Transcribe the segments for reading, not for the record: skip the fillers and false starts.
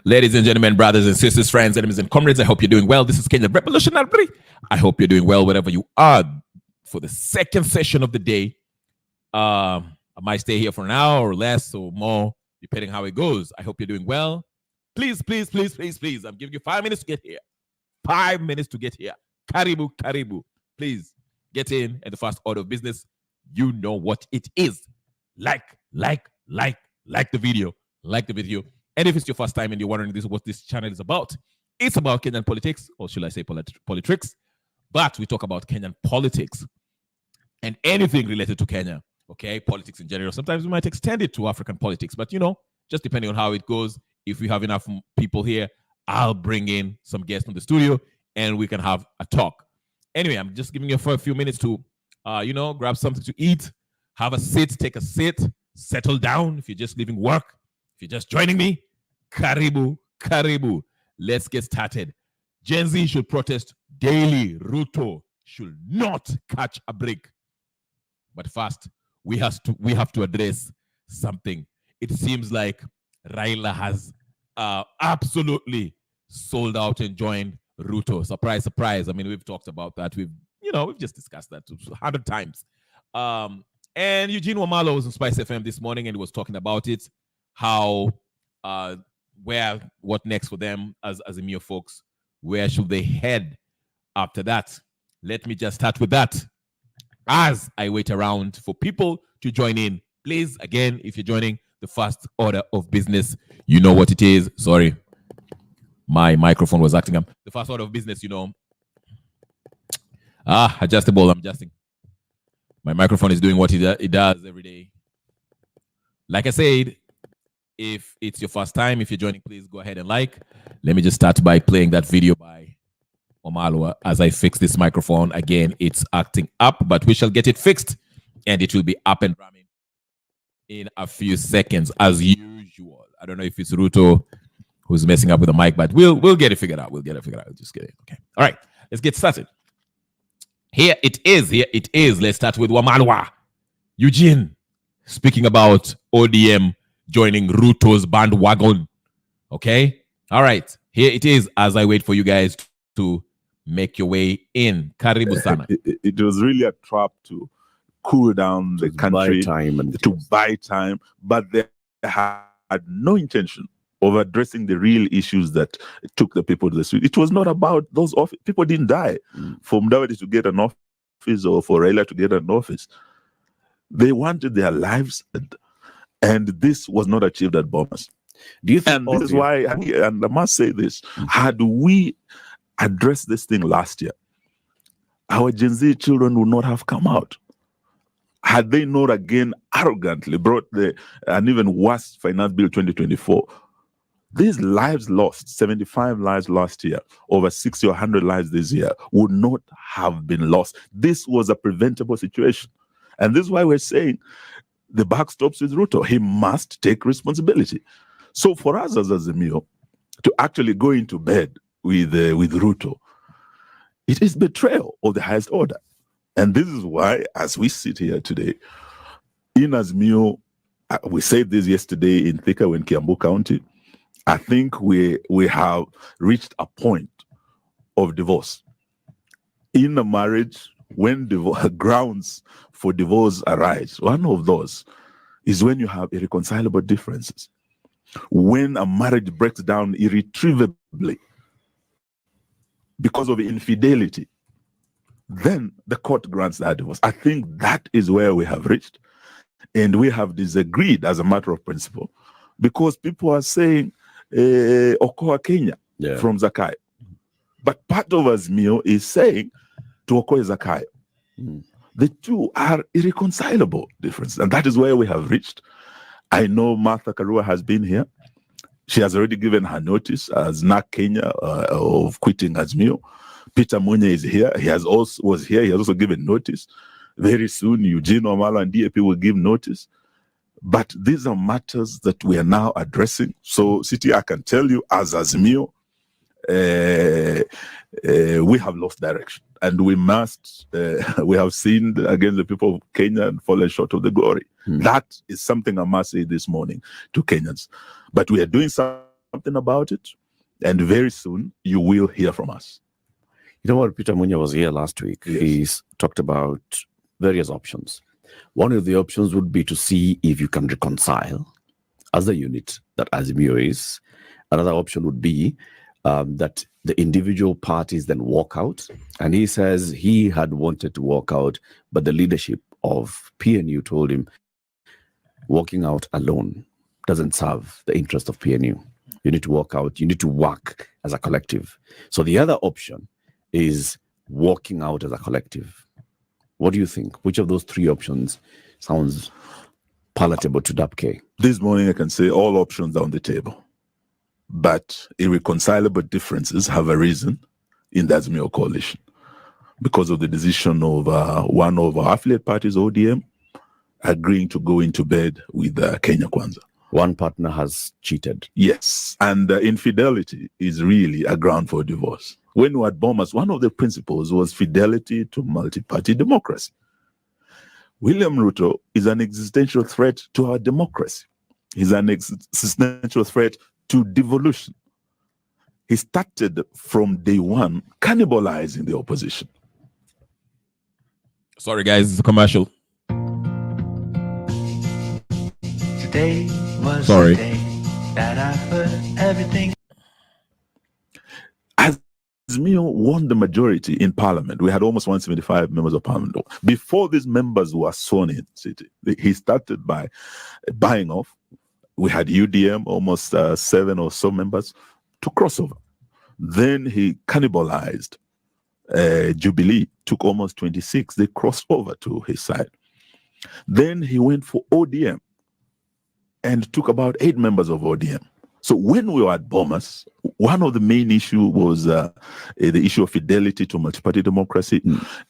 Ladies and gentlemen, brothers and sisters, friends, enemies and comrades, I hope you're doing well. This is Kenya Revolutionary. I hope you're doing well wherever you are. For the second session of the day, I might stay here for an hour or less or more, depending how it goes. I hope you're doing well. Please, please, please, please, please. I'm giving you 5 minutes to get here. 5 minutes to get here. Karibu, karibu. Please get in at the first order of business. You know what it is. Like the video. Like the video. And if it's your first time and you're wondering what this channel is about, it's about Kenyan politics, or should I say politics? But we talk about Kenyan politics and anything related to Kenya, okay? Politics in general. Sometimes we might extend it to African politics, but just depending on how it goes, if we have enough people here, I'll bring in some guests from the studio and we can have a talk. Anyway, I'm just giving you for a few minutes to, grab something to eat, have a sit, take a sit, settle down if you're just leaving work. If you're just joining me, karibu, karibu. Let's get started. Gen Z should protest daily. Ruto should not catch a break. But first, we have to address something. It seems like Raila has absolutely sold out and joined Ruto. Surprise, surprise. I mean, we've talked about that. We've just discussed that 100 times. And Eugene Wamalwa was on Spice FM this morning and he was talking about it. How, what next for them as Emir folks? Where should they head after that? Let me just start with that. As I wait around for people to join in, please, again, if you're joining the first order of business, you know what it is. Sorry, my microphone was acting up. The first order of business, adjustable. I'm adjusting. My microphone is doing what it does every day. Like I said, if it's your first time, if you're joining, please go ahead and like. Let me just start by playing that video by Wamalwa as I fix this microphone. Again, it's acting up, but we shall get it fixed and it will be up and running in a few seconds as usual. I don't know if it's Ruto who's messing up with the mic, but we'll get it figured out. We'll get it figured out. Just get it. Okay. All right. Let's get started. Here it is. Let's start with Wamalwa. Eugene, speaking about ODM joining Ruto's bandwagon. Okay? All right. Here it is as I wait for you guys to make your way in. Karibu sana. It was really a trap to cool down the country, to buy time, but they had no intention of addressing the real issues that took the people to the street. It was not about those office. People didn't die for Mudavadi to get an office or for Raila to get an office. They wanted their lives, and this was not achieved at Bomas. Do you think? And this is why, and I must say this, had we addressed this thing last year, our Gen Z children would not have come out. Had they not again arrogantly brought an even worse finance bill 2024, these lives lost, 75 lives last year, over 60 or 100 lives this year, would not have been lost. This was a preventable situation. And this is why we're saying the buck stops with Ruto. He must take responsibility. So for us as Azimio to actually go into bed with Ruto, it is betrayal of the highest order. And this is why, as we sit here today, in Azimio, we said this yesterday in Thika in Kiambu County, I think we have reached a point of divorce. In a marriage, when grounds for divorce arise, one of those is when you have irreconcilable differences. When a marriage breaks down irretrievably because of infidelity, then the court grants that divorce. I think that is where we have reached. And we have disagreed as a matter of principle because people are saying, Okoa Kenya from Zakai. But part of Azimio is saying to Okoa Zakai. The two are irreconcilable differences. And that is where we have reached. I know Martha Karua has been here. She has already given her notice as NAC Kenya of quitting Azimio. Peter Munye is here. He has also given notice. Very soon, Eugene Wamalwa and DAP will give notice. But these are matters that we are now addressing. So, City, I can tell you, as Azimio, we have lost direction. And we must, we have sinned against the people of Kenya and fallen short of the glory. That is something I must say this morning to Kenyans. But we are doing something something about it, and very soon you will hear from us. You know what? Peter Munya was here last week. Yes. He's talked about various options. One of the options would be to see if you can reconcile as a unit that Azimio is. Another option would be that the individual parties then walk out. And he says he had wanted to walk out, but the leadership of PNU told him walking out alone doesn't serve the interest of PNU. You need to walk out. You need to work as a collective. So the other option is walking out as a collective. What do you think? Which of those three options sounds palatable to DAPK? This morning, I can say all options are on the table, but irreconcilable differences have arisen in the Azimio coalition because of the decision of one of our affiliate parties, ODM, agreeing to go into bed with Kenya Kwanza. One partner has cheated. Yes, and infidelity is really a ground for divorce. When we were at Bomas, one of the principles was fidelity to multi-party democracy. William Ruto is an existential threat to our democracy. He's an existential threat to devolution. He started from day one cannibalizing the opposition. Sorry, guys, it's a commercial. Today was Sorry. the day that I put everything. Azimio won the majority in parliament. We had almost 175 members of parliament. Before these members were sworn in, he started by buying off. We had UDM, almost 7 or so members, to crossover. Then he cannibalized Jubilee, took almost 26. They crossed over to his side. Then he went for ODM and took about 8 members of ODM. So when we were at Bomas, one of the main issues was the issue of fidelity to multi-party democracy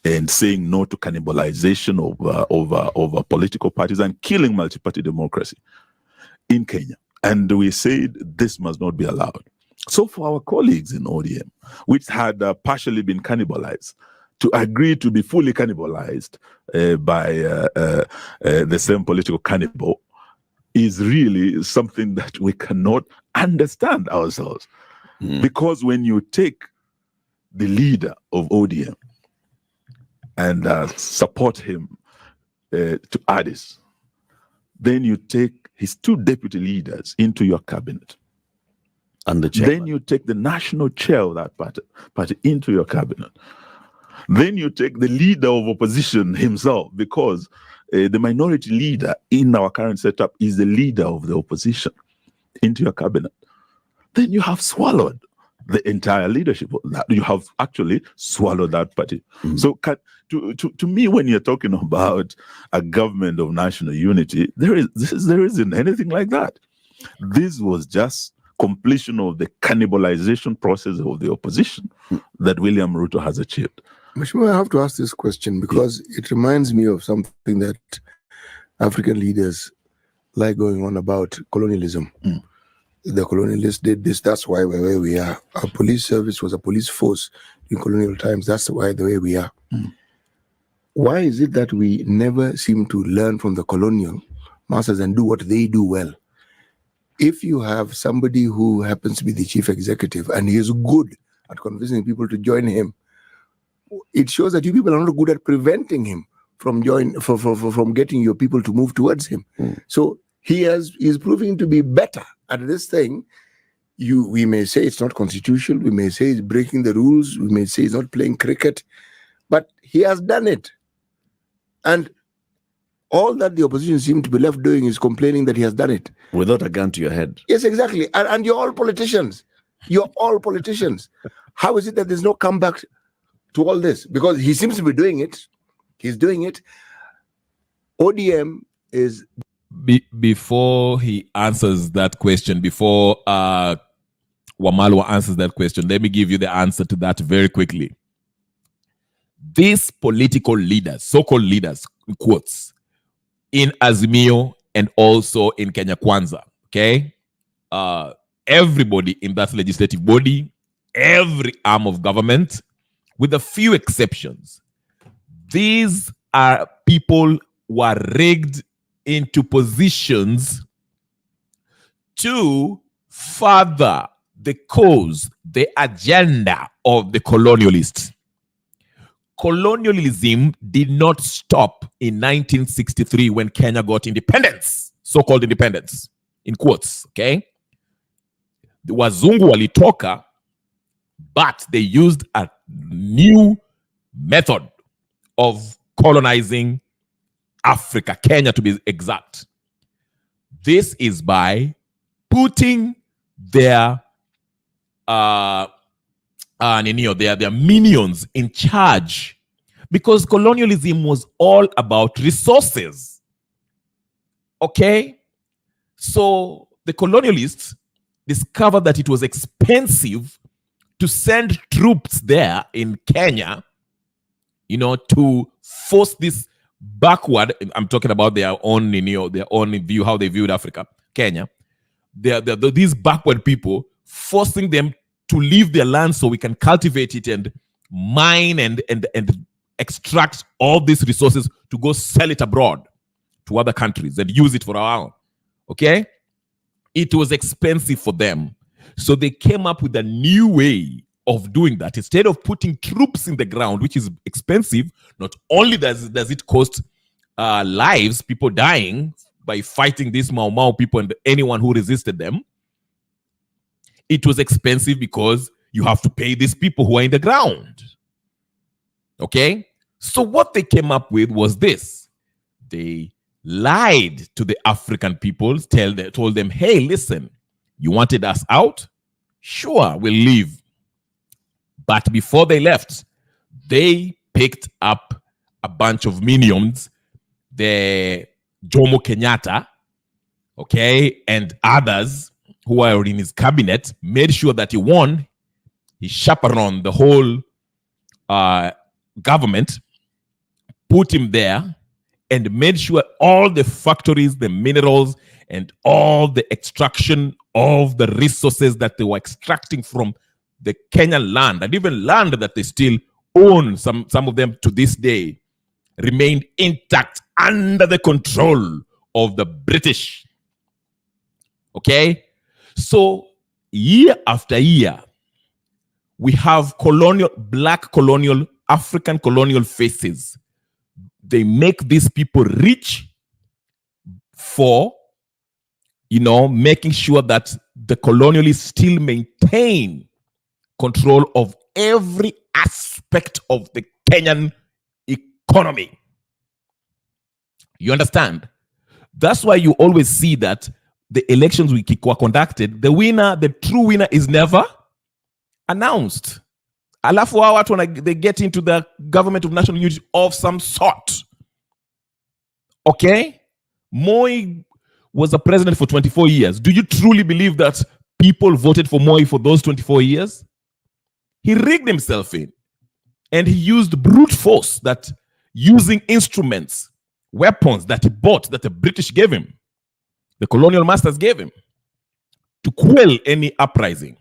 and saying no to cannibalization over political parties and killing multi-party democracy in Kenya. And we said this must not be allowed. So for our colleagues in ODM, which had partially been cannibalized, to agree to be fully cannibalized by the same political cannibal is really something that we cannot understand ourselves. Because when you take the leader of ODM and support him to Addis, then you take his 2 deputy leaders into your cabinet. And the Then you take the national chair of that party into your cabinet. Then you take the leader of opposition himself, because the minority leader in our current setup is the leader of the opposition, into your cabinet. Then you have swallowed the entire leadership. You have actually swallowed that party. So to me, when you're talking about a government of national unity, there isn't anything like that. This was just completion of the cannibalization process of the opposition that William Ruto has achieved. Mheshimiwa, I have to ask this question because it reminds me of something that African leaders like going on about colonialism. The colonialists did this, that's why we're where we are. Our police service was a police force in colonial times, that's why the way we are. Why is it that we never seem to learn from the colonial masters and do what they do well? If you have somebody who happens to be the chief executive and he is good at convincing people to join him, it shows that you people are not good at preventing him from from getting your people to move towards him. So he is proving to be better at this thing. We may say it's not constitutional, we may say it's breaking the rules, we may say it's not playing cricket, but he has done it. And all that the opposition seem to be left doing is complaining that he has done it. Without a gun to your head. Yes, exactly. And you're all politicians. You're all politicians. How is it that there's no comeback to all this? Because he seems to be doing it. He's doing it. ODM is... Before he answers that question, before Wamalwa answers that question, let me give you the answer to that very quickly. These political leaders, so-called leaders, in quotes, in Azimio and also in Kenya Kwanza, okay? Everybody in that legislative body, every arm of government, with a few exceptions, these are people who are rigged into positions to further the cause, the agenda of the colonialists. Colonialism did not stop in 1963 when Kenya got independence, so-called independence, in quotes, okay? The Wazungu walitoka, but they used a new method of colonizing Africa, Kenya to be exact. This is by putting their their minions in charge, because colonialism was all about resources. Okay? So the colonialists discovered that it was expensive to send troops there in Kenya, to force this backward. I'm talking about their own view, how they viewed Africa, Kenya. These backward people, forcing them to leave their land so we can cultivate it and mine and extract all these resources to go sell it abroad to other countries and use it for our own. Okay? It was expensive for them. So they came up with a new way of doing that. Instead of putting troops in the ground, which is expensive, not only does it cost lives, people dying by fighting these Mau Mau people and anyone who resisted them, it was expensive because you have to pay these people who are in the ground. Okay? So what they came up with was this. They lied to the African people, told them, hey, listen, you wanted us out? Sure, we'll leave. But before they left, they picked up a bunch of minions, the Jomo Kenyatta, okay, and others who were in his cabinet, made sure that he won. He chaperoned the whole government, put him there, and made sure all the factories, the minerals, and all the extraction of the resources that they were extracting from the Kenyan land, and even land that they still own, some of them to this day, remained intact under the control of the British. Okay? So year after year, we have black colonial, African colonial faces. They make these people rich for, making sure that the colonialists still maintain control of every aspect of the Kenyan economy. You understand? That's why you always see that the elections were conducted, the true winner is never announced. Alafu hao watu they get into the government of national unity of some sort. Okay? Moi was a president for 24 years. Do you truly believe that people voted for Moi for those 24 years? He rigged himself in. And he used brute force, that using instruments, weapons that he bought, that the British gave him, the colonial masters gave him, to quell any uprising.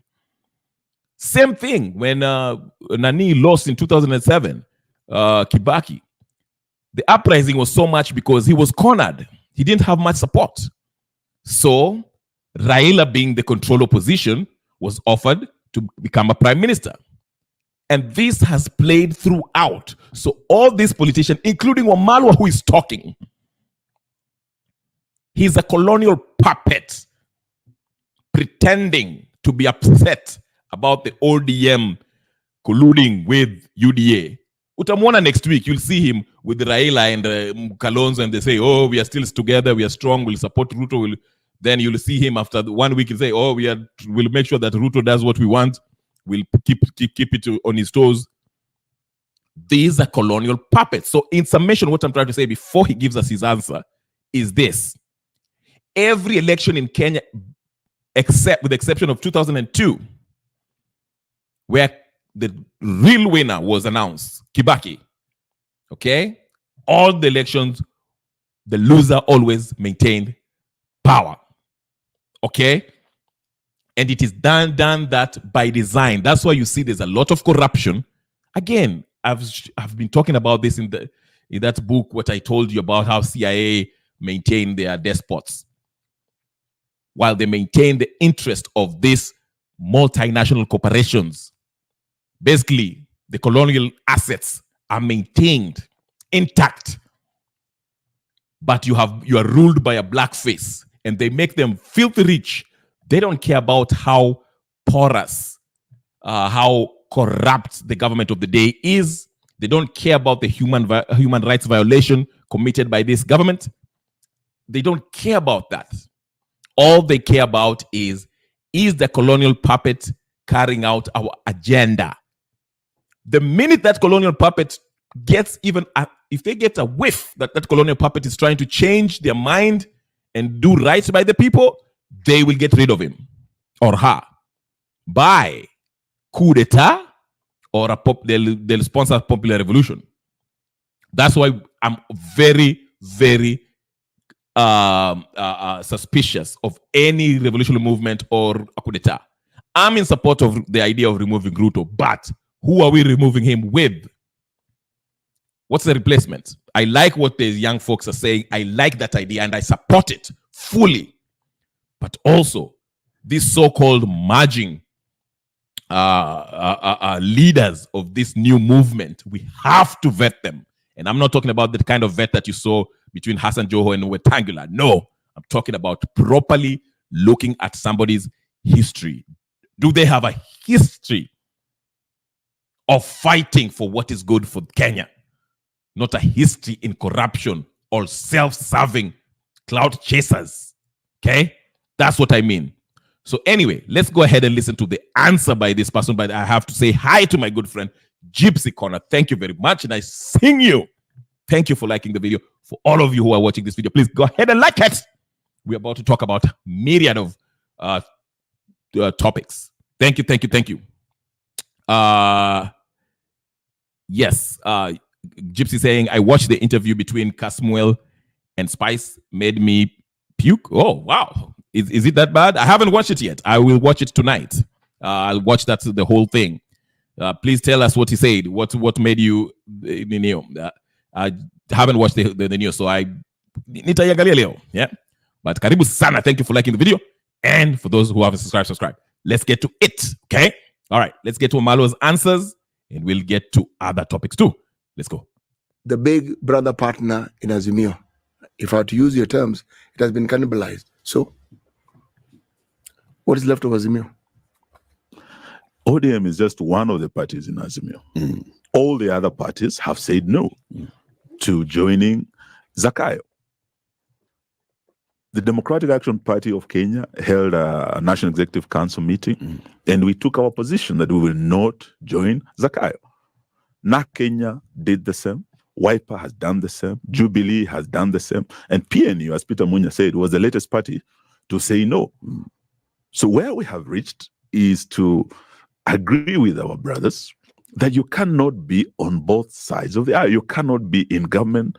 Same thing when Nani lost in 2007, Kibaki. The uprising was so much because he was cornered. He didn't have much support. So Raila, being the control opposition, was offered to become a prime minister. And this has played throughout. So all these politicians, including Wamalwa, who is talking, he's a colonial puppet pretending to be upset about the ODM colluding with UDA. Utamwona next week, you'll see him with Raila and Kalonzo, and they say, oh, we are still together, we are strong, we'll support Ruto. Then you'll see him after 1 week and say, oh, we'll make sure that Ruto does what we want. We'll keep it on his toes. These are colonial puppets. So in summation, what I'm trying to say before he gives us his answer is this. Every election in Kenya, except with the exception of 2002, where the real winner was announced, Kibaki, okay? All the elections, the loser always maintained power, okay? And it is done that by design. That's why you see there's a lot of corruption. Again, I've been talking about this in that book, what I told you about how CIA maintain their despots. while they maintain the interest of these multinational corporations. Basically, the colonial assets are maintained intact, but you are ruled by a black face, and they make them filthy rich. They don't care about how porous, how corrupt the government of the day is. They don't care about the human rights violation committed by this government. They don't care about that. All they care about is the colonial puppet carrying out our agenda? The minute that colonial puppet gets if they get a whiff that colonial puppet is trying to change their mind and do right by the people, they will get rid of him or her by coup d'etat, or they'll sponsor a popular revolution. That's why I'm very, very suspicious of any revolutionary movement or a coup d'etat. I'm in support of the idea of removing Ruto, but who are we removing him with? What's the replacement? I like what the young folks are saying. I like that idea and I support it fully. But also, these so-called merging leaders of this new movement, we have to vet them. And I'm not talking about the kind of vet that you saw between Hassan Joho and Wetangula. No, I'm talking about properly looking at somebody's history. Do they have a history of fighting for what is good for Kenya? Not a history in corruption or self-serving cloud chasers. Okay? That's what I mean. So anyway, let's go ahead and listen to the answer by this person. But I have to say hi to my good friend, Gypsy Corner. Thank you very much. And I sing you. Thank you for liking the video. For all of you who are watching this video, please go ahead and like it. We're about to talk about a myriad of topics. Thank you, thank you, thank you. Yes, Gypsy saying, I watched the interview between Casmuel and Spice, made me puke. Oh, wow. Is it that bad? I haven't watched it yet. I will watch it tonight. I'll watch the whole thing. Please tell us what he said. What made you, I haven't watched the news, so I nitaiangalia leo. Yeah. But karibu sana. Thank you for liking the video. And for those who haven't subscribed. Let's get to it. Okay. All right. Let's get to Wamalwa's answers and we'll get to other topics too. Let's go. The big brother partner in Azimio, if I were to use your terms, it has been cannibalized. So, what is left of Azimio? ODM is just one of the parties in Azimio. All the other parties have said no to joining Zakayo. The Democratic Action Party of Kenya held a National Executive Council meeting, and we took our position that we will not join Zakayo. NAK Kenya did the same. Wiper has done the same. Jubilee has done the same. And PNU, as Peter Munya said, was the latest party to say no. So where we have reached is to agree with our brothers that you cannot be on both sides of the aisle. You cannot be in government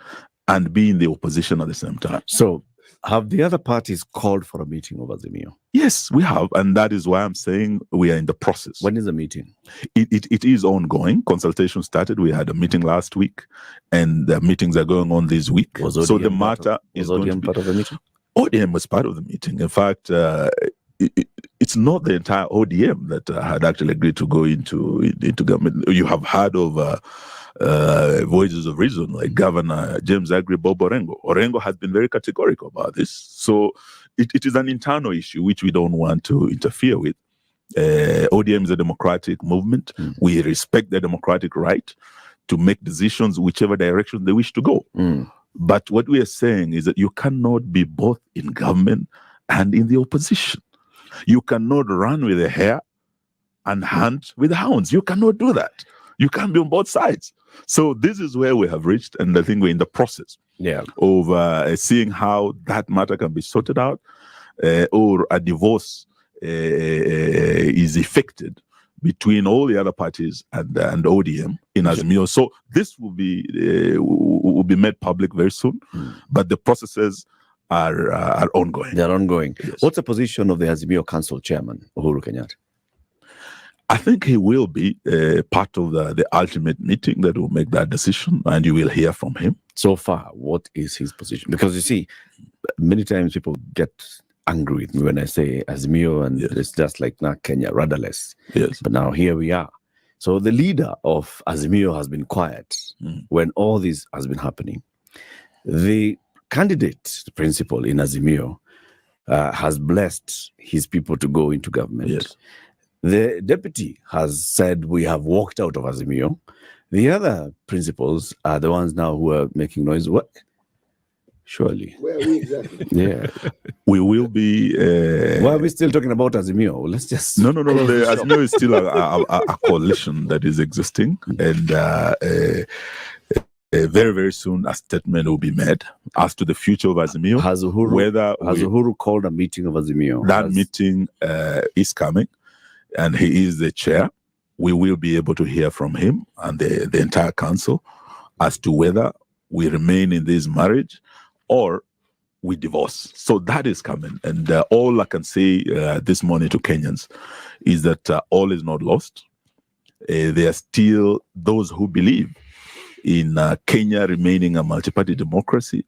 and be in the opposition at the same time. So have the other parties called for a meeting of Azimio? Yes, we have. And that is why I'm saying we are in the process. When is the meeting? It is ongoing. Consultation started. We had a meeting last week and the meetings are going on this week. So the matter is going to be part of the meeting? ODM was part of the meeting. In fact, it's not the entire ODM that had actually agreed to go into government. You have heard of voices of reason, like Governor James Agri Bob Orengo. Orengo has been very categorical about this. So it is an internal issue which we don't want to interfere with. ODM is a democratic movement. We respect the democratic right to make decisions whichever direction they wish to go. But what we are saying is that you cannot be both in government and in the opposition. You cannot run with the hare and hunt with the hounds. You cannot do that. You can't be on both sides. So this is where we have reached, and I think we're in the process of seeing how that matter can be sorted out, or a divorce is effected between all the other parties and ODM in Azimio. So this will be made public very soon, but the processes are ongoing. They're ongoing. Yes. What's the position of the Azimio Council Chairman, Uhuru Kenyatta? I think he will be part of the ultimate meeting that will make that decision, and you will hear from him. So far, what is his position? Because you see, many times people get angry with me when I say Azimio, and Yes. it's just like now Kenya, rudderless. Yes. But now here we are. So the leader of Azimio has been quiet when all this has been happening. The candidate principal in Azimio has blessed his people to go into government. Yes. The deputy has said we have walked out of Azimio. The other principals are the ones now who are making noise. What? Surely. Where are we exactly? Yeah. We will be. Why are we still talking about Azimio? Let's just. No. The Azimio is still a coalition that is existing, and very, very soon a statement will be made as to the future of Azimio. Has Uhuru called a meeting of Azimio? That meeting is coming, and he is the chair. We will be able to hear from him and the entire council as to whether we remain in this marriage or we divorce. So that is coming. And all I can say this morning to Kenyans is that all is not lost. There are still those who believe in Kenya remaining a multi-party democracy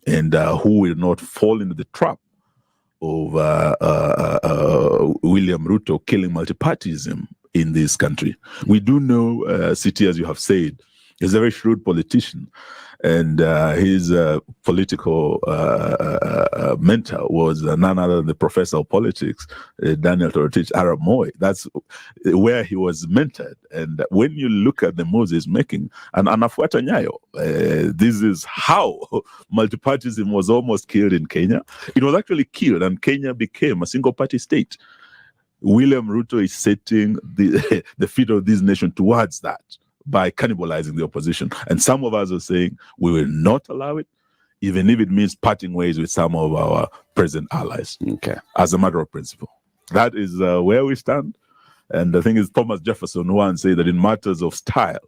and who will not fall into the trap of William Ruto killing multipartyism in this country. We do know City, as you have said, is a very shrewd politician, and his political mentor was none other than the professor of politics, Daniel Torotich Arap Moi. That's where he was mentored. And when you look at the moves he's making, and anafuata nyayo, this is how multipartyism was almost killed in Kenya. It was actually killed, and Kenya became a single-party state. William Ruto is setting the feet of this nation towards that by cannibalizing the opposition. And some of us are saying we will not allow it, even if it means parting ways with some of our present allies. Okay. As a matter of principle. That is where we stand. And the thing is, Thomas Jefferson once said that in matters of style,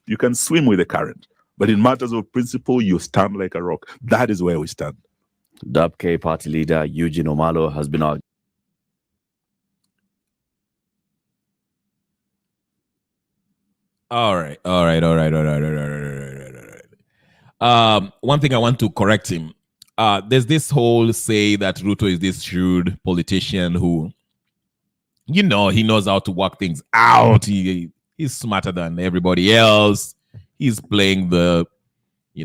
you can swim with the current. But in matters of principle, you stand like a rock. That is where we stand. DAP-K party leader Eugene Wamalwa has been out. All right. One thing I want to correct him. There's this whole say that Ruto is this shrewd politician who, he knows how to work things out. He's smarter than everybody else. He's playing he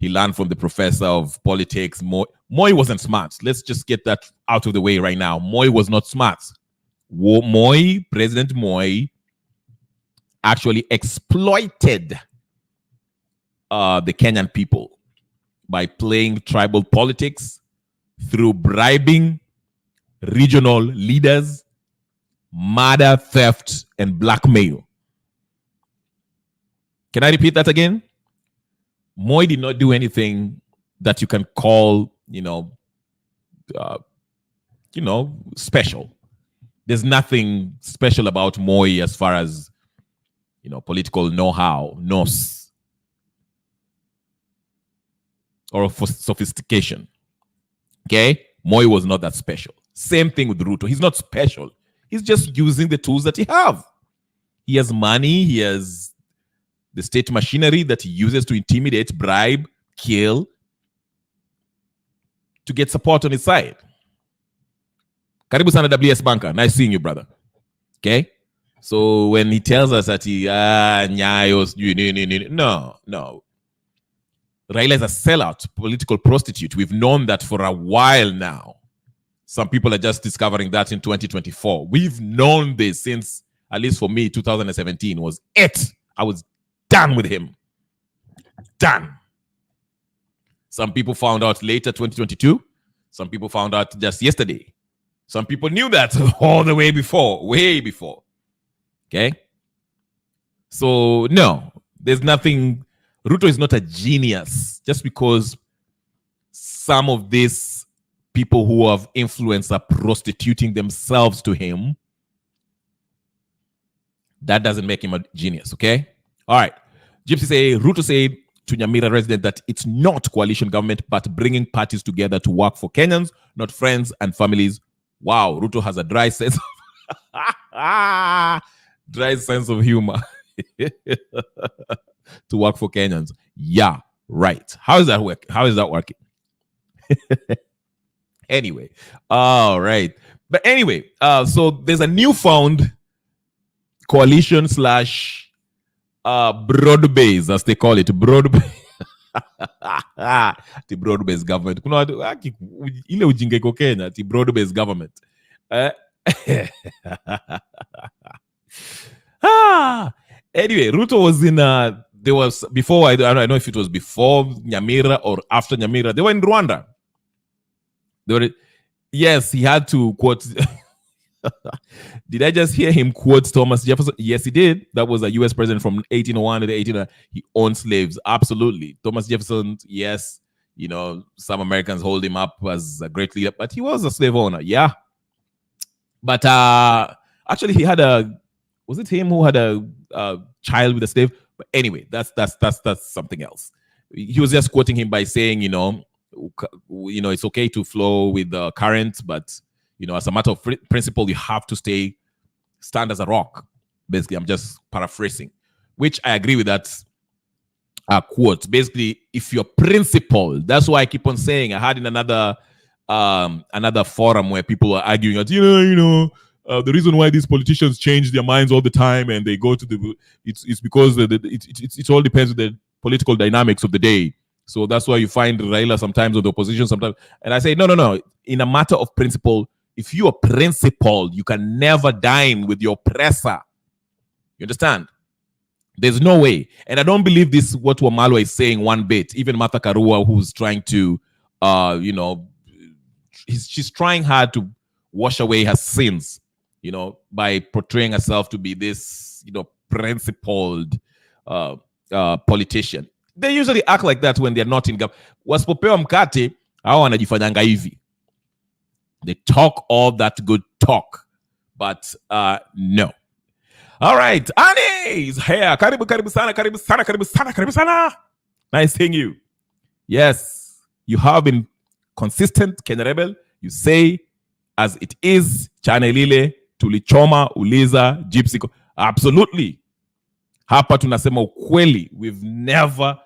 learned from the professor of politics. Moi wasn't smart. Let's just get that out of the way right now. Moi was not smart. President Moi, actually exploited the Kenyan people by playing tribal politics through bribing regional leaders, murder, theft, and blackmail. Can I repeat that again? Moi did not do anything that you can call, special. There's nothing special about Moi as far as political know-how, or for sophistication. Okay? Moi was not that special. Same thing with Ruto. He's not special. He's just using the tools that he have. He has money. He has the state machinery that he uses to intimidate, bribe, kill, to get support on his side. Karibu sana WS Banker. Nice seeing you, brother. Okay? So when he tells us that no. Raila is a sellout, political prostitute. We've known that for a while now. Some people are just discovering that in 2024. We've known this since, at least for me, 2017 was it. I was done with him. Done. Some people found out later, 2022. Some people found out just yesterday. Some people knew that all the way before, way before. Okay? So, no, there's nothing. Ruto is not a genius. Just because some of these people who have influence are prostituting themselves to him, that doesn't make him a genius, okay? All right. Gypsy say, Ruto said to Nyamira resident that it's not coalition government, but bringing parties together to work for Kenyans, not friends and families. Wow, Ruto has a dry sense of humor to work for Kenyans. Yeah, right. How is that working? Anyway, all right. But anyway, so there's a newfound coalition slash broad base, as they call it, broad base. The broad based government. Kuna ile ujinga iko Kenya, the broad based government. Anyway, Ruto was in there was before, I don't know if it was before Nyamira or after Nyamira. They were in Rwanda. Yes, he had to quote. Did I just hear him quote Thomas Jefferson? Yes, he did. That was a U.S. president from 1801 to 1800. He owned slaves. Absolutely. Thomas Jefferson, yes. You know, some Americans hold him up as a great leader, but he was a slave owner. Yeah. But actually, he had was it him who had a child with a slave? But anyway, that's something else. He was just quoting him by saying, you know, it's okay to flow with the current, but as a matter of principle, you have to stand as a rock. Basically, I'm just paraphrasing, which I agree with that quote. Basically, if you're principled, that's why I keep on saying. I had in another forum where people were arguing that the reason why these politicians change their minds all the time and they go to it's because it all depends on the political dynamics of the day. So that's why you find Raila sometimes or the opposition sometimes. And I say, no. In a matter of principle, if you are principled, you can never dine with your oppressor. You understand? There's no way. And I don't believe this, what Wamalwa is saying one bit. Even Martha Karua, who's trying to, she's trying hard to wash away her sins, by portraying herself to be this, principled politician. They usually act like that when they're not in government. Wasipopewa mkate, hao wanajifanyanga hivi. They talk all that good talk, but no. All right, Annie is here. Karibu sana. Nice seeing you. Yes, you have been consistent, Kenya Rebel. You say as it is, chanelile, tulichoma, uliza, gypsy. Absolutely. Hapa tunasema ukweli. We've never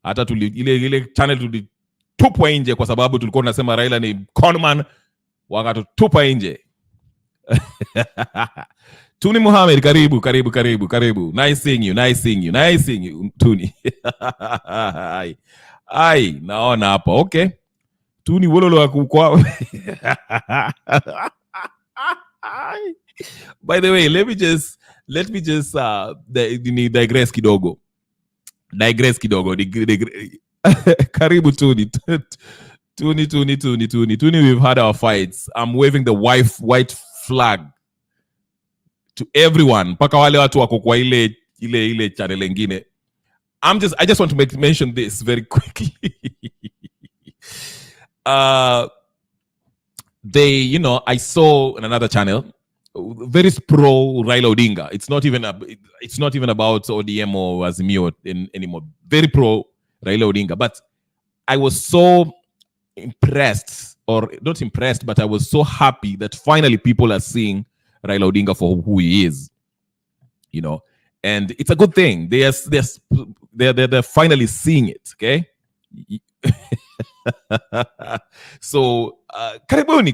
hata ile channel tulitupwa nje kwa sababu tulikuwa tunasema Raila ni conman, wakatutupa nje. Tuni Muhammad, karibu. Nice seeing you, Tuni. Ai, naona hapa. Okay. Tuni wololo kwa. By the way, let me just digress kidogo. Karibu Tuni. Tuni, we've had our fights. I'm waving the white flag to everyone. Mpaka wale watu wako kwa ile channel lengine. I just want to mention this very quickly. I saw on another channel very pro Raila Odinga. It's not even about ODM or Azimio anymore. Very pro Raila Odinga. But I was so impressed, or not impressed, but I was so happy that finally people are seeing Raila Odinga for who he is. And it's a good thing. They're finally seeing it. Okay. So karibuni,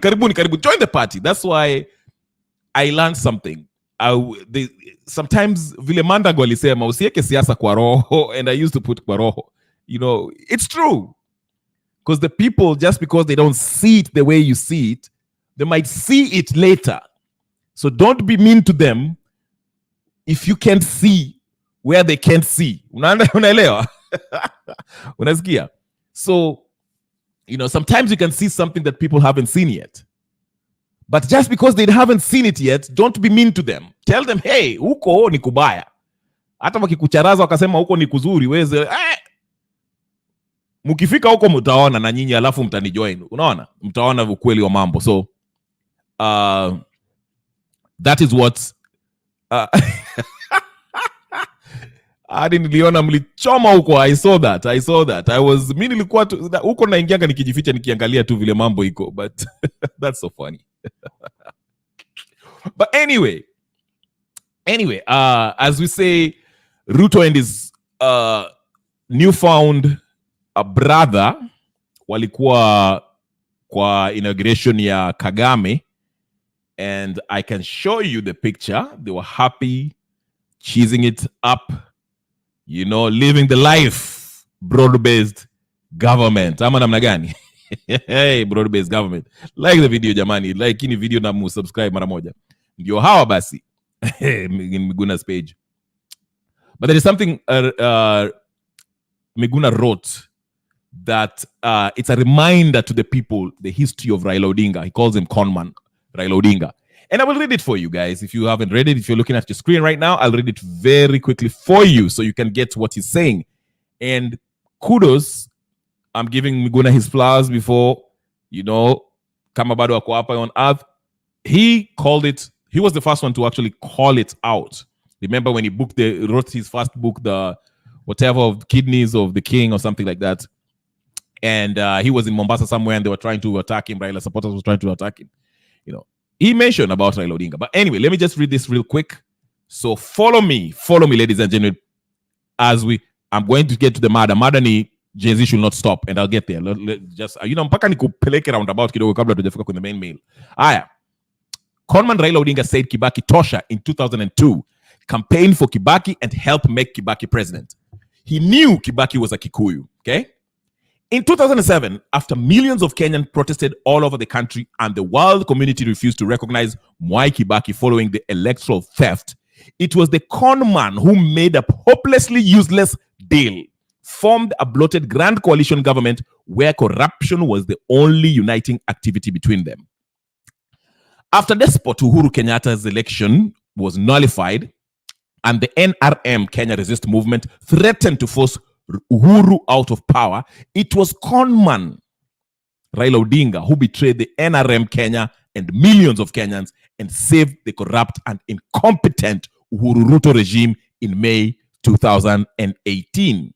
join the party. That's why I learned something. Sometimes vile Mandago alisema usiweke siasa kwa roho, and I used to put kwa roho. It's true. Because the people, just because they don't see it the way you see it, they might see it later. So don't be mean to them if you can't see where they can't see. Unaelewa? Unasikia? So, sometimes you can see something that people haven't seen yet. But just because they haven't seen it yet, don't be mean to them. Tell them, hey, huko ni kubaya. Hata wakikucharaza wakasema huko ni kuzuri, weze, mukifika huko mtaona na nyinyi alafu mtanijoin. Unaona? Mtaona ukweli wa mambo. So, that is what hadi niliona mlichoma huko. I saw that. Mimi nilikuwa huko naingianga nikijificha nikiangalia tu vile mambo iko, but that's so funny. But anyway, as we say, Ruto and his newfound brother walikuwa kwa inauguration ya Kagame, and I can show you the picture. They were happy, cheesing it up, you know, living the life, broad-based government. Ama namna gani? Hey, broad-based government. Like the video jamani, like ini video na subscribe mara moja. Ndio hawa basi. In Miguna's page. But there is something Miguna wrote that it's a reminder to the people, the history of Raila Odinga. He calls him Conman, Raila Odinga. And I will read it for you guys. If you haven't read it, if you're looking at your screen right now, I'll read it very quickly for you so you can get what he's saying. And kudos, I'm giving Miguna his flowers before, you know, kama bado wako hapa on earth. He called it, he was the first one to actually call it out. Remember when he wrote his first book, the whatever of Kidneys of the King or something like that. And he was in Mombasa somewhere and they were trying to attack him. Raila supporters were trying to attack him. You know, he mentioned about Raila Odinga. But anyway, let me just read this real quick. So follow me, ladies and gentlemen, as I'm going to get to the mada. Mada ni Gen Z should not stop, and I'll get there. Just, you know, mpaka nikupeleke roundabout kidogo kabla tujafika kwenye main mail. Aya. Conman Raila Odinga said Kibaki tosha in 2002, campaigned for Kibaki and helped make Kibaki president. He knew Kibaki was a Kikuyu, okay? In 2007, after millions of Kenyans protested all over the country and the world community refused to recognize Mwai Kibaki following the electoral theft, it was the conman who made a hopelessly useless deal, formed a bloated grand coalition government where corruption was the only uniting activity between them. After despot Uhuru Kenyatta's election was nullified and the NRM Kenya Resist movement threatened to force Uhuru out of power, it was conman Raila Odinga who betrayed the NRM Kenya and millions of Kenyans and saved the corrupt and incompetent Uhuru Ruto regime in May 2018.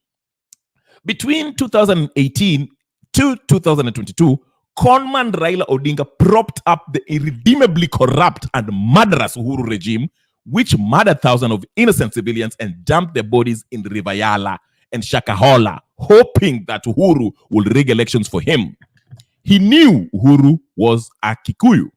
Between 2018 to 2022, conman Raila Odinga propped up the irredeemably corrupt and murderous Uhuru regime, which murdered thousands of innocent civilians and dumped their bodies in River Yala and Shakahola, hoping that Uhuru would rig elections for him. He knew Uhuru was a Kikuyu.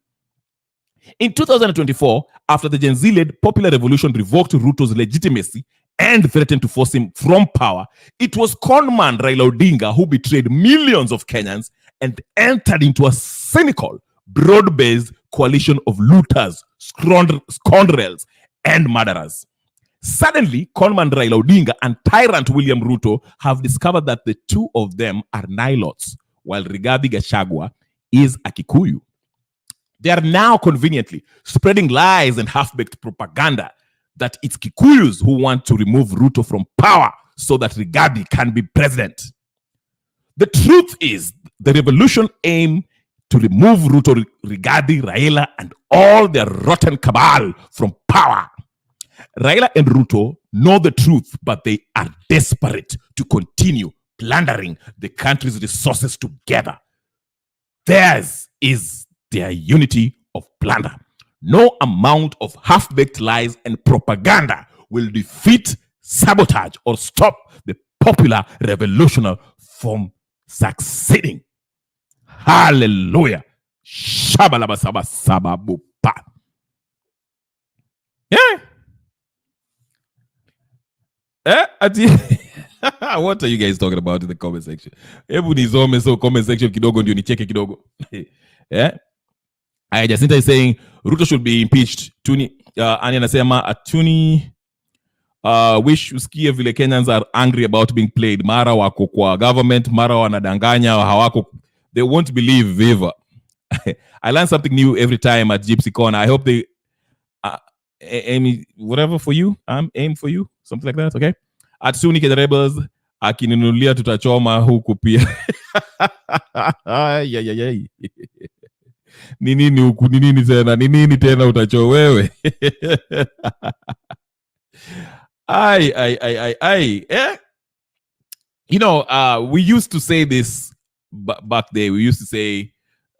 In 2024, after the Gen Z-led popular revolution revoked Ruto's legitimacy and threatened to force him from power, it was conman Raila Odinga who betrayed millions of Kenyans and entered into a cynical, broad-based coalition of looters, scoundrels, and murderers. Suddenly, conman Raila Odinga and tyrant William Ruto have discovered that the two of them are Nilots, while Rigathi Gachagua is a Kikuyu. They are now conveniently spreading lies and half-baked propaganda that it's Kikuyus who want to remove Ruto from power so that Rigathi can be president. The truth is, the revolution aimed to remove Ruto, Rigathi, Raila, and all their rotten cabal from power. Raila and Ruto know the truth, but they are desperate to continue plundering the country's resources together. Theirs is their unity of plunder. No amount of half-baked lies and propaganda will defeat, sabotage, or stop the popular revolution from succeeding. Hallelujah. Shabalabasaba. Yeah. What are you guys talking about in the comment section? Hebu nizome so comment section kidogo ndio nicheke kidogo. Yeah. Jacinta is saying Ruto should be impeached. Tuni Ani anasema Atuni wish usikie vile Kenyans are angry about being played. Mara wako kwa government, mara wanadanganya hawako. They won't believe Viva. I learn something new every time at Gypsy Corner. I hope they aim whatever for you. Aim for you. Something like that, okay? At Suni Kenya Rebels, akininulia tutachoma huku pia. Ni nini huku, ni nini tena utacho wewe? You know, we used to say this back there. We used to say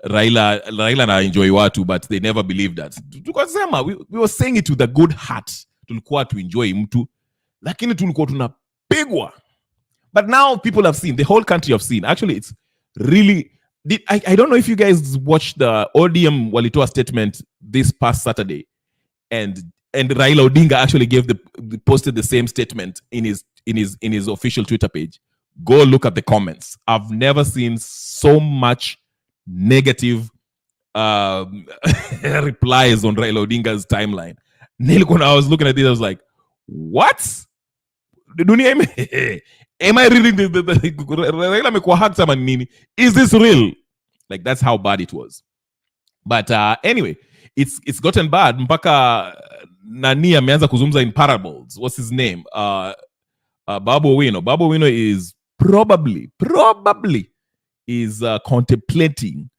Raila na enjoy watu, but they never believed that. Tukasema, we were saying it with a good heart. Tulikuwa to enjoy mtu, lakini tulikuwa tunapigwa. But now people have seen, the whole country have seen. Actually, it's really did. I don't know if you guys watched the ODM walitoa statement this past Saturday, and Raila Odinga actually posted the same statement in his official Twitter page. Go look at the comments. I've never seen so much negative replies on Raila Odinga's timeline. When I was looking at this, I was like, what? Am I reading the Raila? Is this real? Like, that's how bad it was. But anyway, it's gotten bad. Mpaka nani ameanza kuzungumza in parables. What's his name? Babu Owino. Babu Owino is probably is contemplating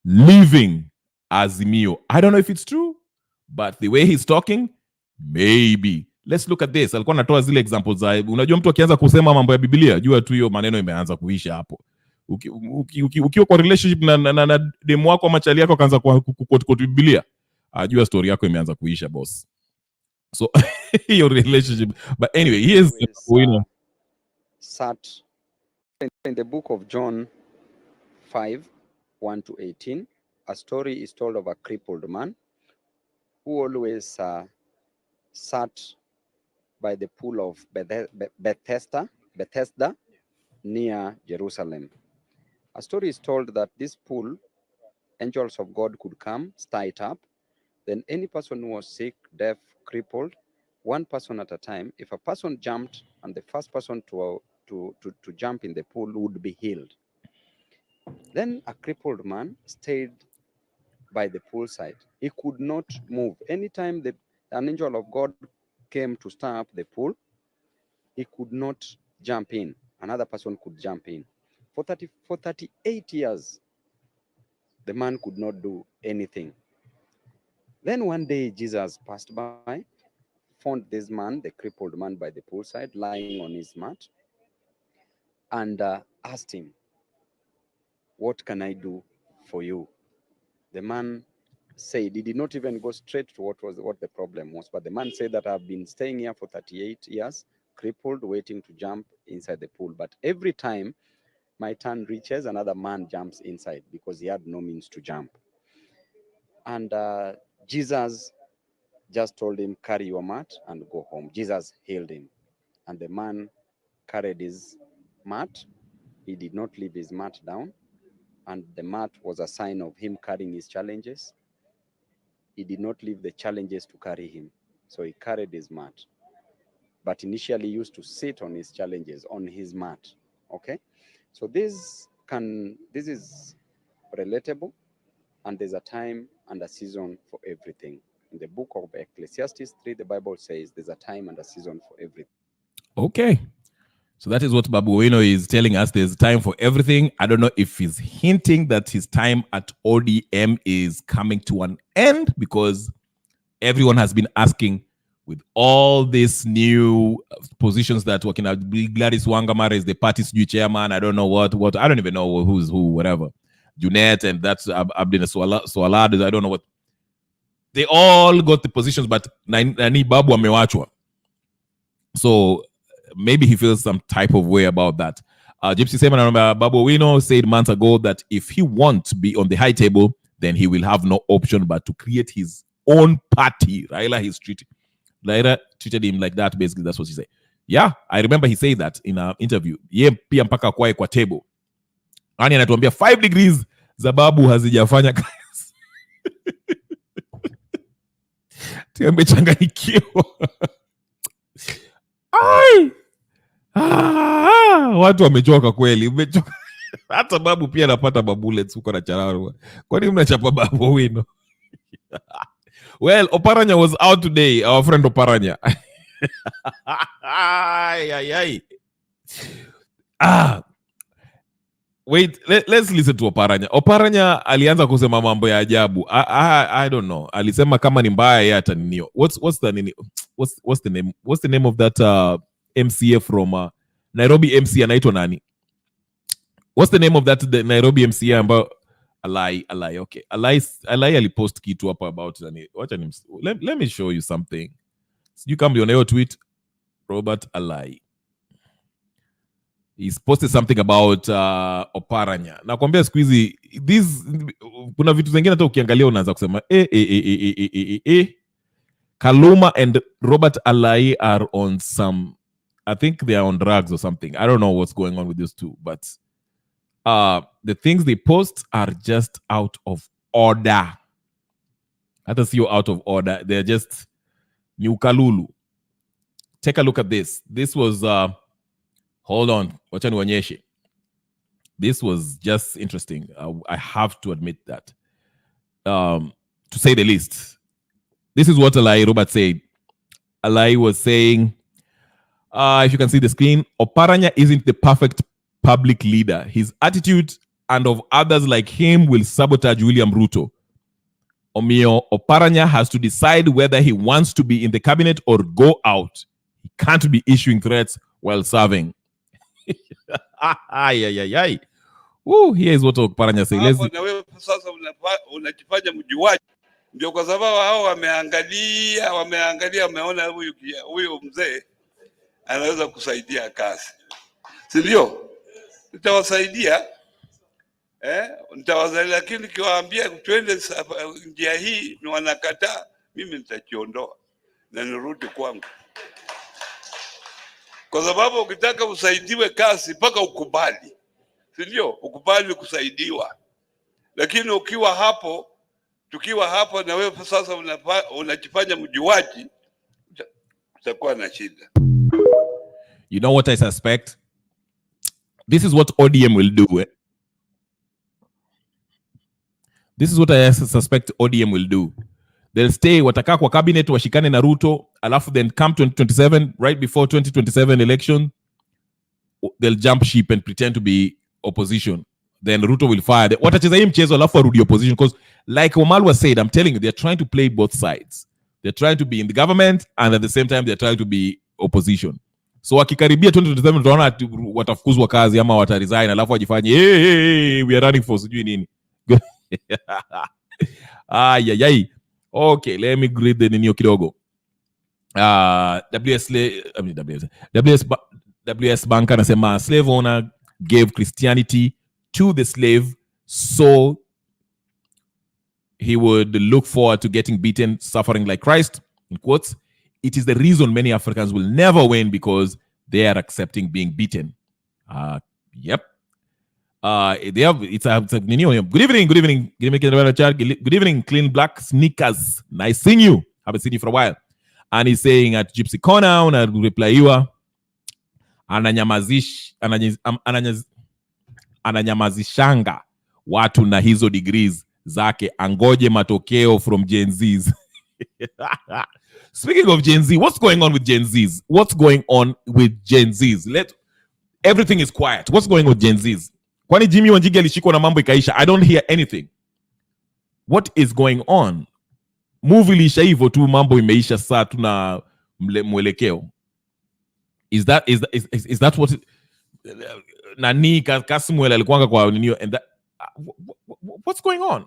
leaving Azimio. I don't know if it's true, but the way he's talking, maybe. Let's look at this. Alikuwa natoa zile examples za, unajua mtu akianza kusema mambo ya Biblia, jua tu hiyo maneno imeanza kuisha hapo. Ukiwa kwa relationship na demu wako ama chali yako kaanza kwa Biblia, jua story yako imeanza kuisha, boss. So your relationship. But anyway, here's sat in the book of John 5:1-18. A story is told of a crippled man who always sat by the pool of Bethesda near Jerusalem. A story is told that this pool, angels of God could come, stir it up. Then any person who was sick, deaf, crippled, one person at a time, if a person jumped and the first person to jump in the pool would be healed. Then a crippled man stayed by the poolside. He could not move. Anytime an angel of God came to stir up the pool, he could not jump in. Another person could jump in. For 38 years, the man could not do anything. Then one day Jesus passed by, found this man, the crippled man by the poolside, lying on his mat, and asked him, "What can I do for you?" The man said, he did not even go straight to what the problem was, but the man said that I've been staying here for 38 years, crippled, waiting to jump inside the pool. But every time my turn reaches, another man jumps inside because he had no means to jump. And Jesus just told him, "Carry your mat and go home." Jesus healed him. And the man carried his mat. He did not leave his mat down. And the mat was a sign of him carrying his challenges. He did not leave the challenges to carry him. So he carried his mat. But initially he used to sit on his challenges, on his mat. Okay? So this is relatable, and there's a time and a season for everything. In the book of Ecclesiastes 3, the Bible says there's a time and a season for everything. Okay. So that is what Babu Owino is telling us. There's time for everything. I don't know if he's hinting that his time at ODM is coming to an end, because everyone has been asking, with all these new positions that working out, Gladys Wangamara is the party's new chairman. I don't know what. I don't even know who's who, whatever. Junet, and that's Abdina Swalad. I don't know what. They all got the positions, but Nani Babu amewachwa. So maybe he feels some type of way about that. Gypsy Seman, I remember Babu Owino said months ago that if he wants to be on the high table, then he will have no option but to create his own party. Raila treated him like that, basically. That's what he said. Yeah, I remember he said that in an interview. Ye pia mpaka kwae kwa table. Ani anatuambia 5 degrees za Babu hazijafanya kazi. Amechanganyikiwa. Ai! Watu wamechoka kweli. Hata Babu pia anapata bullets huko na Chararo. Kwani mnachapa Babu Owino? Well, Oparanya was out today. Our friend Oparanya. Wait, let's listen to Oparanya. Oparanya alianza kusema mambo ya ajabu. I don't know. Alisema kama ni mbaya yeye ataninio. What's the name of that MCA from Nairobi MC anaitwa nani? What's the name of that Nairobi MCA ambao Alai, okay. Alai alipost kitu hapa about nani. Let me show you something. You can be on your tweet, Robert Alai. He's posted something about Oparanya. Nakwambia siku hizi kuna vitu zingine hata ukiangalia unaanza kusema Kaluma and Robert Alai are on some, I think they are on drugs or something. I don't know what's going on with these two, but the things they post are just out of order. Hata sio out of order. They're just new Kalulu. Take a look at this. This was hold on, wacha nionyeshe. This was just interesting. I have to admit that, to say the least. This is what Alai Robert said. Alai was saying, if you can see the screen, Oparanya isn't the perfect public leader. His attitude and of others like him will sabotage William Ruto. Omio, Oparanya has to decide whether he wants to be in the cabinet or go out. He can't be issuing threats while serving. Here is what Oparanya says. Sasa unajifanya mjuaji, ndio kwa sababu hao wameangalia wameona huyu mzee anaweza kusaidia kazi, si ndio? Nitawasaidia nitawasaidia, lakini kiwaambia twende njia hii ni wanakataa, mimi nitajiondoa na nirudi kwangu, kwa sababu ukitaka usaidiwe kazi mpaka ukubali, si ndio? Ukubali kusaidiwa. Lakini ukiwa hapo, tukiwa hapo na wewe sasa unajifanya mjuaji, utakuwa na shida. You know what I suspect? This is what ODM will do. This is what I suspect ODM will do. They'll stay, watakaa kwa cabinet, washikane na Ruto, alafu then come 2027, right before 2027 election, they'll jump ship and pretend to be opposition. Then Ruto will fire. Watacheza hii mchezo alafu warudi opposition, because like Wamalwa said, I'm telling you, they're trying to play both sides. They're trying to be in the government and at the same time they're trying to be opposition. So wakikaribia 2027 tutaona watafukuzwa kazi ama wataresign alafu wajifanye hey, we are running for sijui nini. Okay, let me read the nini kidogo. WS Bank anasema slave owner gave Christianity to the slave so he would look forward to getting beaten, suffering like Christ, in quotes. It is the reason many Africans will never win, because they are accepting being beaten. Yep. They have it's a good evening, clean black sneakers. Nice seeing you. Haven't seen you for a while. And he's saying at Gypsy Corner, una reply ananyamazishanga watu na hizo degrees zake, angoje matokeo from Gen Zs. Speaking of Gen Z, what's going on with Gen Zs? What's going on with Gen Zs? Everything is quiet. What's going on with Gen Zs? Kwani Jimmy Wanjigi alishikwa na mambo ikaisha? I don't hear anything. What is going on? Movie ilisha hivyo tu, mambo imeisha, saa tuna mwelekeo. Is that what nani Kasmuel alikuanga kwa nini, and that what's going on?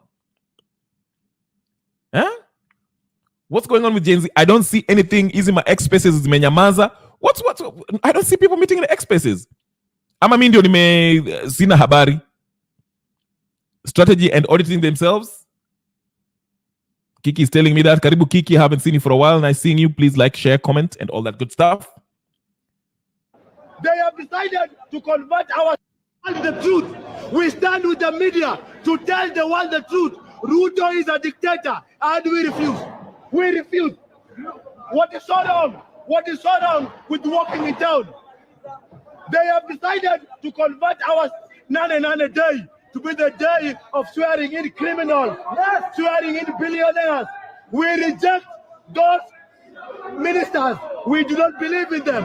What's going on with Gen Z? I don't see anything. Hizi ma X spaces zimenyamaza. What I don't see people meeting in the X spaces. Ama mimi ndio sina habari. Strategy and auditing themselves. Kiki is telling me that. Karibu Kiki, haven't seen you for a while. Nice seeing you. Please like, share, comment, and all that good stuff. They have decided to convert our the truth. We stand with the media to tell the world the truth. Ruto is a dictator, and we refuse. We refuse. What is so wrong? What is so wrong with walking in town? They have decided to convert our Nane day to be the day of swearing in criminals, swearing in billionaires. We reject those ministers. We do not believe in them.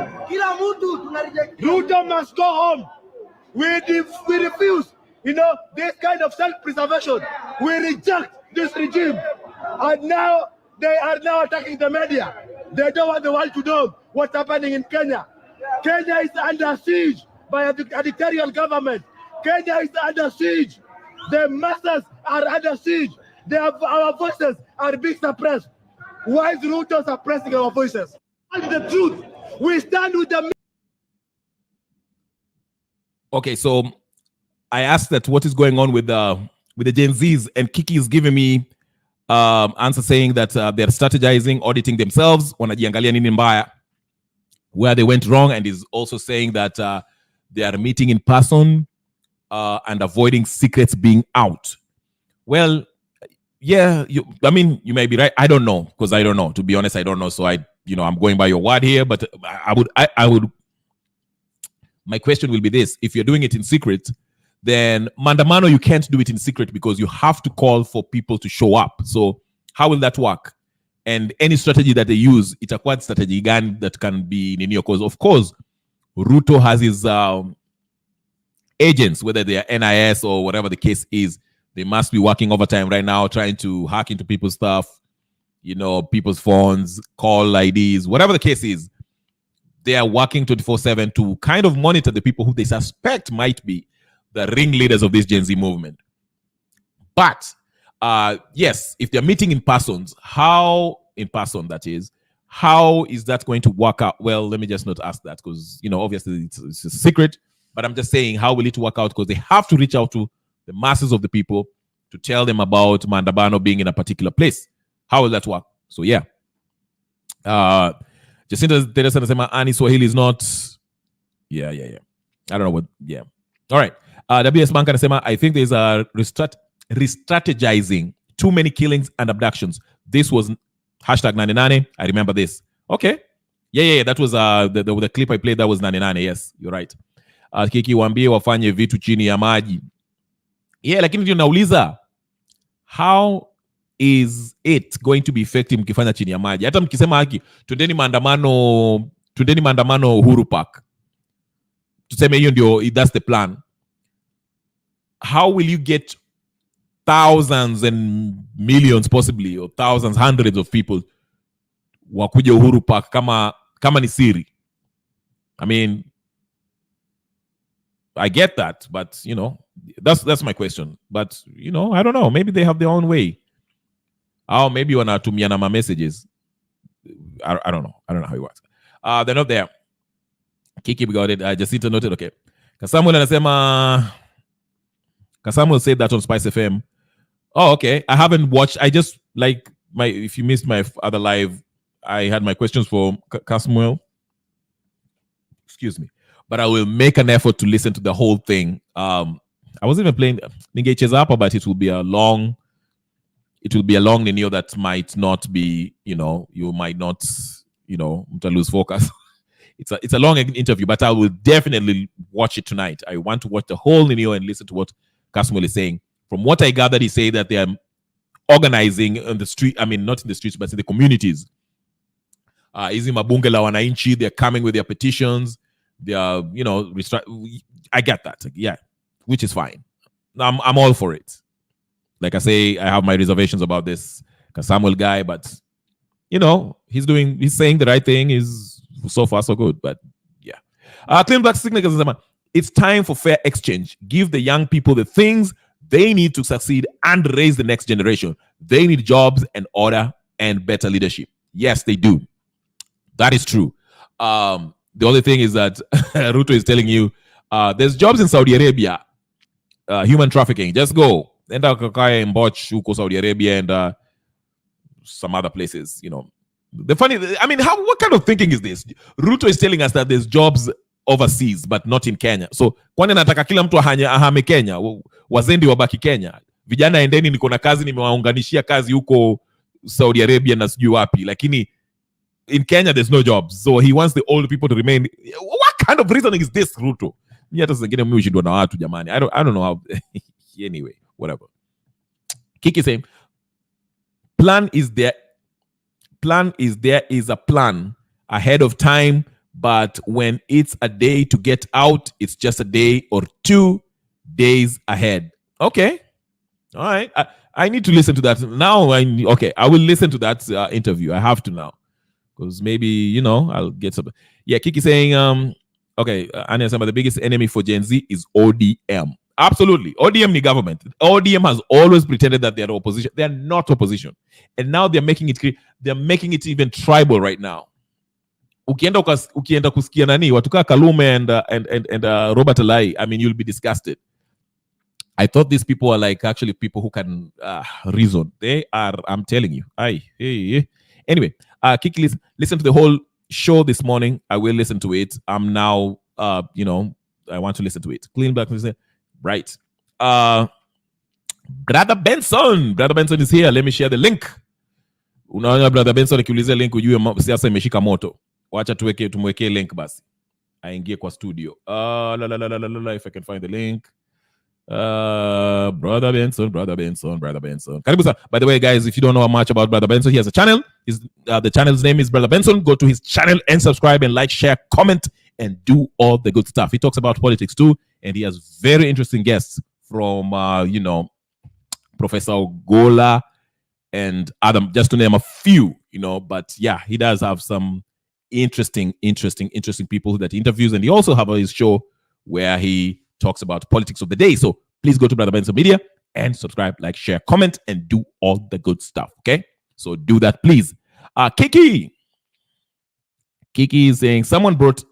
Ruto must go home. We refuse, this kind of self-preservation. We reject this regime. And now they are now attacking the media. They don't want the world to know what's happening in Kenya. Kenya is under siege by a dictatorial government. Kenya is under siege. The masses are under siege. Our voices are being suppressed. Why is Ruto suppressing our voices? And the truth, we stand with the Okay, so I asked that what is going on with the Gen Zs, and Kiki is giving me answer saying that they're strategizing, auditing themselves, wanajiangalia nini mbaya, where they went wrong, and is also saying that they are meeting in person and avoiding secrets being out. Well, yeah, you may be right. I don't know, because I don't know. To be honest, I don't know. So I'm going by your word here, but I would. My question will be this: if you're doing it in secret, then Mandamano, you can't do it in secret because you have to call for people to show up. So how will that work? And any strategy that they use, it's a quad strategy again that can be in your cause. Of course, Ruto has his agents, whether they are NIS or whatever the case is. They must be working overtime right now, trying to hack into people's stuff, people's phones, call IDs, whatever the case is. They are working 24/7 to kind of monitor the people who they suspect might be the ringleaders of this Gen Z movement. But yes, if they're meeting in person, how in person that is, how is that going to work out? Well, let me just not ask that because, obviously it's a secret, but I'm just saying, how will it work out? Because they have to reach out to the masses of the people to tell them about Mandabano being in a particular place. How will that work? So yeah. Jacinta Teresa Nasema Ani Swahili is not. Yeah. I don't know what. Yeah. All right. WS Banka Nasema, I think there's a re-strategizing. Too many killings and abductions. This was #99. I remember this. Okay. Yeah. That was the clip I played. That was 99. Yes, you're right. Kiki waambie wafanye vitu chini ya maji. Yeah, lakini ndio nauliza, how is it going to be effective mkifanya chini ya maji? Hata mkisema haki, twendeni maandamano Uhuru Park, tuseme hiyo ndio, that's the plan. How will you get thousands and millions possibly, or thousands, hundreds of people wakuja Uhuru Park kama ni siri? I mean, I get that, but that's my question. But I don't know. Maybe they have their own way. Or maybe wanatumiana ma messages. I don't know. I don't know how it works. They're not there. Kiki got it. Jacinta noted. Okay. Kasamuel said that on Spice FM. Oh, okay. I haven't watched. I just if you missed my other live, I had my questions for Kasamuel. Excuse me. But I will make an effort to listen to the whole thing. I wasn't even playing Ninge Chezapa, but it will be a long Nino that might not be, you might not, lose focus. It's a long interview, but I will definitely watch it tonight. I want to watch the whole Nino and listen to what Kasmuel is saying. From what I gathered, he said that they are organizing on the street. I mean, not in the streets, but in the communities. Izi mabunge la wananchi, they're coming with their petitions. They are, I get that. Yeah, which is fine. I'm all for it. Like I say, I have my reservations about this Samuel guy, but he's saying the right thing. Is so far so good. But yeah, Clean Black Signature, it's time for fair exchange. Give the young people the things they need to succeed and raise the next generation. They need jobs and order and better leadership. Yes, they do. That is true. The only thing is that Ruto is telling you there's jobs in Saudi Arabia, human trafficking. Just go. Enda kakae Mboch huko Saudi Arabia and some other places, The funny, what kind of thinking is this? Ruto is telling us that there's jobs overseas but not in Kenya. So kwani nataka kila mtu ahame Kenya, wazendi wabaki Kenya. Vijana endeni, niko na kazi, nimewaunganishia kazi huko Saudi Arabia na sijui wapi, lakini in Kenya there's no jobs. So he wants the old people to remain. What kind of reasoning is this, Ruto? I don't know how. Anyway, whatever. Kiki saying, plan is there is a plan ahead of time, but when it's a day to get out, it's just a day or 2 days ahead. Okay. All right. I need to listen to that now. I will listen to that interview. I have to now. Because maybe, I'll get some. Yeah, Kiki saying, okay, Anya, the biggest enemy for Gen Z is ODM. Absolutely. ODM ni government. ODM has always pretended that they're opposition. They're not opposition. And now they're making it even tribal right now. ukienda kusikia nani watu kaa Kalume and Robert Alai, I mean, you'll be disgusted. I thought these people are like actually people who can reason. They are, I'm telling you. Anyway, Kiki, listen to the whole show this morning. I will listen to it. I'm now, I want to listen to it. Clean back. Right. Brother Benson is here. Let me share the link. Unaona Brother Benson akiulizia link ujue siasa imeshika moto. Wacha tumwekee link basi. Aingie kwa studio. If I can find the link. Brother Benson. Karibu sana. By the way, guys, if you don't know much about Brother Benson, he has a channel. The channel's name is Brother Benson. Go to his channel and subscribe and like, share, comment, and do all the good stuff. He talks about politics too, and he has very interesting guests from Professor Ogola and Adam, just to name a few, but yeah, he does have some interesting people that he interviews, and he also have his show where he talks about politics of the day. So please go to Brother Benson Media and subscribe, like, share, comment, and do all the good stuff. Okay, so do that, please. Kiki is saying someone brought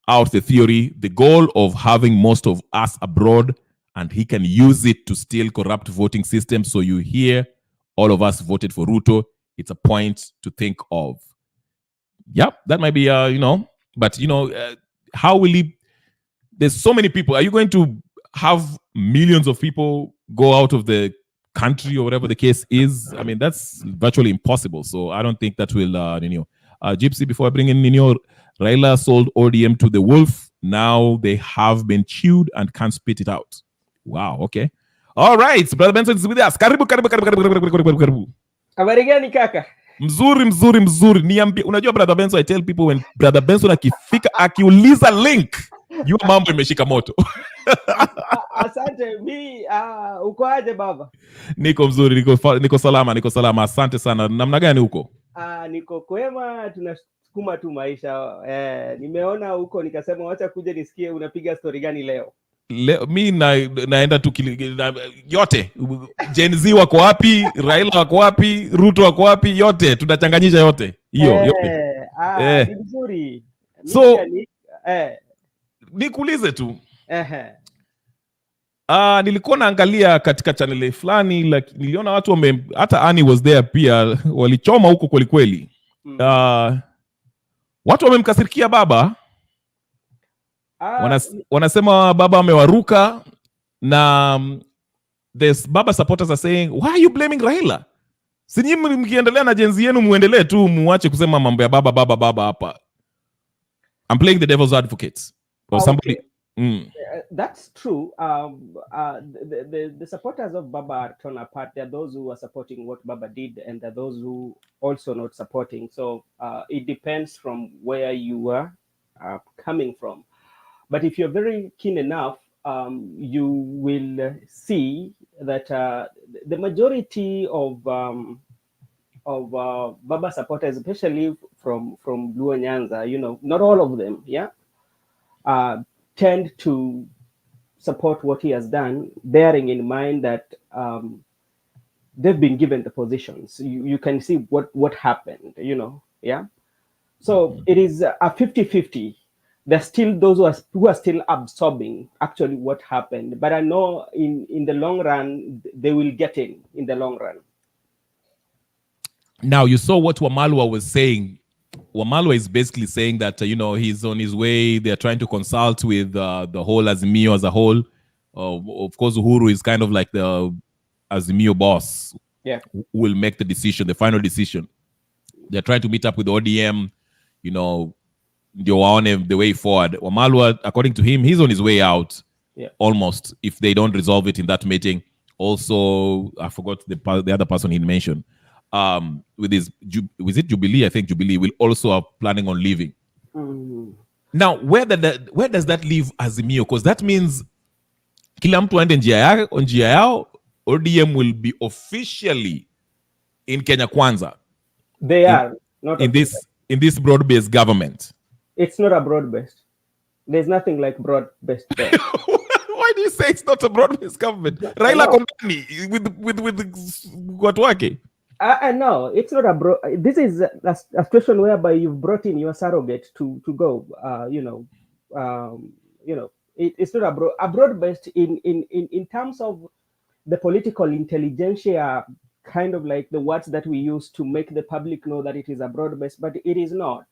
out the theory, the goal of having most of us abroad, and he can use it to steal corrupt voting systems. So you hear all of us voted for Ruto. It's a point to think of. Yep, that might be, but how will he? There's so many people. Are you going to have millions of people go out of the country or whatever the case is? I mean, that's virtually impossible. So I don't think that will, Gypsy, before I bring in Nino, Raila sold ODM to the wolf. Now they have been chewed and can't spit it out. Wow, okay. All right, Brother Benson is with us. Karibu. Habari gani kaka? Mzuri. Niambie, unajua Brother Benson, I tell people when Brother Benson akifika akiuliza link, you mambo imeshika moto. Asante, uko aje baba? Niko mzuri, niko salama. Asante sana. Namna gani huko? Niko kwema, tunasukuma tu maisha. Nimeona huko nikasema wacha kuja nisikie unapiga story gani leo. Mi naenda tu yote. Gen Z wako wapi? Raila wako wapi? Ruto wako wapi? Yote tunachanganyisha yote. Hiyo yote. Ni vizuri. So nikuulize tu. Nilikuwa naangalia katika channel fulani, like, niliona watu hata Annie was there pia, walichoma huko kweli kweli. Watu wamemkasirikia baba. Wanasema baba amewaruka, na this baba supporters are saying, why are you blaming Raila? Sinyi mkiendelea na jenzi yenu muendelee tu, muache kusema mambo ya baba hapa. I'm playing the devil's advocate or somebody. That's true. The supporters of Baba are torn apart. There are those who are supporting what Baba did, and there are those who also not supporting. So it depends from where you are coming from. But if you're very keen enough, you will see that the majority of Baba supporters, especially from Luo Nyanza, not all of them, tend to support what he has done, bearing in mind that they've been given the positions. You can see what happened, So it is a 50-50. There's still those who are still absorbing actually what happened. But I know in the long run, they will get in the long run. Now, you saw what Wamalwa was saying. Wamalwa is basically saying that, he's on his way. They're trying to consult with the whole Azimio as a whole. Of course, Uhuru is kind of like the Azimio boss. Yeah. Who will make the decision, the final decision. They're trying to meet up with the ODM, the way forward. Wamalwa, according to him, he's on his way out. Yeah. Almost, if they don't resolve it in that meeting. Also, I forgot the other person he mentioned. With his, was it Jubilee? I think Jubilee will also are planning on leaving. Now, where does that leave Azimio? Because that means kila mtu aende njia yao. ODM will be officially in Kenya Kwanza. They are not in this broad-based government. It's not a broad-based. There's nothing like broad-based there. Why do you say it's not a broad-based government? Raila Kondani with watu wake. No, it's not a bro. This is a situation whereby you've brought in your surrogate to go. It's not a broad based in terms of the political intelligentsia, kind of like the words that we use to make the public know that it is a broad based, but it is not.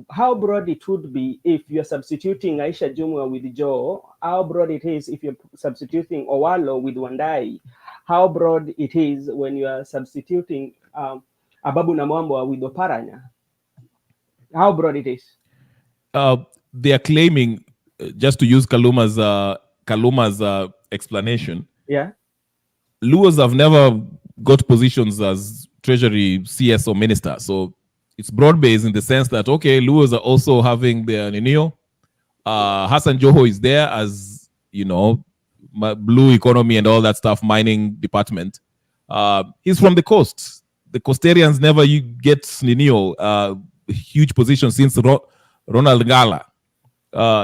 How broad it would be if you're substituting Aisha Jumwa with Joe, how broad it is if you're substituting Owalo with Wandai, how broad it is when you are substituting Ababu Namwamba with Oparanya, how broad it is. They are claiming, just to use Kaluma's explanation, Yeah. Luos have never got positions as Treasury CS or Minister. So it's broad-based in the sense that, okay, Luos are also having their Ninio. Hassan Joho is there as, blue economy and all that stuff, mining department. He's from the coast. The coastarians never get Ninio, huge position since Ronald Ngala.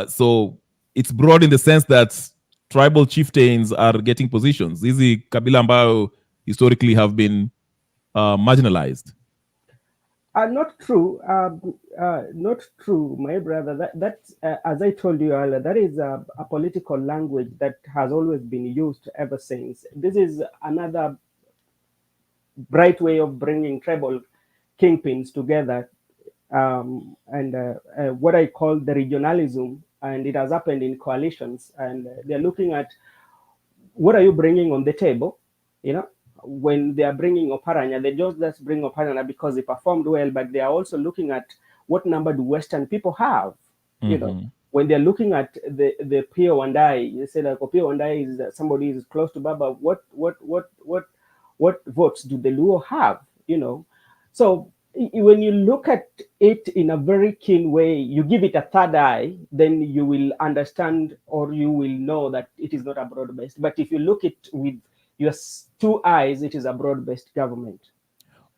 So it's broad in the sense that tribal chieftains are getting positions. Hizi kabila ambayo historically have been marginalized. Not true. Not true, my brother. That's as I told you earlier, that is a political language that has always been used ever since. This is another bright way of bringing tribal kingpins together, and what I call the regionalism, and it has happened in coalitions, and they're looking at what are you bringing on the table, when they are bringing Oparanya, they don't just bring Oparanya because he performed well, but they are also looking at what number do Western people have. When they're looking at the Pio Wandai, you say that Pio Wandai is somebody is close to Baba. What votes do the Luo have? So when you look at it in a very keen way, you give it a third eye, then you will understand, or you will know that it is not a broad-based. But if you look at it with your two eyes, it is a broad-based government.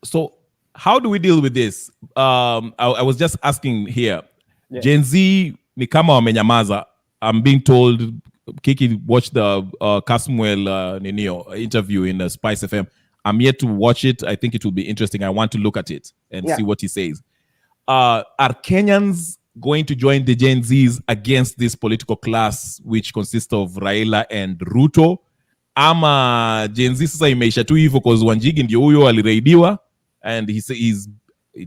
So how do we deal with this? I was just asking here. Yeah. Gen Z ni kama wamenyamaza. I'm being told, Kiki watched the Kasmuel Ninio interview in Spice FM. I'm yet to watch it. I think it will be interesting. I want to look at it and see what he says. Are Kenyans going to join the Gen Zs against this political class, which consists of Raila and Ruto? Ama Gen Z sasa imeisha tu hivyo because Wanjigi ndio huyo alireidiwa, and it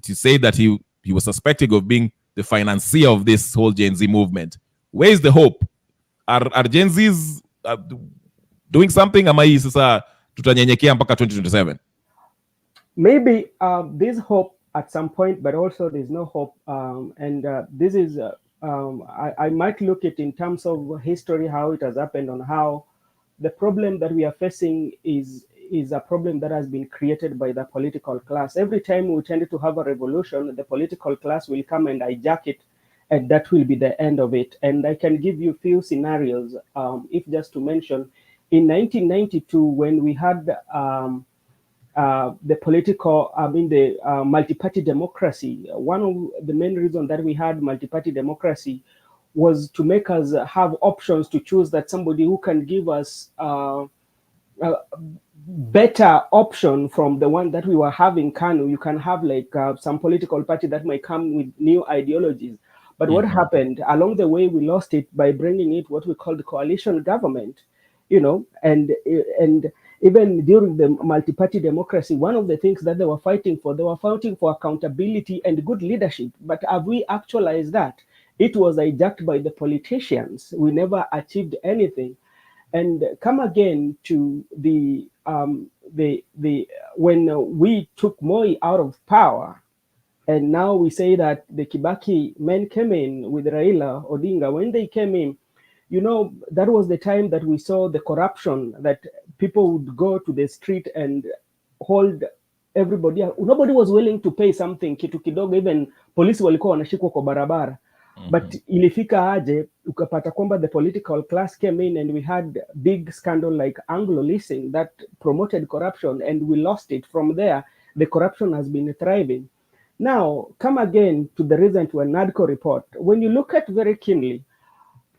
is said that he was suspected of being the financier of this whole Gen Z movement. Where is the hope? Are Gen Zs doing something? Ama hii sasa tutanyenyekea mpaka 2027? Maybe there's hope at some point, but also there's no hope. This is, I might look at in terms of history, how it has happened, on how the problem that we are facing is a problem that has been created by the political class. Every time we tend to have a revolution, the political class will come and hijack it, and that will be the end of it. And I can give you a few scenarios, if just to mention. In 1992, when we had the multi-party democracy, one of the main reasons that we had multi-party democracy was to make us have options to choose that somebody who can give us a better option from the one that we were having. KANU, you can have like some political party that might come with new ideologies. But what happened along the way, we lost it by bringing it what we call the coalition government. And even during the multi-party democracy, one of the things that they were fighting for accountability and good leadership. But have we actualized that? It was hijacked by the politicians. We never achieved anything. And come again to the when we took Moi out of power, and now we say that the Kibaki men came in with Raila Odinga. When they came in, that was the time that we saw the corruption, that people would go to the street and hold everybody. Nobody was willing to pay something, kitu kidogo, even polisi walikuwa wanashikwa kwa barabara. But ilifika aje, ukapata kwamba the political class came in and we had big scandal like Anglo leasing that promoted corruption, and we lost it. From there, the corruption has been thriving. Now, come again to the recent NADCO report. When you look at very keenly,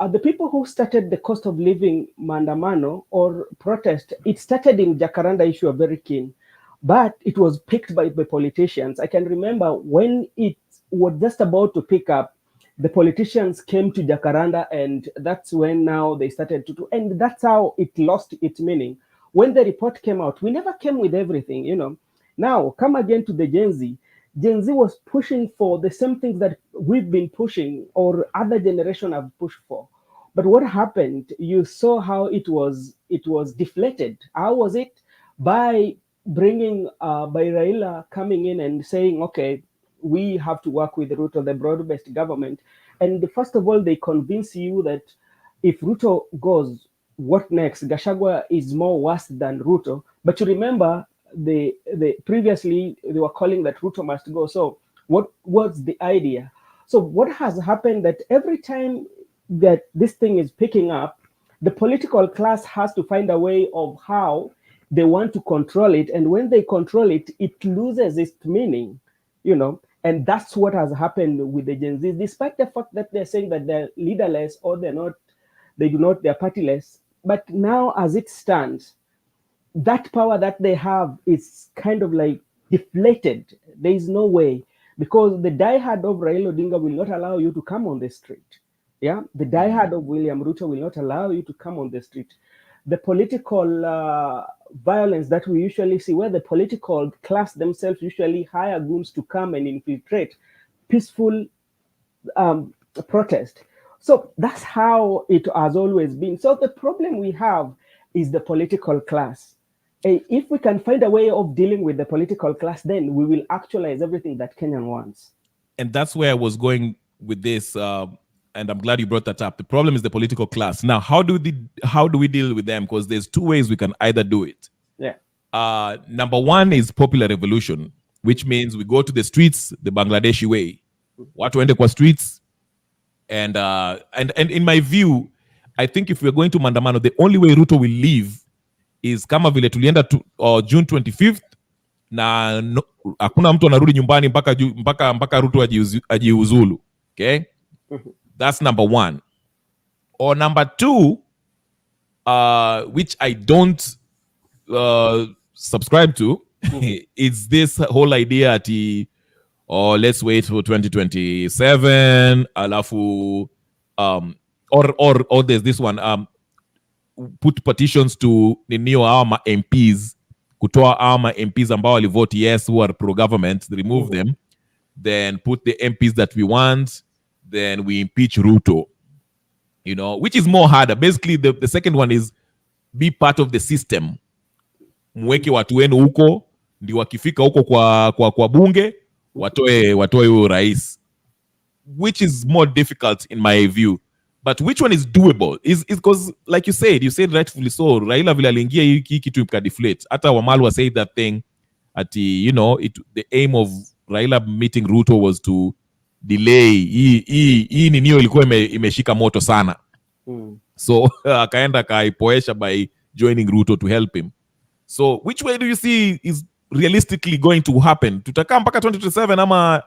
the people who started the cost of living mandamano or protest, it started in Jacaranda issue, are very keen. but it was picked by the politicians. I can remember when it was just about to pick up, the politicians came to Jacaranda, and that's when now they started to do, and that's how it lost its meaning. When the report came out, we never came with everything, you know. Now, come again to the Gen Z. Gen Z was pushing for the same things that we've been pushing or other generation have pushed for. But what happened? You saw how it was deflated. How was it? By bringing by Raila coming in and saying, okay, we have to work with Ruto, the broad-based government. And first of all, they convince you that if Ruto goes, what next? Gashagwa is more worse than Ruto. But you remember the previously they were calling that Ruto must go. So what was the idea? So what has happened that every time that this thing is picking up, the political class has to find a way of how they want to control it. And when they control it, it loses its meaning, you know. And that's what has happened with the Gen Z, despite the fact that they're saying that they're leaderless or they're partyless. But now as it stands, that power that they have is kind of like deflated. There is no way, because the diehard of Raila Odinga will not allow you to come on the street. Yeah, the diehard of William Ruto will not allow you to come on the street. The political violence that we usually see, where the political class themselves usually hire goons to come and infiltrate peaceful protest. So that's how it has always been. So the problem we have is the political class. If we can find a way of dealing with the political class, then we will actualize everything that Kenyan wants. And that's where I was going with this. And I'm glad you brought that up. The problem is the political class. Now, how do we deal with them? Because there's two ways we can either do it. Yeah. Number one is popular revolution, which means we go to the streets the Bangladeshi way. Watu waende kwa streets. And in my view, I think if we're going to Mandamano, the only way Ruto will leave is kama vile tulienda June 25th na hakuna mtu anarudi nyumbani mpaka Ruto ajiuzulu. Okay? That's number one. Or number two, which I don't subscribe to, is this whole idea let's wait for 2027, alafu or there's this one, put petitions to renew our MPs, kutoa our MPs ambao walivote yes who are pro-government, remove them, then put the MPs that we want, then we impeach Ruto, you know, which is more harder. Basically, the second one is be part of the system. Mweke watu wenu huko, ndi wakifika huko kwa bunge, watoe huyo rais, which is more difficult in my view. But which one is doable? Is because, like you said rightfully so, Raila vile aliingia hiki kitu ikadeflate. Hata Wamalwa said that thing at you know, the aim of Raila meeting Ruto was to delay hii ninio ilikuwa imeshika moto sana. So akaenda kaipoesha by joining Ruto to help him. So which way do you see is realistically going to happen? Tutakaa mpaka 2027 ama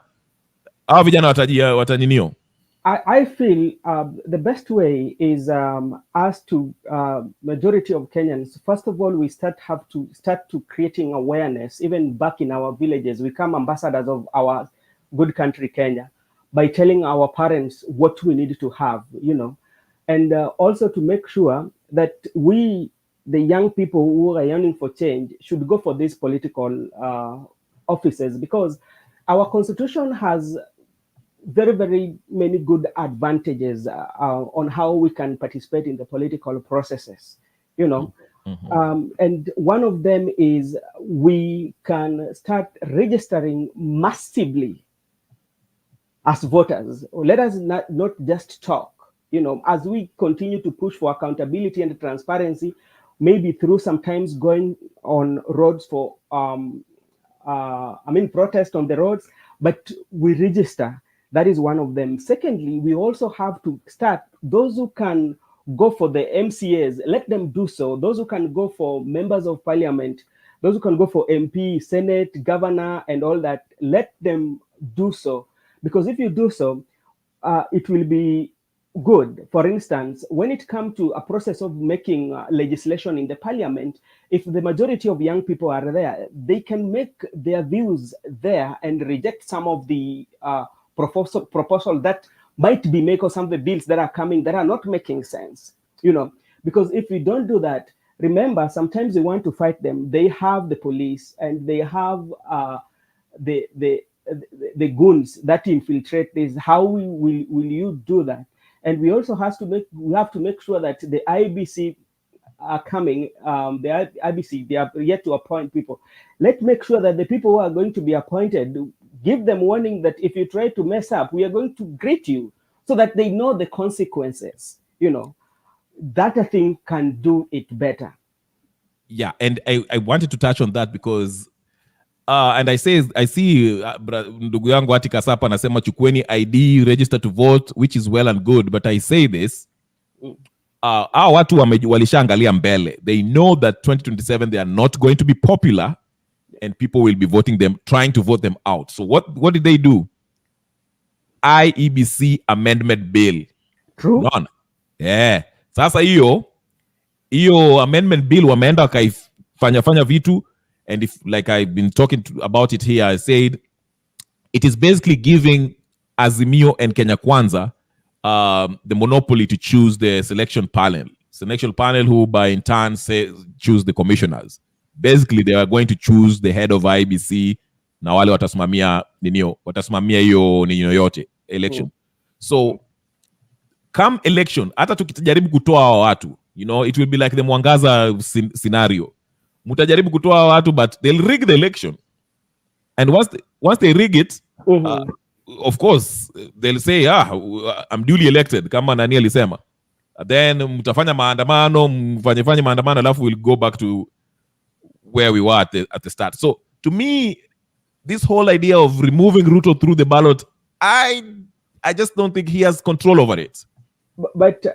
hawa vijana wataninio? I feel the best way is us to majority of Kenyans. First of all, we have to start to creating awareness, even back in our villages. We become ambassadors of our good country, Kenya, by telling our parents what we need to have, you know, and also to make sure that we, the young people who are yearning for change, should go for these political offices, because our constitution has very, very many good advantages on how we can participate in the political processes, you know. And one of them is we can start registering massively as voters. Let us not just talk, you know, as we continue to push for accountability and transparency, maybe through sometimes going on roads for, protest on the roads, but we register. That is one of them. Secondly, we also have to start, those who can go for the MCAs, let them do so. Those who can go for members of parliament, those who can go for MP, Senate, governor, and all that, let them do so. Because if you do so, it will be good. For instance, when it comes to a process of making legislation in the parliament, if the majority of young people are there, they can make their views there and reject some of the proposal that might be make, or some of the bills that are coming that are not making sense, because if we don't do that, remember, sometimes we want to fight them. They have the police and they have the goons that infiltrate this. How will you do that? And we also have to make sure that the IBC are coming. The IBC, they are yet to appoint people. Let's make sure that the people who are going to be appointed, give them warning that if you try to mess up, we are going to greet you, so that they know the consequences. That I think can do it better. Yeah, and I wanted to touch on that because and I see ndugu yangu Atika Sapa anasema chukueni ID, register to vote, which is well and good, but I say this, watu walishaangalia mbele. They know that 2027 they are not going to be popular and people will be voting them, trying to vote them out. So what did they do? IEBC amendment bill. True. None. Yeah. Sasa hiyo amendment bill wameenda wakaifanya vitu, and if, like I've been talking about it here, I said it is basically giving Azimio and Kenya Kwanza the monopoly to choose the selection panel who by in turn choose the commissioners. Basically they are going to choose the head of IBC na wale watasimamia hiyo yote election. So come election, hata tukijaribu kutoa hao watu, it will be like the Mwangaza scenario. Mutajaribu kutoa watu, but they'll rig the election, and once they rig it, of course they'll say I'm duly elected kama nani alisema, then mtafanya maandamano, mfanye maandamano, alafu we'll go back to where we were at the start. So to me, this whole idea of removing Ruto through the ballot, I just don't think he has control over it. But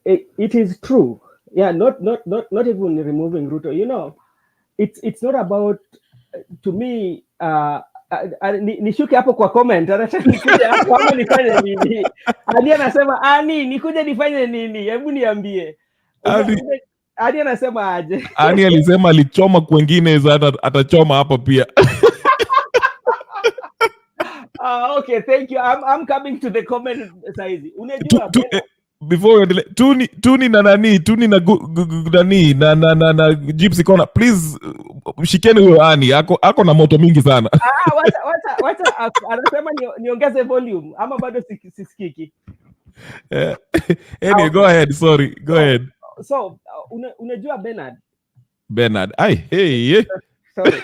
it is true. Yeah, not even removing Ruto. It's not about, to me, nishuke hapo kwa comment, anataka nikuje hapo ama nifanye nini? Hadi anasema nikuje nifanye nini? Hebu niambie. Hadi anasema aje? Alisema alichoma kwengine, atachoma hapa pia. Okay, thank you. I'm coming to the comment saizi. Unajua before tuni na nani, tuni na nani na Gypsy Corner, please mshikeni huyo ako na moto mingi sana. Wacha anasema niongeze volume ama bado sisikiki. Anyway, go ahead, sorry, go ahead. So unajua Bernard, hey. Sorry.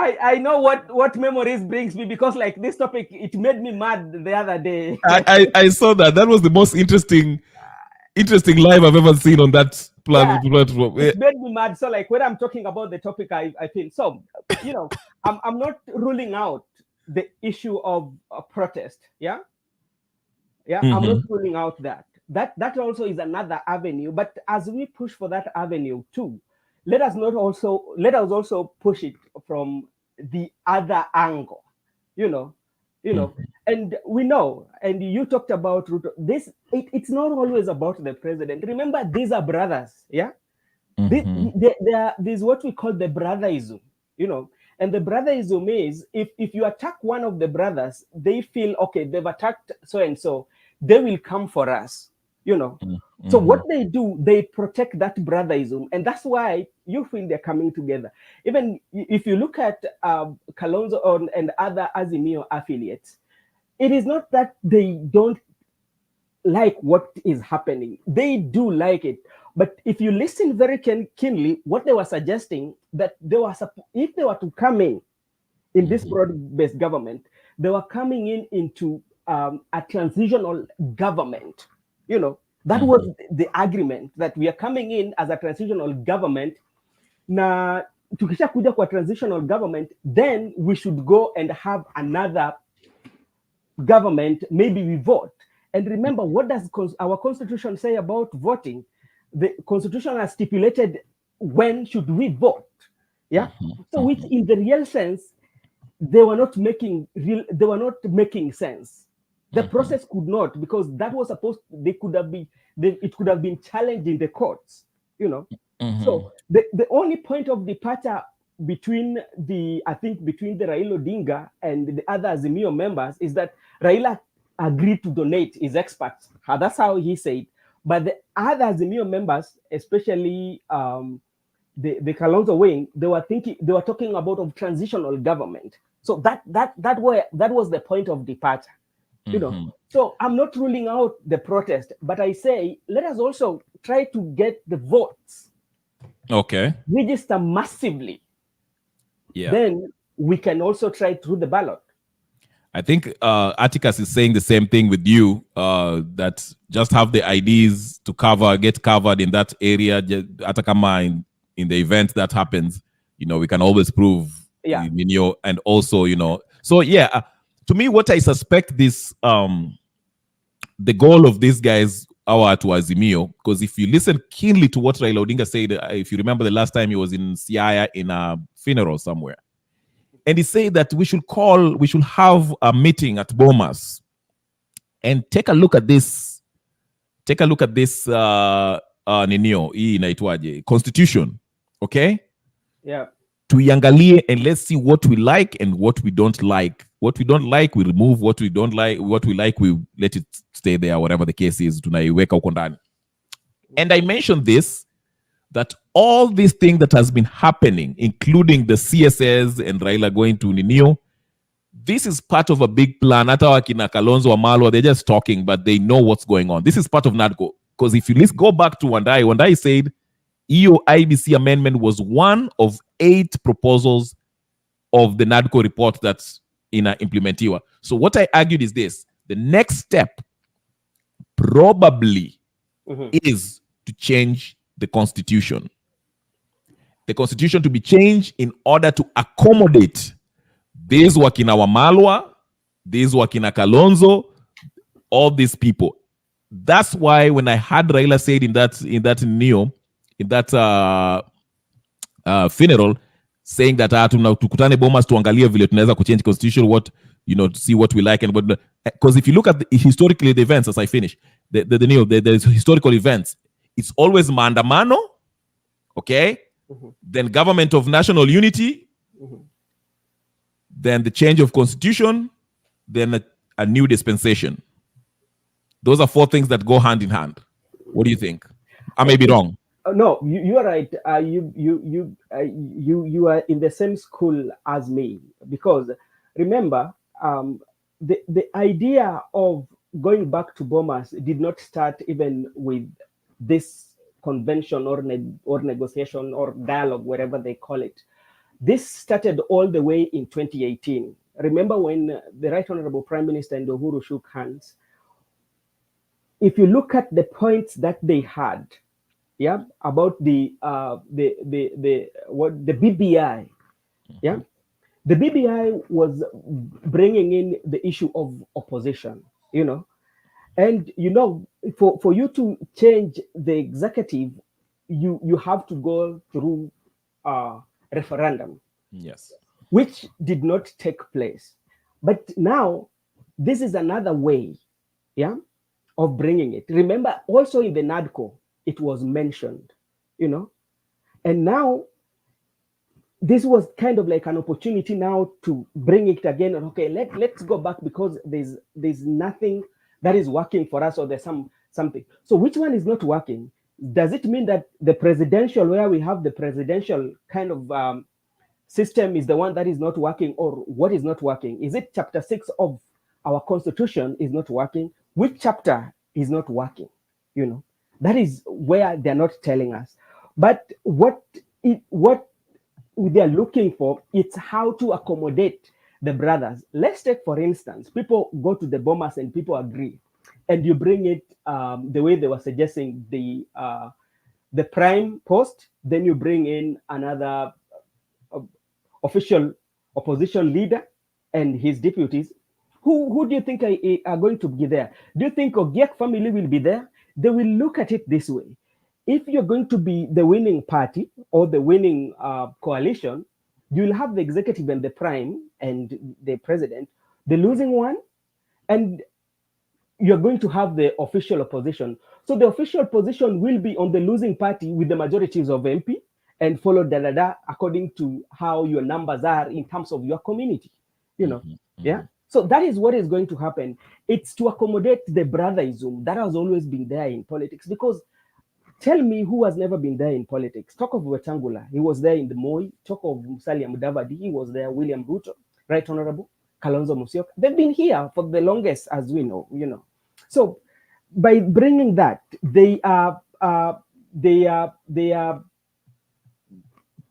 I know what memories brings me, because like this topic, it made me mad the other day. I saw that. That was the most interesting live I've ever seen on that platform. It made me mad. So like when I'm talking about the topic, I feel so. I'm not ruling out the issue of protest. Yeah. Mm-hmm. I'm not ruling out that. That also is another avenue. But as we push for that avenue too, let us also push it from the other angle, and we know, and you talked about Ruto. It's not always about the president. Remember, these are brothers, yeah. Mm-hmm. There's what we call the brotherism, and the brotherism is if you attack one of the brothers, they feel okay, they've attacked so and so, they will come for us, Mm-hmm. So what they do, they protect that brotherism, and that's why you feel they're coming together. Even if you look at Kalonzo and other Azimio affiliates, it is not that they don't like what is happening. They do like it. But if you listen very keenly, what they were suggesting, that if they were to come in this broad-based government, they were coming into a transitional government, That was the agreement, that we are coming in as a transitional government. Na tukisha kuja kwa transitional government, then we should go and have another government. Maybe we vote. And remember, what does our constitution say about voting? The constitution has stipulated when should we vote. Yeah. So which in the real sense, they were not making sense. The process could not, because that was supposed, it could have been challenged in the courts, you know. So the only point of departure between the Raila Odinga and the other Azimio members is that Raila agreed to donate his experts. That's how he said. But the other Azimio members, especially the Kalonzo wing, they were talking about of transitional government. So that was the point of departure. You know, so I'm not ruling out the protest, but I say let us also try to get the votes. Okay. Register massively. Yeah. Then we can also try through the ballot. I think Atticus is saying the same thing with you, that just have the IDs to get covered in that area. Atakama in the event that happens, you know, we can always prove, and also, you know, so yeah, to me, what I suspect this, the goal of these guys are to Azimio, because if you listen keenly to what Raila Odinga said, if you remember the last time he was in Siaya in a funeral somewhere, and he said that we should have a meeting at Bomas and take a look at this. Take a look at this ninio inaitwaje constitution, okay? Yeah. Tuiangalie and let's see what we like and what we don't like. What we don't like, we remove. What we don't like, what we like, we let it stay there, whatever the case is. Tunaiweka huko ndani. And I mentioned this, that all these things that has been happening, including the CSS and Raila going to Ninio, this is part of a big plan. Hata wakina Kalonzo Wamalwa, they're just talking, but they know what's going on. This is part of NADCO. Because if you go back to Wandai said EU IBC amendment was one of 8 proposals of the NADCO report that's implementiwa. So what I argued is this: the next step probably is to change the constitution. The constitution to be changed in order to accommodate these wakina Wamalwa, these wakina Kalonzo, all these people. That's why when I had Raila said in that funeral, saying that tukutane Bomas tuangalie vile tunaweza kuchange constitution, what, you know, to see what we like and what, because if you look at historically the events, as I finish the historical events, it's always maandamano, okay, then government of national unity, then the change of constitution, then a new dispensation. Those are 4 things that go hand in hand. What do you think? I may be wrong. No, you are right. You are in the same school as me, because remember, the idea of going back to Bomas did not start even with this convention or negotiation or dialogue, whatever they call it. This started all the way in 2018. Remember when the Right Honorable Prime Minister and Uhuru shook hands? If you look at the points that they had, yeah, about the BBI, yeah, the BBI was bringing in the issue of opposition, you know, and you know, for you to change the executive, you have to go through referendum, yes, which did not take place. But now this is another way, yeah, of bringing it. Remember, also in the NADCO, it was mentioned, you know, and now this was kind of like an opportunity now to bring it again. And okay, let's go back, because there's nothing that is working for us, or there's something. So which one is not working? Does it mean that the presidential, where we have the presidential kind of system, is the one that is not working, or what is not working? Is it chapter 6 of our constitution is not working? Which chapter is not working? You know, that is where they're not telling us. But what they're looking for, it's how to accommodate the brothers. Let's take, for instance, people go to the Bomas and people agree, and you bring it the way they were suggesting, the prime post, then you bring in another official opposition leader and his deputies. Who do you think are going to be there? Do you think Ogiek family will be there? They will look at it this way: if you're going to be the winning party or the winning coalition, you'll have the executive and the prime and the president. The losing one, and you're going to have the official opposition. So the official position will be on the losing party with the majorities of MP and follow according to how your numbers are in terms of your community. Yeah. So that is what is going to happen. It's to accommodate the brotherism that has always been there in politics. Because tell me who has never been there in politics. Talk of Wetangula, he was there in the Moi. Talk of Musalia Mudavadi, he was there. William Ruto, Right Honorable Kalonzo Musyoka. They've been here for the longest, as we know. So by bringing that, they are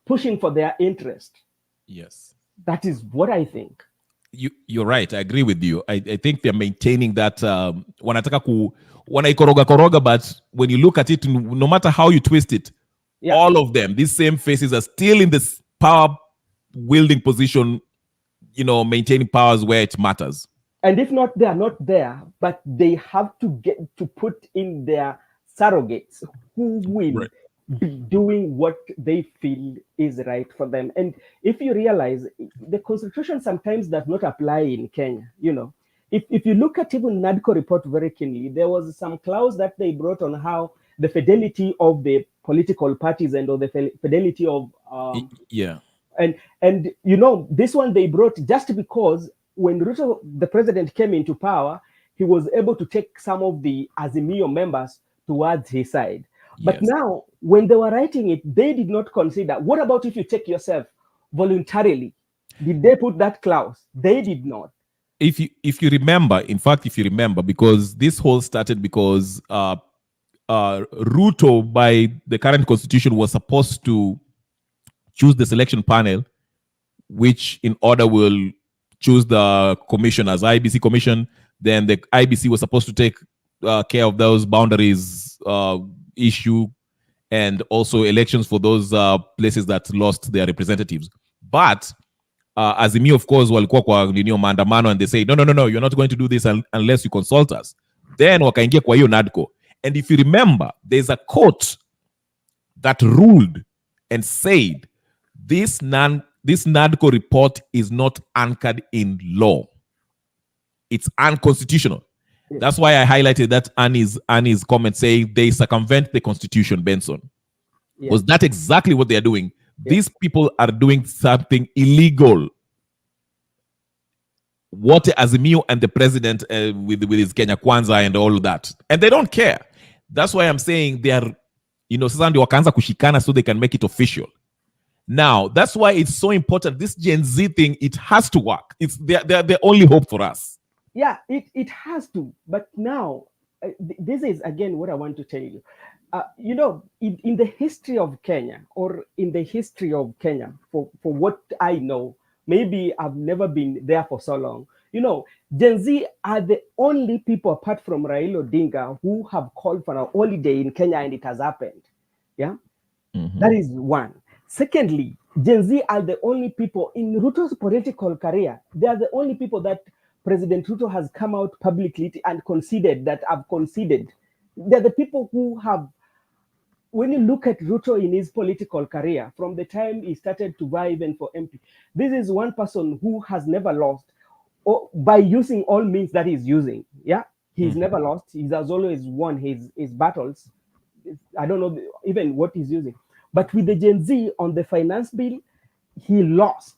pushing for their interest. Yes. That is what I think. You're right. I agree with you. I think they're maintaining that wanaikoroga, but when you look at it, no matter how you twist it, all of them, these same faces are still in this power wielding position, maintaining powers where it matters. And if not, they are not there, but they have to get to put in their surrogates who will be doing what they feel is right for them. And if you realize, the constitution sometimes does not apply in Kenya. If you look at even NADCO report very keenly, there was some clause that they brought on how the fidelity of the political parties and or the fidelity of and this one they brought just because when Ruto, the president, came into power, he was able to take some of the Azimio members towards his side. But now, when they were writing it, they did not consider, what about if you take yourself voluntarily? Did they put that clause? They did not. If you remember, because this whole started because Ruto, by the current constitution, was supposed to choose the selection panel, which in order will choose the commission as IBC commission. Then the IBC was supposed to take care of those boundaries issue and also elections for those places that lost their representatives. But Azimio, of course, walikuwa kwa maandamano, and they say, no, you're not going to do this unless you consult us. Then wakaingia kwa hiyo NADCO. And if you remember, there's a court that ruled and said this NADCO report is not anchored in law. It's unconstitutional. Yes. That's why I highlighted that Annie's comment saying they circumvent the constitution, Benson. Yes. Was that exactly what they are doing? Yes. These people are doing something illegal. What Azimio and the president with his Kenya Kwanza and all of that. And they don't care. That's why I'm saying they are, sasa ndio wakaanza kushikana so they can make it official. Now, that's why it's so important. This Gen Z thing, it has to work. It's they're the only hope for us. Yeah, it has to. But now, this is again what I want to tell you. In the history of Kenya, or in the history of Kenya, for what I know, maybe I've never been there for so long. Gen Z are the only people apart from Raila Odinga who have called for a holiday in Kenya, and it has happened. Yeah, That is one. Secondly, Gen Z are the only people in Ruto's political career. They are the only people that President Ruto has come out publicly and conceded that have conceded. They're the people who have, when you look at Ruto in his political career, from the time he started to vie even for MP, this is one person who has never lost, or by using all means that he's using. Yeah, he's never lost. He has always won his battles. I don't know even what he's using. But with the Gen Z on the finance bill, he lost.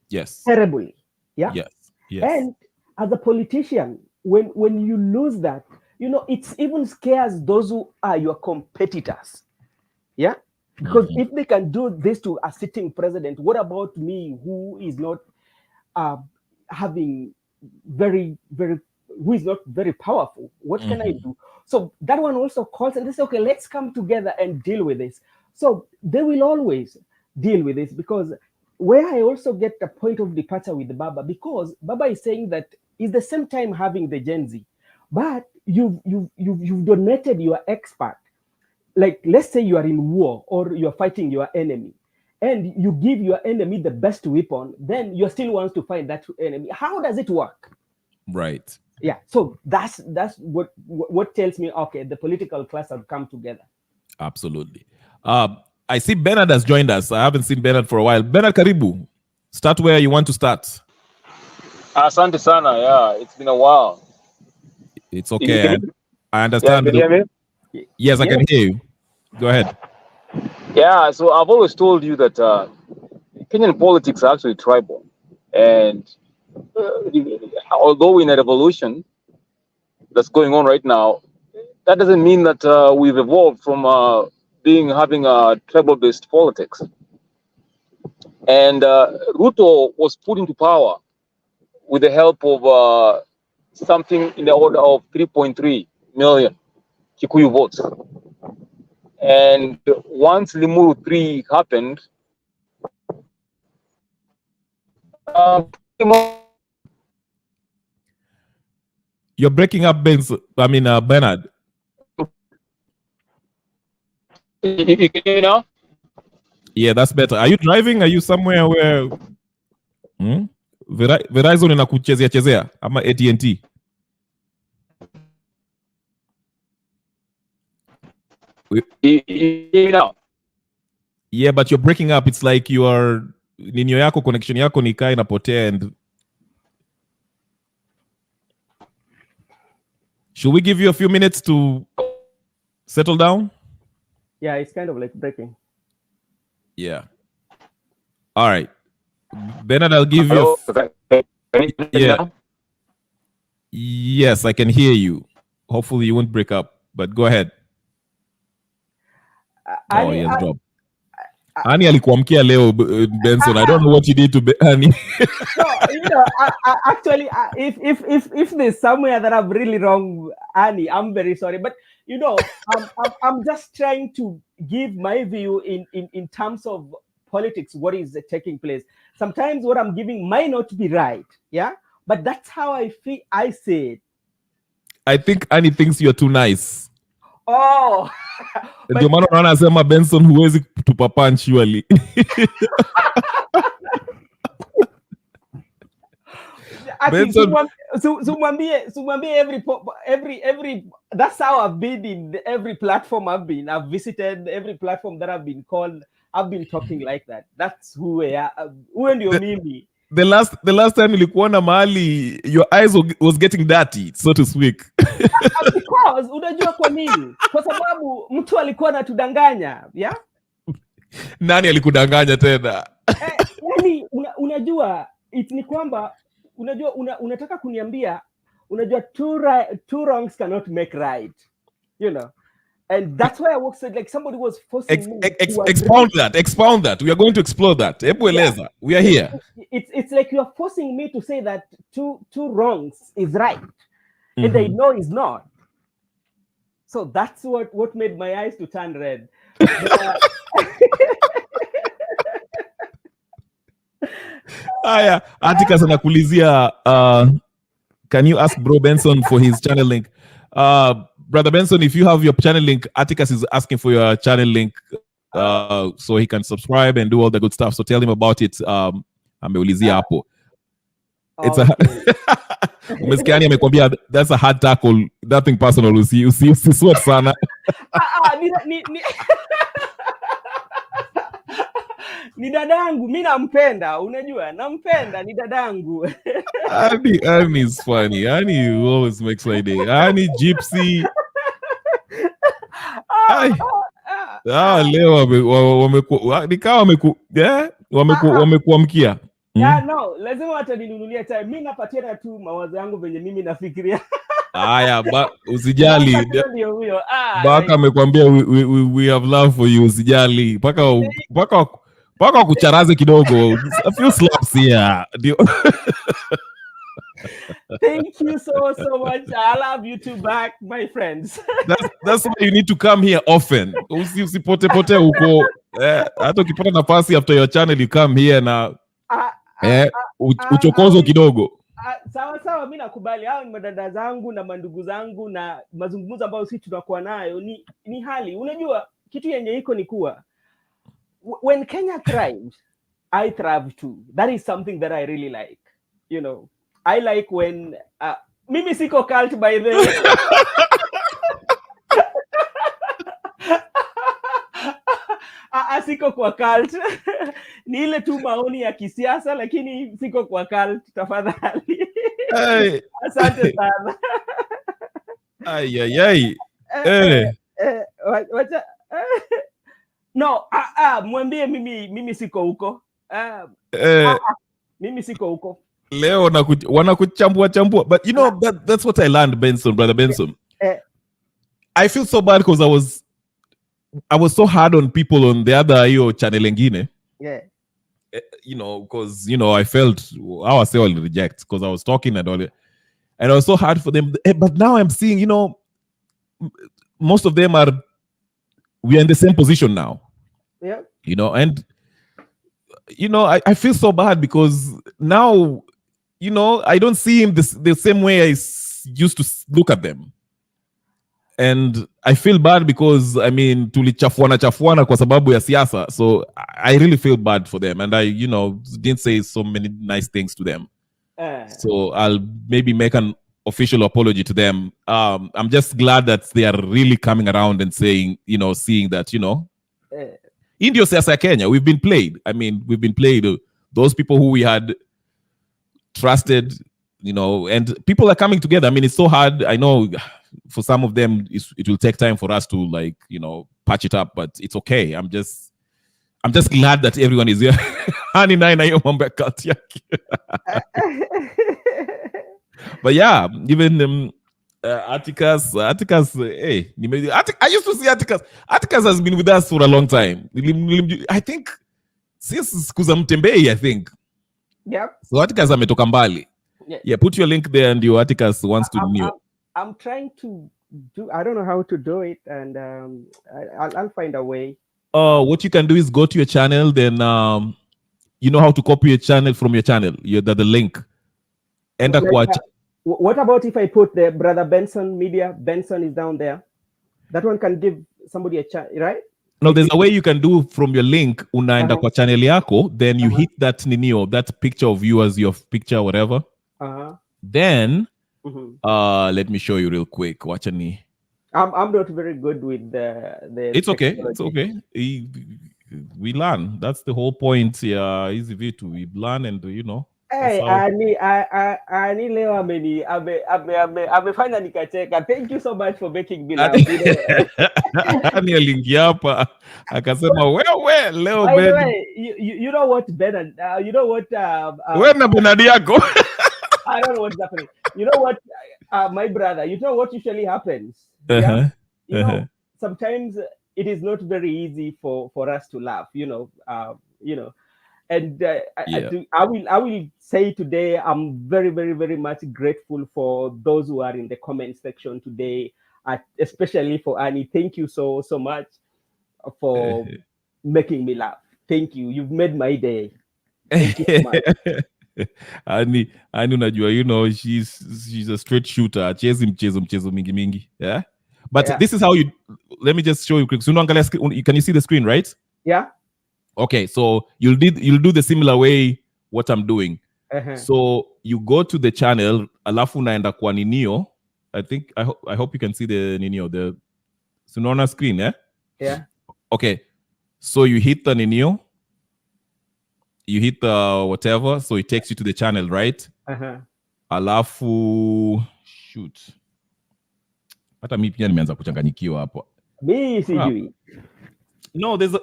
Yes. Terribly. Yeah. Yes. And as a politician, when you lose that, it even scares those who are your competitors. Yeah. Because if they can do this to a sitting president, what about me, who is not having who is not very powerful? What can I do? So that one also calls and they say, okay, let's come together and deal with this. So they will always deal with this, because where I also get a point of departure with Baba, because Baba is saying that it's the same time having the Gen Z, but you've donated your expert. Like, let's say you are in war or you're fighting your enemy, and you give your enemy the best weapon, then you still want to fight that enemy. How does it work? Right. Yeah. So that's what tells me, okay, the political class have come together. Absolutely. I see Bernard has joined us. I haven't seen Bernard for a while. Bernard, karibu. Start where you want to start. Asante sana. Yeah, it's been a while. It's okay. I understand. Yeah, can you hear me? Yes, I can hear you. Go ahead. Yeah, so I've always told you that Kenyan politics are actually tribal. And although in a revolution that's going on right now, that doesn't mean that we've evolved from having a tribal-based politics. And Ruto was put into power with the help of something in the order of 3.3 million Kikuyu votes. And once Limuru 3 happened, You're breaking up, Bernard. You can hear me now? Yeah, that's better. Are you driving? Are you somewhere where Verizon inakuchezea chezea ama AT&T? You hear me now? Yeah, but you're breaking up. It's like you are ninyo yako connection yako ni kaa inapotea. And should we give you a few minutes to settle down? Yeah, it's kind of like breaking. Yeah. All right. Bernard, I'll give you. Yeah. Yes, I can hear you. Hopefully you won't break up, but go ahead. Oh, he has dropped. Ani alikuamkia leo, Benson. I don't know what you did to Ani. No, actually, if there's somewhere that I'm really wrong, Annie, I'm very sorry. But I'm just trying to give my view in terms of politics, what is taking place. Sometimes what I'm giving might not be right, yeah, but that's how I feel. I say it. I think Annie thinks you're too nice. Oh. Ndio maana anasema Benson huwezi kutupa punch surely. Benson, sumwambie every that's how I've been in every platform I've visited, every platform that I've been called, I've been talking like that. That's who ndio mimi. The last time nilikuona mahali, your eyes was getting dirty, so to speak. Because unajua kwa nini? Kwa sababu mtu alikuwa anatudanganya, yeah? Nani alikudanganya tena? Yani unajua ni kwamba unajua unataka kuniambia unajua two wrongs cannot make right, you know. And that's why I was said like somebody was forcing me to expound that. We are going to explore that. Yeah. We are here. It's like you are forcing me to say that two wrongs is right, and they know it's not. So that's what made my eyes to turn red. Aya, Atticus anakulizia, can you ask Bro Benson for his channel link? Brother Benson, if you have your channel link, Atticus is asking for your channel link so he can subscribe and do all the good stuff. So tell him about it. Ameulizia hapo. It's Umesikiani amekwambia that's a hard tackle. Nothing personal. Usiswat sana. Ni dadangu, mimi nampenda, unajua, nampenda, ni dadangu. Annie is funny. Annie always makes my day. Annie Gypsy. Leo wamekuamkia. Yeah, no, lazima wataninunulia time. Mimi napatia tu mawazo yangu venye mimi nafikiria. Aya, usijali. Ndio huyo. Baka amekwambia we have love for you, usijali. Paka kucharaze kidogo. A few slaps here. Thank you so much. I love you too back, my friends. That's why you need to come here often. Usipote huko. Hata ukipata nafasi after your channel you come here na uchokozo kidogo. Sawa, mimi nakubali. Hao ni madada zangu na mandugu zangu na mazungumzo ambayo sisi tunakuwa nayo ni hali. Unajua kitu yenye iko ni kuwa when Kenya thrives, I thrive too. That is something that I really like. You know, I like when mimi siko cult by the way. Siko kwa cult. Ni ile tu maoni ya kisiasa lakini siko kwa cult, tafadhali. Hey. Asante sana. Ay, ay, ay. Eh. Wacha no, mwambie mimi siko huko. Mimi siko huko. Leo wanakuchambua chambua. But you know, that's what I learned, Benson, brother Benson. I feel so bad because I was so hard on people on the other channel engine. Yeah. You know, because I felt I was all reject because I was talking and all it. And I was so hard for them. But now I'm seeing, most of them we are in the same position now. Yeah. And I feel so bad because now, I don't see him the same way I used to look at them. And I feel bad because, tulichafuana kwa sababu ya siasa. So I really feel bad for them. And I, didn't say so many nice things to them. So I'll maybe make an official apology to them. I'm just glad that they are really coming around and saying, seeing that, Indio siasa Kenya, we've been played. We've been played. Those people who we had trusted, and people are coming together. It's so hard. I know for some of them, it will take time for us to patch it up, but it's okay. I'm just glad that everyone is here. But yeah, even Atticus, hey, I used to see Atticus. Atticus has been with us for a long time. I think since Kuzamtembei, I think. Yeah. So Atticus ametoka mbali. Yeah, put your link there and your Atticus wants to know. I'm trying to do, I don't know how to do it, and I'll find a way. What you can do is go to your channel, then you know how to copy a channel from your channel. The link. And what about if I put the Brother Benson Media? Benson is down there. That one can give somebody a chance, right? No, there's a way you can do from your link. Unaenda kwa channel yako, then you hit that that picture of you as your picture, whatever. Then, let me show you real quick. Watch me. I'm not very good with the It's okay. It's okay. We learn. That's the whole point. Yeah, easy way to we learn and Hey, Ani leo amefanya nikacheka. Thank you so much for making me laugh. Ani aliingia hapa akasema wewe leo By the Ben. way, you know what Bernard, you know what Wewe na Bernard yako. I don't know what's happening. You know what, my brother, you know what usually happens? Yeah? Sometimes it is not very easy for us to laugh, and I will say today, I'm very, very, very much grateful for those who are in the comment section today, especially for Annie. Thank you so much for making me laugh. Thank you. You've made my day. Thank you so much. Ani unajua, she's a straight shooter. Achezi mchezo mingi. Yeah. But this is how let me just show you quick. So can you see the screen, right? Yeah. Okay, so you'll do the similar way what I'm doing. So you go to the channel, alafu naenda kwa ninio. I hope you can see the ninio, the Sunona screen, eh? Yeah. Okay, so you hit the ninio, you hit the whatever, so it takes you to the channel, right? Alafu shoot. Hata mimi pia nimeanza kuchanganyikiwa hapo. Mimi sijui. No, there's a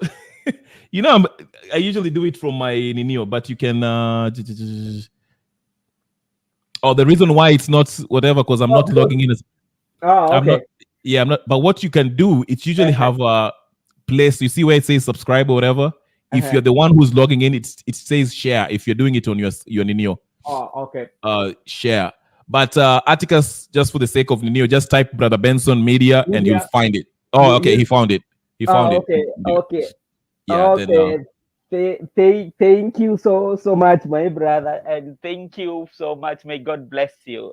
I usually do it from my Ninio, but you can the reason why it's not whatever, because I'm not logging in. Okay. I'm not. But what you can do, it's usually have a place. You see where it says subscribe or whatever. If you're the one who's logging in, it says share. If you're doing it on your Ninio. Okay. Share. But Atticus, just for the sake of Ninio, just type Brother Benson Media and you'll find it. Oh, okay. He found it. He found it. Okay. Yeah, okay. Thank you so much, my brother, and thank you so much. May God bless you.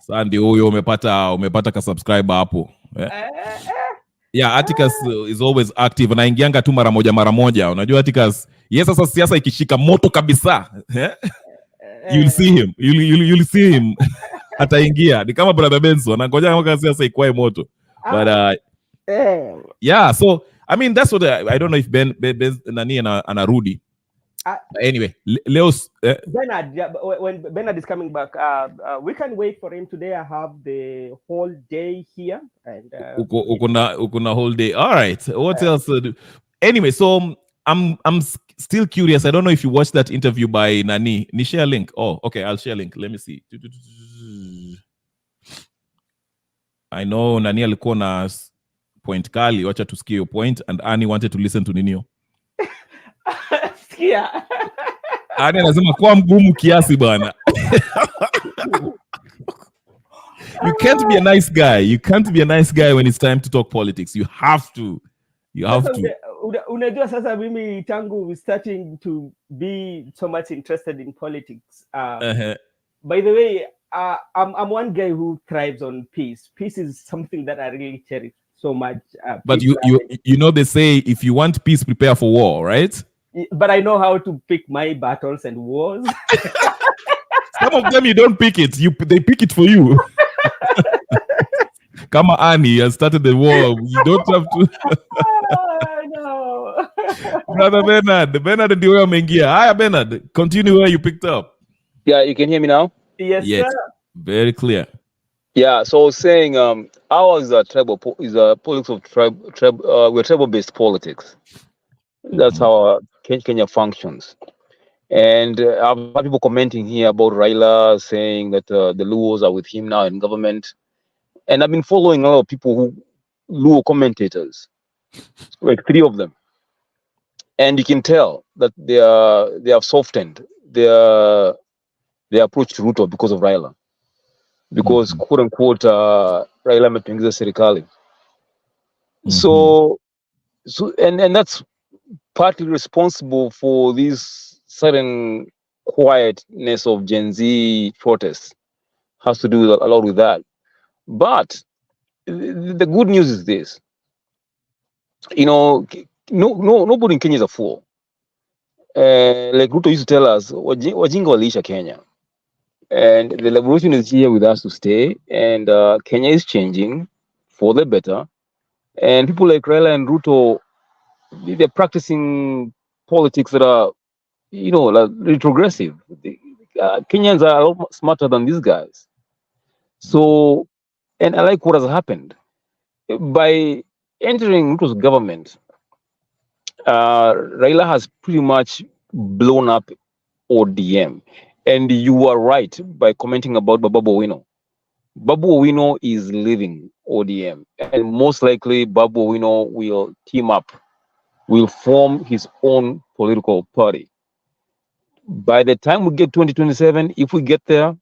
Sandy, huyo umepata ka subscriber hapo. Yeah, Atticus is always active. Anaingianga tu mara moja. Unajua Atticus, sasa siasa ikishika moto kabisa. You'll see him. You'll see him. Ataingia. Ni kama Brother Benson, anangoja kama siasa ikwae moto. But yeah, so I mean, that's what I don't know if Ben Nani and Rudy. Anyway, Leos. Bernard, yeah, when Bernard is coming back, we can wait for him today. I have the whole day here, and Ukuna whole day. All right. What else? Anyway, so I'm still curious. I don't know if you watched that interview by Nani. Ni share link. Oh, okay. I'll share link. Let me see. I know Nani alikuwa na point kali. Wacha tusikie your point, and Annie wanted to listen to Ninio. Sikia. Annie anasema kuwa mgumu kiasi bana. You can't be a nice guy. You can't be a nice guy when it's time to talk politics. You have to. Unajua sasa mimi tangu starting to be so much interested in politics. By the way, I'm one guy who thrives on peace. Peace is something that I really cherish so much. But you know they say if you want peace, prepare for war, right? But I know how to pick my battles and wars. Some of them you don't pick it. They pick it for you. Kama Annie has started the war. You don't have to. No. Brother Bernard ndio ameingia. Hi Bernard, continue where you picked up. Yeah, you can hear me now? Yes, sir. Very clear. Yeah, so I was saying ours is a politics of we're tribal-based politics. That's how Kenya functions. And I've had people commenting here about Raila saying that the Luos are with him now in government. And I've been following a lot of people Luo commentators, like 3 of them. And you can tell that they have softened their approach to Ruto because of Raila. Because quote unquote Raila ametuingiza serikali. So and that's partly responsible for this sudden quietness of Gen Z protests. Has to do a lot with that. But the good news is this. You know, nobody in Kenya is a fool. Like Ruto used to tell us, wajinga waliisha Kenya. And the revolution is here with us to stay. And Kenya is changing for the better. And people like Raila and Ruto, they're practicing politics that are, like retrogressive. Kenyans are a lot smarter than these guys. So, and I like what has happened. By entering Ruto's government, Raila has pretty much blown up ODM. And you are right by commenting about Babu Owino. Babu Owino is leaving ODM. And most likely Babu Owino will team up, will form his own political party. By the time we get 2027, if we get there,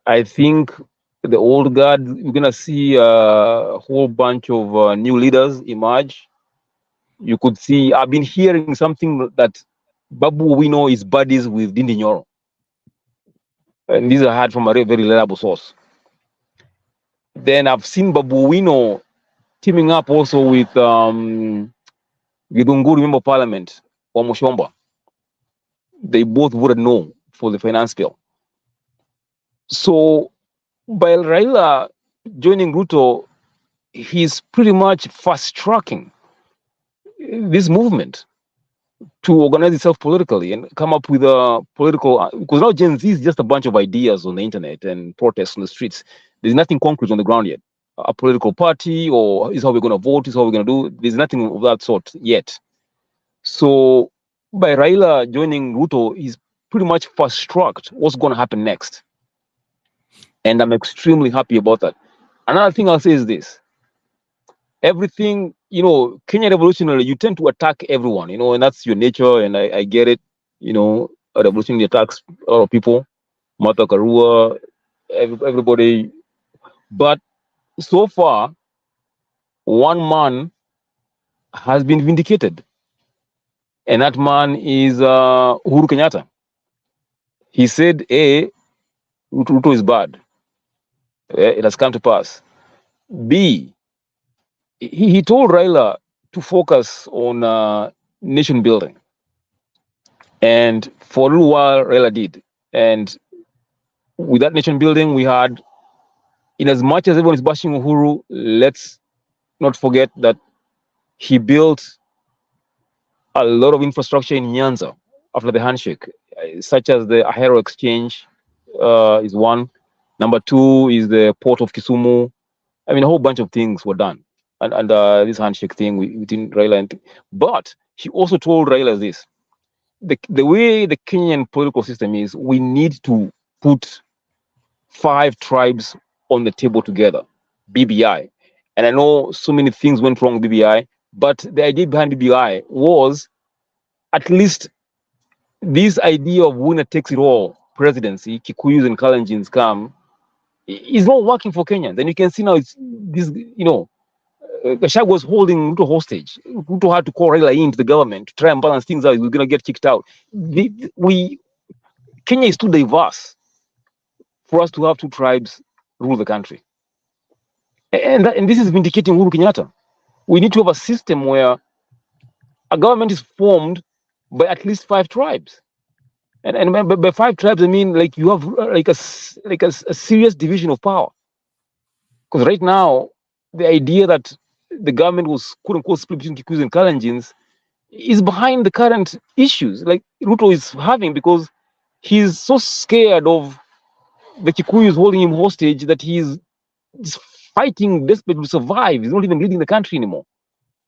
I think the old guard, we're going to see a whole bunch of new leaders emerge. You could see, I've been hearing something that Babu Owino is buddies with Dindi Nyoro. And these are heard from a very reliable source. Then I've seen Babu Owino teaming up also with Gidunguri Member of Parliament, or Mushomba. They both voted no for the finance bill. So by Raila joining Ruto, he's pretty much fast-tracking this movement to organize itself politically and come up with a political, because now Gen Z is just a bunch of ideas on the internet and protests on the streets. There's nothing concrete on the ground yet. A political party, or is how we're going to vote, is how we're going to do. There's nothing of that sort yet. So by Raila joining Ruto, he's pretty much fast-tracked what's going to happen next. And I'm extremely happy about that. Another thing I'll say is this. Everything, Kenya revolutionary, you tend to attack everyone, and that's your nature, and I get it. A revolutionary attacks a lot of people, Martha Karua, everybody. But so far, one man has been vindicated. And that man is Uhuru Kenyatta. He said, A, Ruto is bad. It has come to pass. B, he told Raila to focus on nation building. And for a little while, Raila did. And with that nation building, we had, in as much as everyone is bashing Uhuru, let's not forget that he built a lot of infrastructure in Nyanza, after the handshake, such as the Ahero exchange is one. Number two is the port of Kisumu. I mean, a whole bunch of things were done, and this handshake thing within Raila. But she also told Raila this: the way the Kenyan political system is, we need to put 5 tribes on the table together, BBI. And I know so many things went wrong with BBI, but the idea behind BBI was at least this idea of winner takes it all presidency, Kikuyus and Kalenjins come, is not working for Kenya. Then you can see now it's this, Gachagua was holding Ruto hostage. Ruto had to call Raila into the government to try and balance things out. He was going to get kicked out. Kenya is too diverse for us to have 2 tribes rule the country. And this is vindicating Uhuru Kenyatta. We need to have a system where a government is formed by at least 5 tribes. And by 5 tribes, I mean like you have like a serious division of power. Because right now, the idea that the government was quote unquote split between Kikuyus and Kalenjins is behind the current issues like Ruto is having, because he's so scared of the Kikuyus holding him hostage that he's fighting desperately to survive. He's not even leading the country anymore.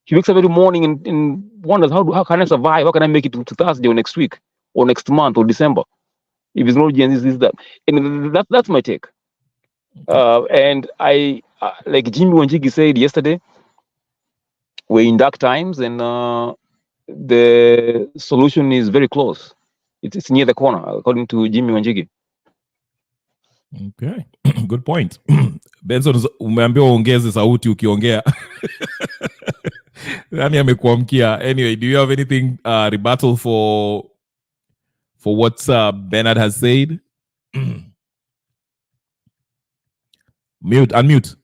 He wakes up every morning and wonders, how can I survive? How can I make it to Thursday or next week or next month or December? If it's not this, that. And that's my take. And I, like Jimmy Wanjigi said yesterday, we're in dark times, and the solution is very close. It's near the corner, according to Jimmy Wanjigi. Okay, good point. Benson, umeambiwa ongeze sauti ukiongea. Nani amekuamkia? Anyway, do you have anything rebuttal for what Bernard has said? Unmute.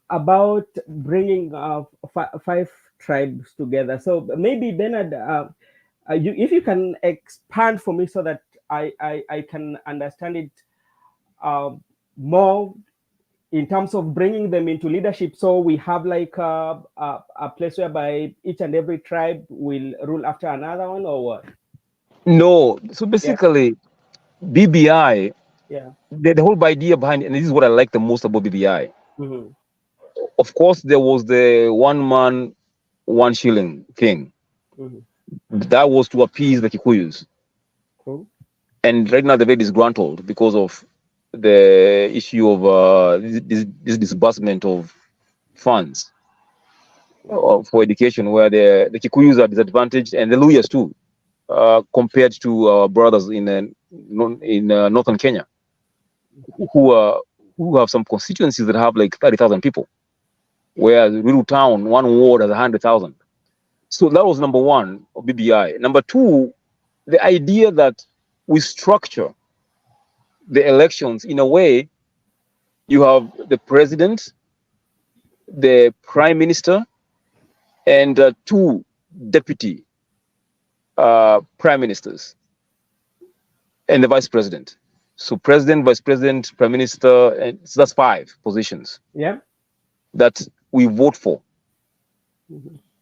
About bringing 5 tribes together. So maybe Bernard, if you can expand for me so that I can understand it more in terms of bringing them into leadership. So we have like a place whereby each and every tribe will rule after another one, or what? No. So basically, BBI, the whole idea behind it, and this is what I like the most about BBI. Mm-hmm. Of course, there was the 1 man, 1 shilling thing. Mm-hmm. That was to appease the Kikuyus. Cool. And right now they're very disgruntled because of the issue of this disbursement of funds for education, where the Kikuyus are disadvantaged, and the Luyas too, compared to our brothers in northern Kenya, who have some constituencies that have like 30,000 people, whereas Rural Town, 1 ward has 100,000. So that was number 1 of BBI. Number 2, the idea that we structure the elections in a way you have the president, the prime minister, and 2 deputy prime ministers, and the vice president. So president, vice president, prime minister, and so that's 5 positions. Yeah. That we vote for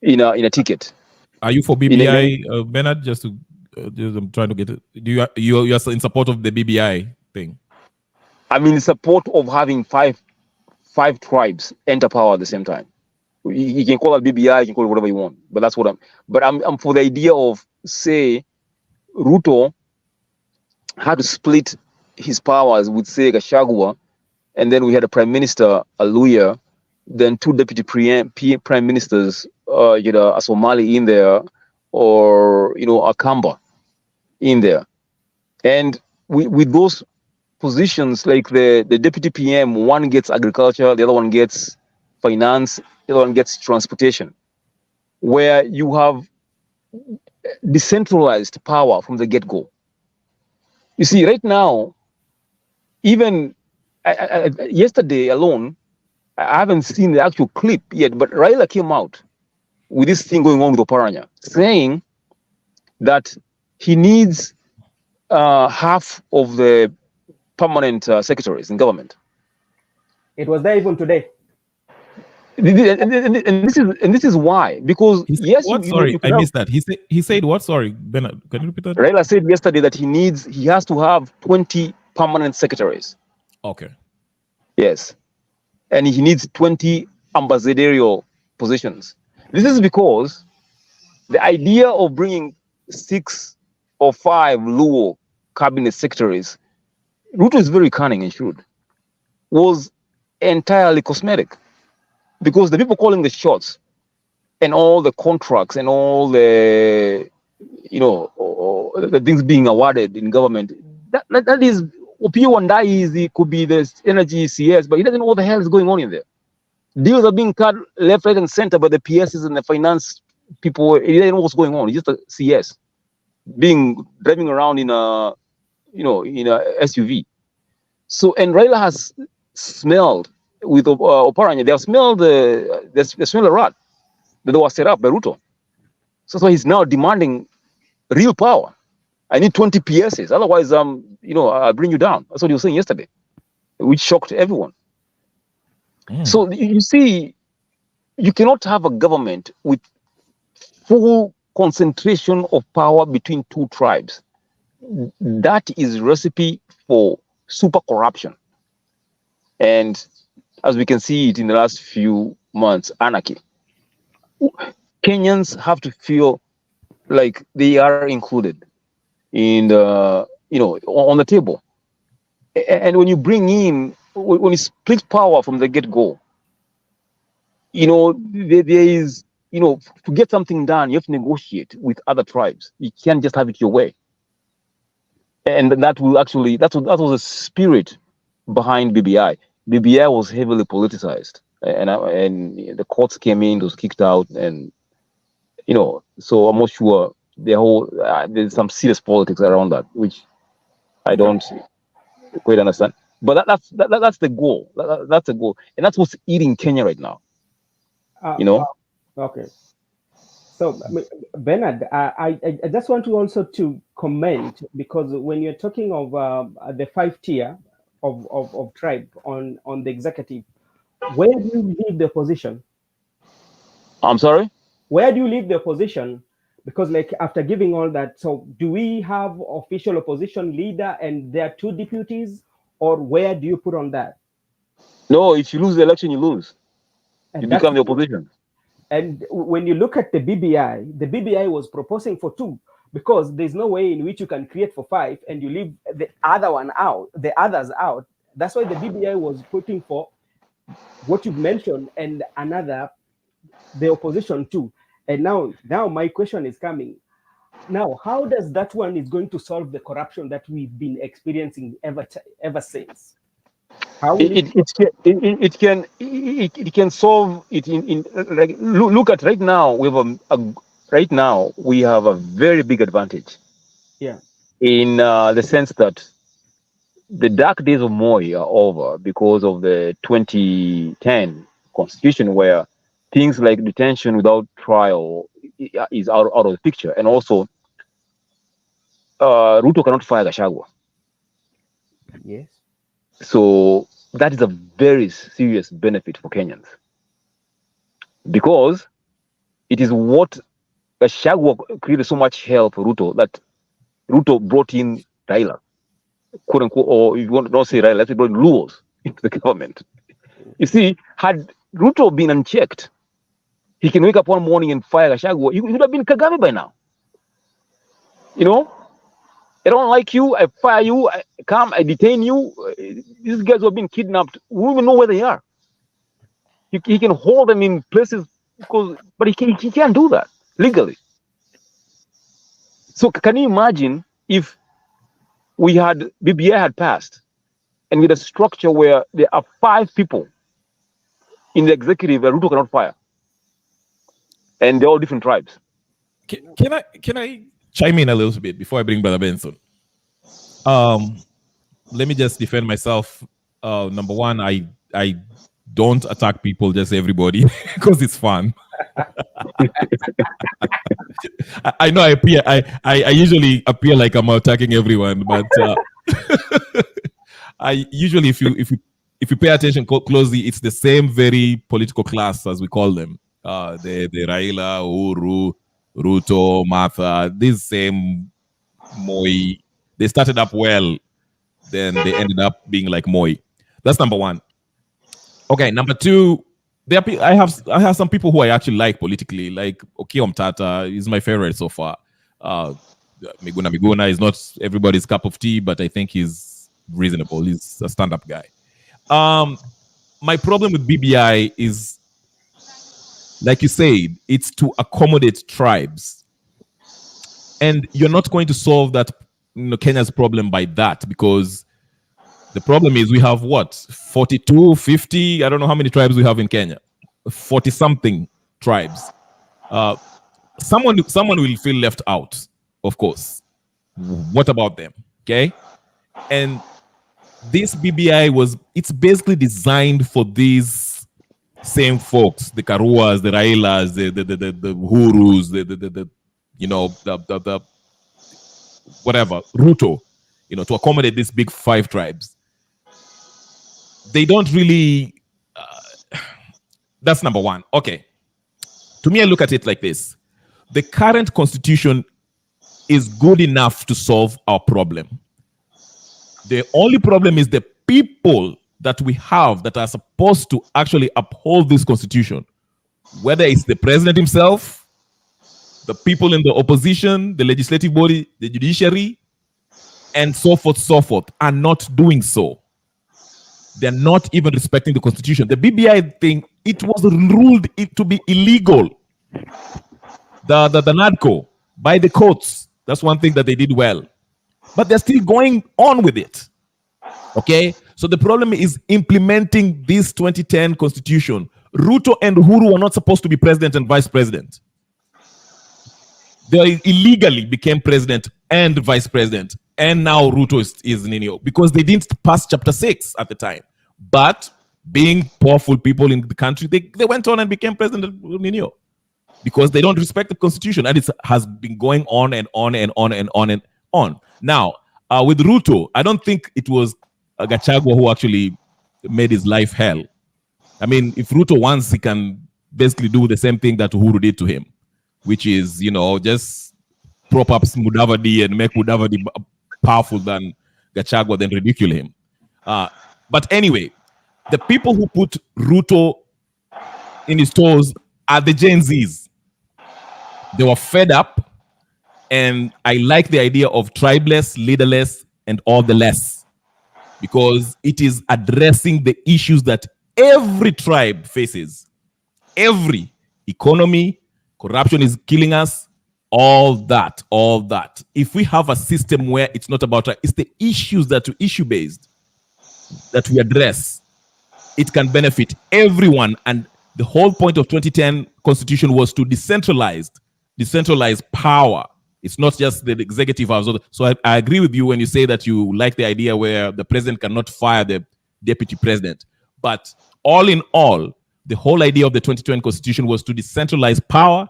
in a ticket. Are you for BBI, Bernard? Just I'm trying to get it. You're in support of the BBI thing? I'm in support of having 5 tribes enter power at the same time. You can call it BBI, you can call it whatever you want, but that's what I'm for the idea of, say, Ruto had to split his powers with, say, Gachagua, and then we had a prime minister, Aluya, then 2 deputy prime ministers, a Somali in there, or a Kamba in there. And with those positions, like the deputy PM, 1 gets agriculture, the other 1 gets finance, the other 1 gets transportation, where you have decentralized power from the get-go. You see, right now, even yesterday alone, I haven't seen the actual clip yet, but Raila came out with this thing going on with Oparanya, saying that he needs half of the permanent secretaries in government. It was there even today. And this is why, because He said yes, what? you know, Sorry, you I could have. missed that. He said what? Sorry, Bernard, can you repeat that? Raila said yesterday that he has to have 20 permanent secretaries. Okay. Yes, and he needs 20 ambassadorial positions. This is because the idea of bringing 6 or 5 Luo cabinet secretaries, Ruto is very cunning and shrewd, was entirely cosmetic, because the people calling the shots and all the contracts and all the, you know, the things being awarded in government, that is Opio Wandai. He could be the energy CS, but he doesn't know what the hell is going on in there. Deals are being cut left, right, and center by the PSs and the finance people. He doesn't know what's going on. He's just a CS driving around in a, you know, in a SUV. So, and Raila has smelled with Oparanya. They have smelled they smell a rat that was set up by Ruto. So that's why he's now demanding real power. I need 20 PSs, otherwise, you know, I'll bring you down. That's what he was saying yesterday, which shocked everyone. So you see, you cannot have a government with full concentration of power between 2 tribes. That is recipe for super corruption. And as we can see it in the last few months, anarchy. Kenyans have to feel like they are included in the, you know, on the table. And when you bring in, when you split power from the get-go, you know, there is, you know, to get something done, you have to negotiate with other tribes. You can't just have it your way. And that will actually, that was the spirit behind BBI. BBI was heavily politicized, and the courts came in, was kicked out, and, you know, so I'm not sure the whole, there's some serious politics around that, which I don't quite understand. But that's the goal. That's the goal, and that's what's eating Kenya right now. You know. Okay. So Bernard, I just want to also to comment, because when you're talking of the 5 tier of tribe on the executive, where do you leave the opposition? I'm sorry? Where do you leave the opposition? Because like after giving all that, so do we have official opposition leader and there are 2 deputies, or where do you put on that? No, if you lose the election, you lose. And you become the opposition. And when you look at the BBI was proposing for 2, because there's no way in which you can create for 5 and you leave the others out. That's why the BBI was putting for what you've mentioned and another, the opposition too. And now my question is coming. Now, how does that one is going to solve the corruption that we've been experiencing ever since? How it can solve it in like, look at right now. We have a very big advantage. Yeah. In the sense that the dark days of Moi are over because of the 2010 constitution, where things like detention without trial is out of the picture, and also Ruto cannot fire Gachagua. Yes. So that is a very serious benefit for Kenyans, because it is what Gachagua created so much hell for Ruto that Ruto brought in Raila, quote unquote, or if you want to not say Raila, let's brought Luos into the government. You see, had Ruto been unchecked, he can wake up one morning and fire Gachagua. He would have been Kagame by now. You know, I don't like you, I fire you, I detain you. These guys who have been kidnapped, we don't even know where they are. He can hold them in places, but he can't do that legally. So can you imagine if BBI had passed, and with a structure where there are 5 people in the executive that Ruto cannot fire, and they're all different tribes? Can I chime in a little bit before I bring Brother Benson? Let me just defend myself. Number one, I don't attack people, just everybody, because it's fun. I know I usually appear like I'm attacking everyone, but I usually, if you if you pay attention closely, it's the same very political class as we call them. The Raila, Uhuru, Ruto, Martha, this same Moi. They started up well, then they ended up being like Moi. That's number one. Okay, number two, I have some people who I actually like politically, like Okiom Tata is my favorite so far. Miguna is not everybody's cup of tea, but I think he's reasonable. He's a stand-up guy. My problem with BBI is, like you said, it's to accommodate tribes. And you're not going to solve that, Kenya's problem by that, because the problem is we have what, 42, 50, I don't know how many tribes we have in Kenya, 40 something tribes. Someone will feel left out, of course. What about them? Okay. And this BBI it's basically designed for these same folks, the Karuas, the Railas, the Hurus, the whatever, Ruto, to accommodate these big 5 tribes. They don't really, that's number one. Okay. To me, I look at it like this. The current constitution is good enough to solve our problem. The only problem is the people that we have that are supposed to actually uphold this constitution, whether it's the president himself, the people in the opposition, the legislative body, the judiciary, and so forth, are not doing so. They're not even respecting the constitution. The BBI thing, it was ruled to be illegal. The NADCO, by the courts. That's one thing that they did well. But they're still going on with it. Okay? So the problem is implementing this 2010 constitution. Ruto and Uhuru were not supposed to be president and vice president. They illegally became president and vice president. And now Ruto is Nino because they didn't pass chapter 6 at the time. But being powerful people in the country, they went on and became president of Nino because they don't respect the constitution. And it has been going on and on and on and on and on. Now, with Ruto, I don't think it was Gachagua who actually made his life hell. I mean, if Ruto wants, he can basically do the same thing that Uhuru did to him, which is, just prop up Mudavadi and make Mudavadi powerful than Gachagua, then ridicule him. But anyway, the people who put Ruto in his toes are the Gen Zs. They were fed up, and I like the idea of tribeless, leaderless, and all the less, because it is addressing the issues that every tribe faces. Every economy, corruption is killing us, all that. If we have a system where it's not about, it's the issues that are issue-based that we address, it can benefit everyone. And the whole point of 2010 Constitution was to decentralize power. It's not just the executive house. So I agree with you when you say that you like the idea where the president cannot fire the deputy president. But all in all, the whole idea of the 2020 Constitution was to decentralize power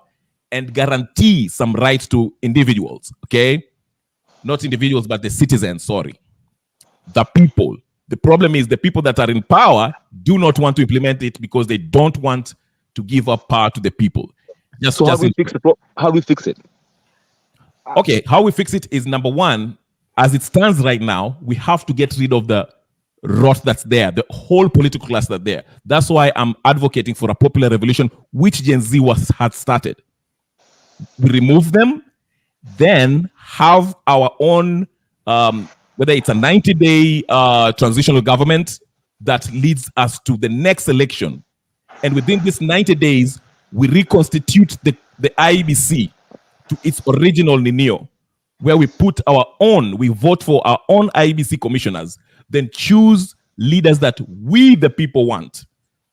and guarantee some rights to individuals, okay? Not individuals, but the citizens, sorry. The people. The problem is the people that are in power do not want to implement it because they don't want to give up power to the people. How do we fix it? Okay, how we fix it is, number one, as it stands right now, we have to get rid of the rot that's there, the whole political class that's there. That's why I'm advocating for a popular revolution, which Gen Z had started. We remove them, then have our own, whether it's a 90-day transitional government that leads us to the next election. And within this 90 days, we reconstitute the IEBC to its original Ninio, where we vote for our own IEBC commissioners, then choose leaders that we, the people, want.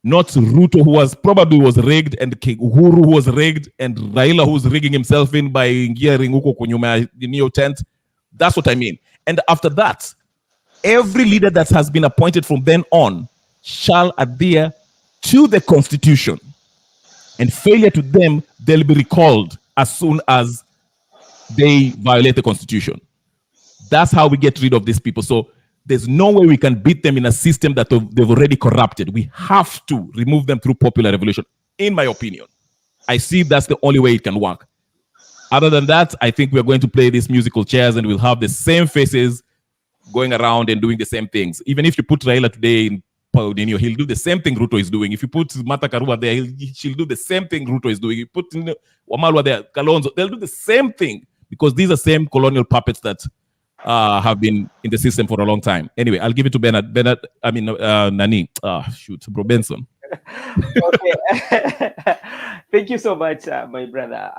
Not Ruto, who probably was rigged, and Uhuru, who was rigged, and Raila, who's rigging himself in by gearing Uko Kunyuma Ninio tent. That's what I mean. And after that, every leader that has been appointed from then on shall adhere to the Constitution. And failure to them, they'll be recalled as soon as they violate the Constitution. That's how we get rid of these people. So There's no way we can beat them in a system that they've already corrupted. We have to remove them through popular revolution, in my opinion. I see that's the only way it can work. Other than that, I think we're going to play these musical chairs and we'll have the same faces going around and doing the same things. Even if you put Raila today in Paudinho, he'll do the same thing Ruto is doing. If you put Martha Karua there, she'll do the same thing Ruto is doing. You put Wamalwa there, Kalonzo, they'll do the same thing because these are same colonial puppets that have been in the system for a long time. Anyway, I'll give it to Bernard. Nani. Bro Benson. Okay. Thank you so much, my brother.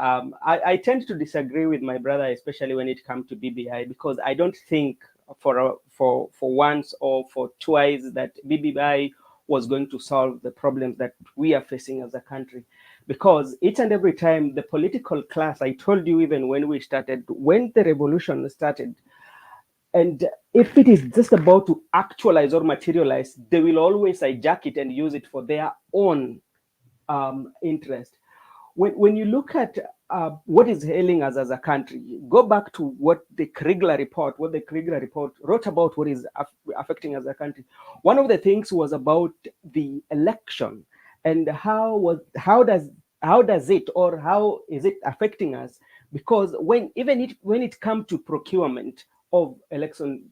I tend to disagree with my brother, especially when it comes to BBI, because I don't think for once or for twice that BBI was going to solve the problems that we are facing as a country. Because each and every time the political class, I told you even when we started, when the revolution started, and if it is just about to actualize or materialize, they will always hijack it and use it for their own interest. When you look at what is ailing us as a country, go back to what the Kriegler report wrote about what is affecting us as a country. One of the things was about the election and how does it or how is it affecting us? Because when it comes to procurement of election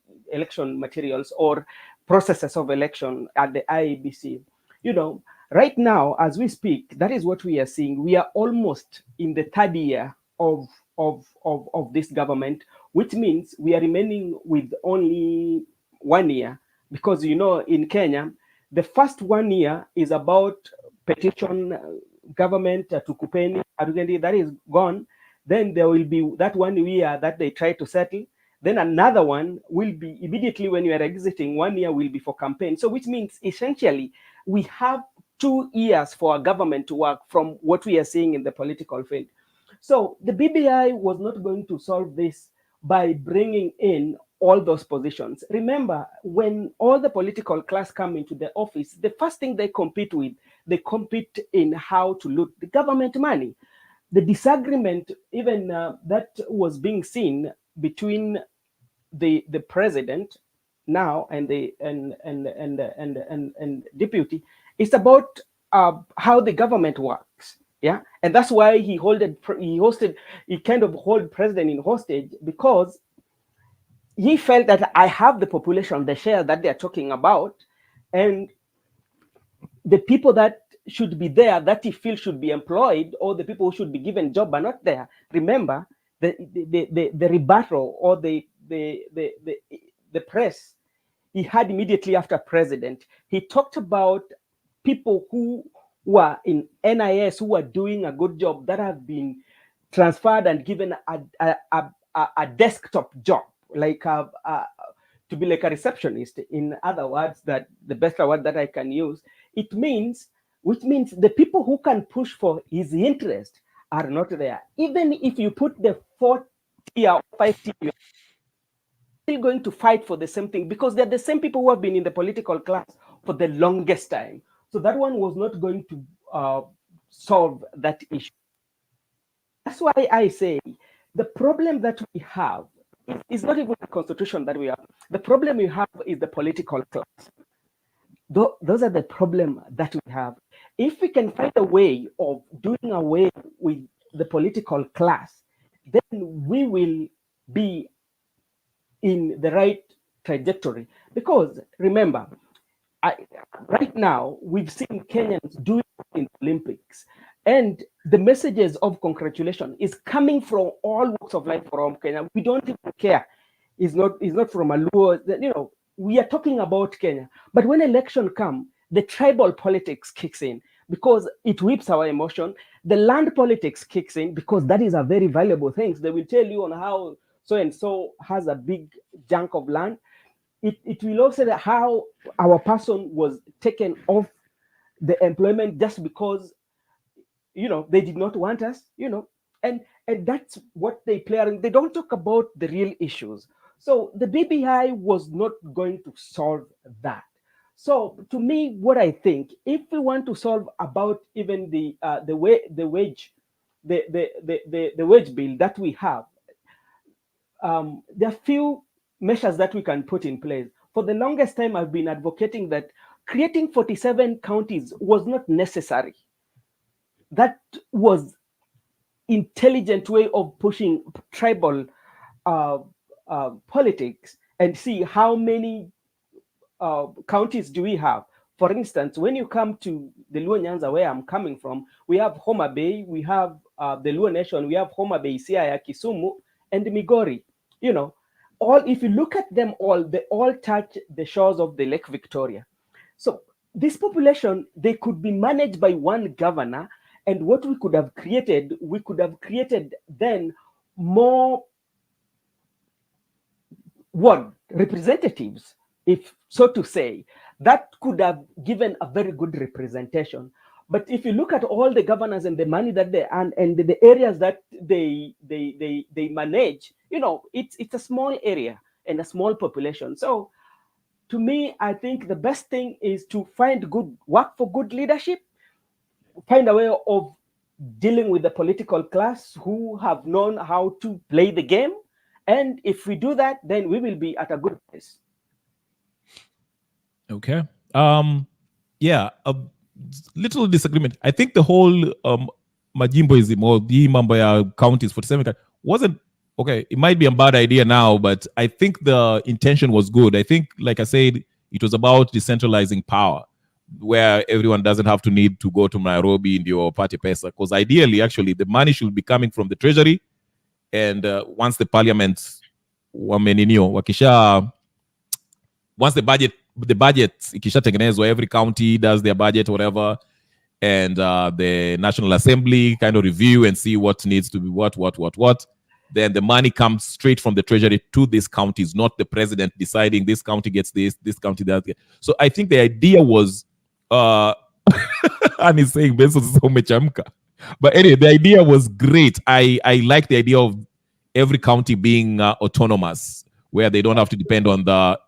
materials or processes of election at the IEBC, right now, as we speak, that is what we are seeing. We are almost in the third year of this government, which means we are remaining with only 1 year. Because, in Kenya, the first 1 year is about petition government to Kupeni, that is gone. Then there will be that 1 year that they try to settle. Then another one will be immediately when you are exiting, 1 year will be for campaign. So which means essentially we have 2 years for our government to work from what we are seeing in the political field. So the BBI was not going to solve this by bringing in all those positions. Remember, when all the political class come into the office, the first thing they compete in how to loot the government money. The disagreement, even that was being seen between the president now and the deputy, it's about how the government works. Yeah, and that's why he kind of hold president in hostage, because he felt that I have the population, the share that they're talking about, and the people that should be there that he feels should be employed, or the people who should be given job are not there. Remember the rebuttal or the press he had immediately after president. He talked about people who were in NIS who are doing a good job that have been transferred and given a desktop job, like to be like a receptionist. In other words, that the best word that I can use, which means the people who can push for his interest are not there. Even if you put the 4th tier or 5th tier, still going to fight for the same thing, because they're the same people who have been in the political class for the longest time. So that one was not going to solve that issue. That's why I say the problem that we have is not even the constitution that we have. The problem we have is the political class. Those are the problems that we have. If we can find a way of doing away with the political class, then we will be in the right trajectory. Because remember, right now we've seen Kenyans doing in the Olympics, and the messages of congratulation is coming from all walks of life from Kenya. We don't even care. It's not from a Luo. We are talking about Kenya. But when election come, the tribal politics kicks in, because it whips our emotion. The land politics kicks in, because that is a very valuable thing. They will tell you on how so-and-so has a big chunk of land. It will also say how our person was taken off the employment just because, they did not want us, and that's what they play around. They don't talk about the real issues. So the BBI was not going to solve that. So to me, what I think, if we want to solve about even the wage bill that we have, there are few measures that we can put in place. for the longest time, I've been advocating that creating 47 counties was not necessary. That was intelligent way of pushing tribal politics, and see how many counties do we have. For instance, when you come to the Luo Nyanza, where I'm coming from, we have Homa Bay, we have the Luo Nation, we have Homa Bay, Siaya, Kisumu, and Migori. You know, all, if you look at them all, they all touch the shores of the Lake Victoria. So this population, they could be managed by one governor, and what we could have created then more representatives, if so to say, that could have given a very good representation. But if you look at all the governors and the money that they earn and the areas that they manage, you know, it's a small area and a small population. So to me, I think the best thing is to work for good leadership, find a way of dealing with the political class who have known how to play the game. And if we do that, then we will be at a good place. Okay. Yeah, a little disagreement. I think the whole Majimboism or the Mambaya counties 47 wasn't okay. It might be a bad idea now, but I think the intention was good. I think, like I said, it was about decentralizing power, where everyone doesn't have to need to go to Nairobi in your party pesa. Because ideally, actually, the money should be coming from the treasury, and once the parliament, once the budget ikishatengenezwa, every county does their budget, whatever, and the National Assembly kind of review and see what needs to be what. Then the money comes straight from the treasury to these counties, not the president deciding this county gets this county that. So I think the idea was, and he's saying Benson so mechamka. But anyway, the idea was great. I like the idea of every county being autonomous, where they don't have to depend on the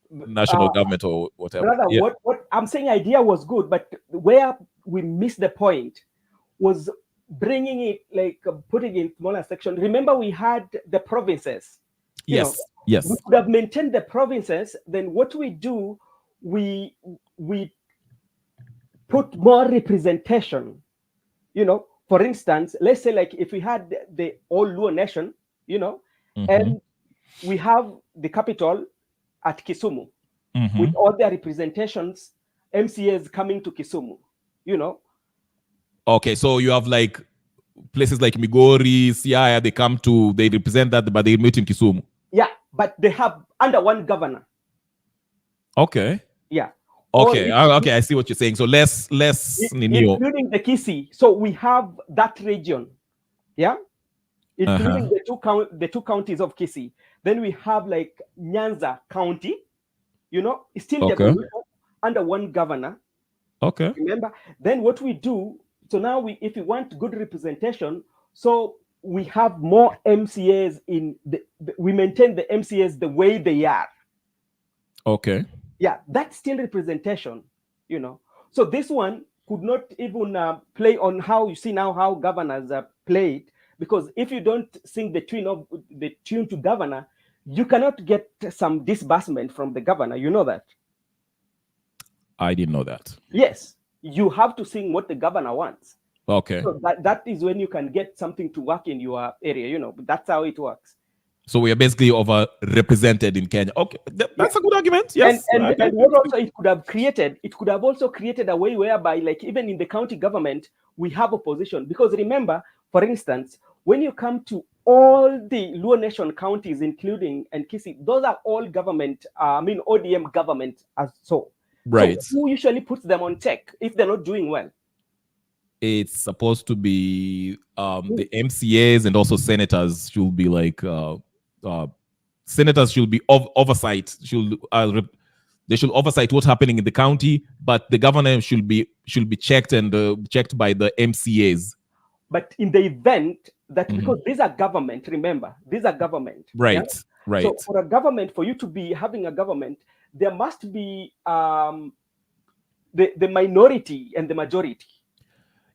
national government or whatever. Brother, Yeah. what I'm saying, idea was good, but where we missed the point was bringing it, like putting it in smaller sections. Remember, we had the provinces. Yes. Yes. We could have maintained the provinces. Then what we do, we put more representation. You know, for instance, let's say like if we had the all Luo nation, you know, and we have the capital at Kisumu with all their representations, MCAs coming to Kisumu, you know. Okay, so you have like places like Migori, Siaya, they represent that, but they meet in Kisumu. Yeah, but they have under one governor. Okay. Yeah. Okay, okay, I see what you're saying. So less including the Kisii. So we have that region, yeah, including the two counties of Kisii. Then we have like Nyanza County, you know, it's still under one governor. Okay. Remember? Then what we do, so now if we want good representation, so we have more MCAs we maintain the MCAs the way they are. Okay. Yeah, that's still representation, you know. So this one could not even play on how you see now how governors are played, because if you don't sing the tune to governor, you cannot get some disbursement from the governor. You know that? I didn't know that. Yes, you have to sing what the governor wants. Okay. So that is when you can get something to work in your area, you know. That's how it works. So we are basically overrepresented in Kenya. Okay, that's a good argument. Yes. And what also it could have also created a way whereby, like, even in the county government, we have opposition. Because remember, for instance, when you come to all the Luo Nation counties, including and Kisii, those are all government, ODM government as so. Right. So who usually puts them on check if they're not doing well? It's supposed to be the MCAs, and also senators should be like senators should be oversight. They should oversight what's happening in the county, but the governor should be checked and checked by the MCAs. But in the event that, because these are government, remember, these are government. Right, yeah? right. So for a government, for you to be having a government, there must be the minority and the majority.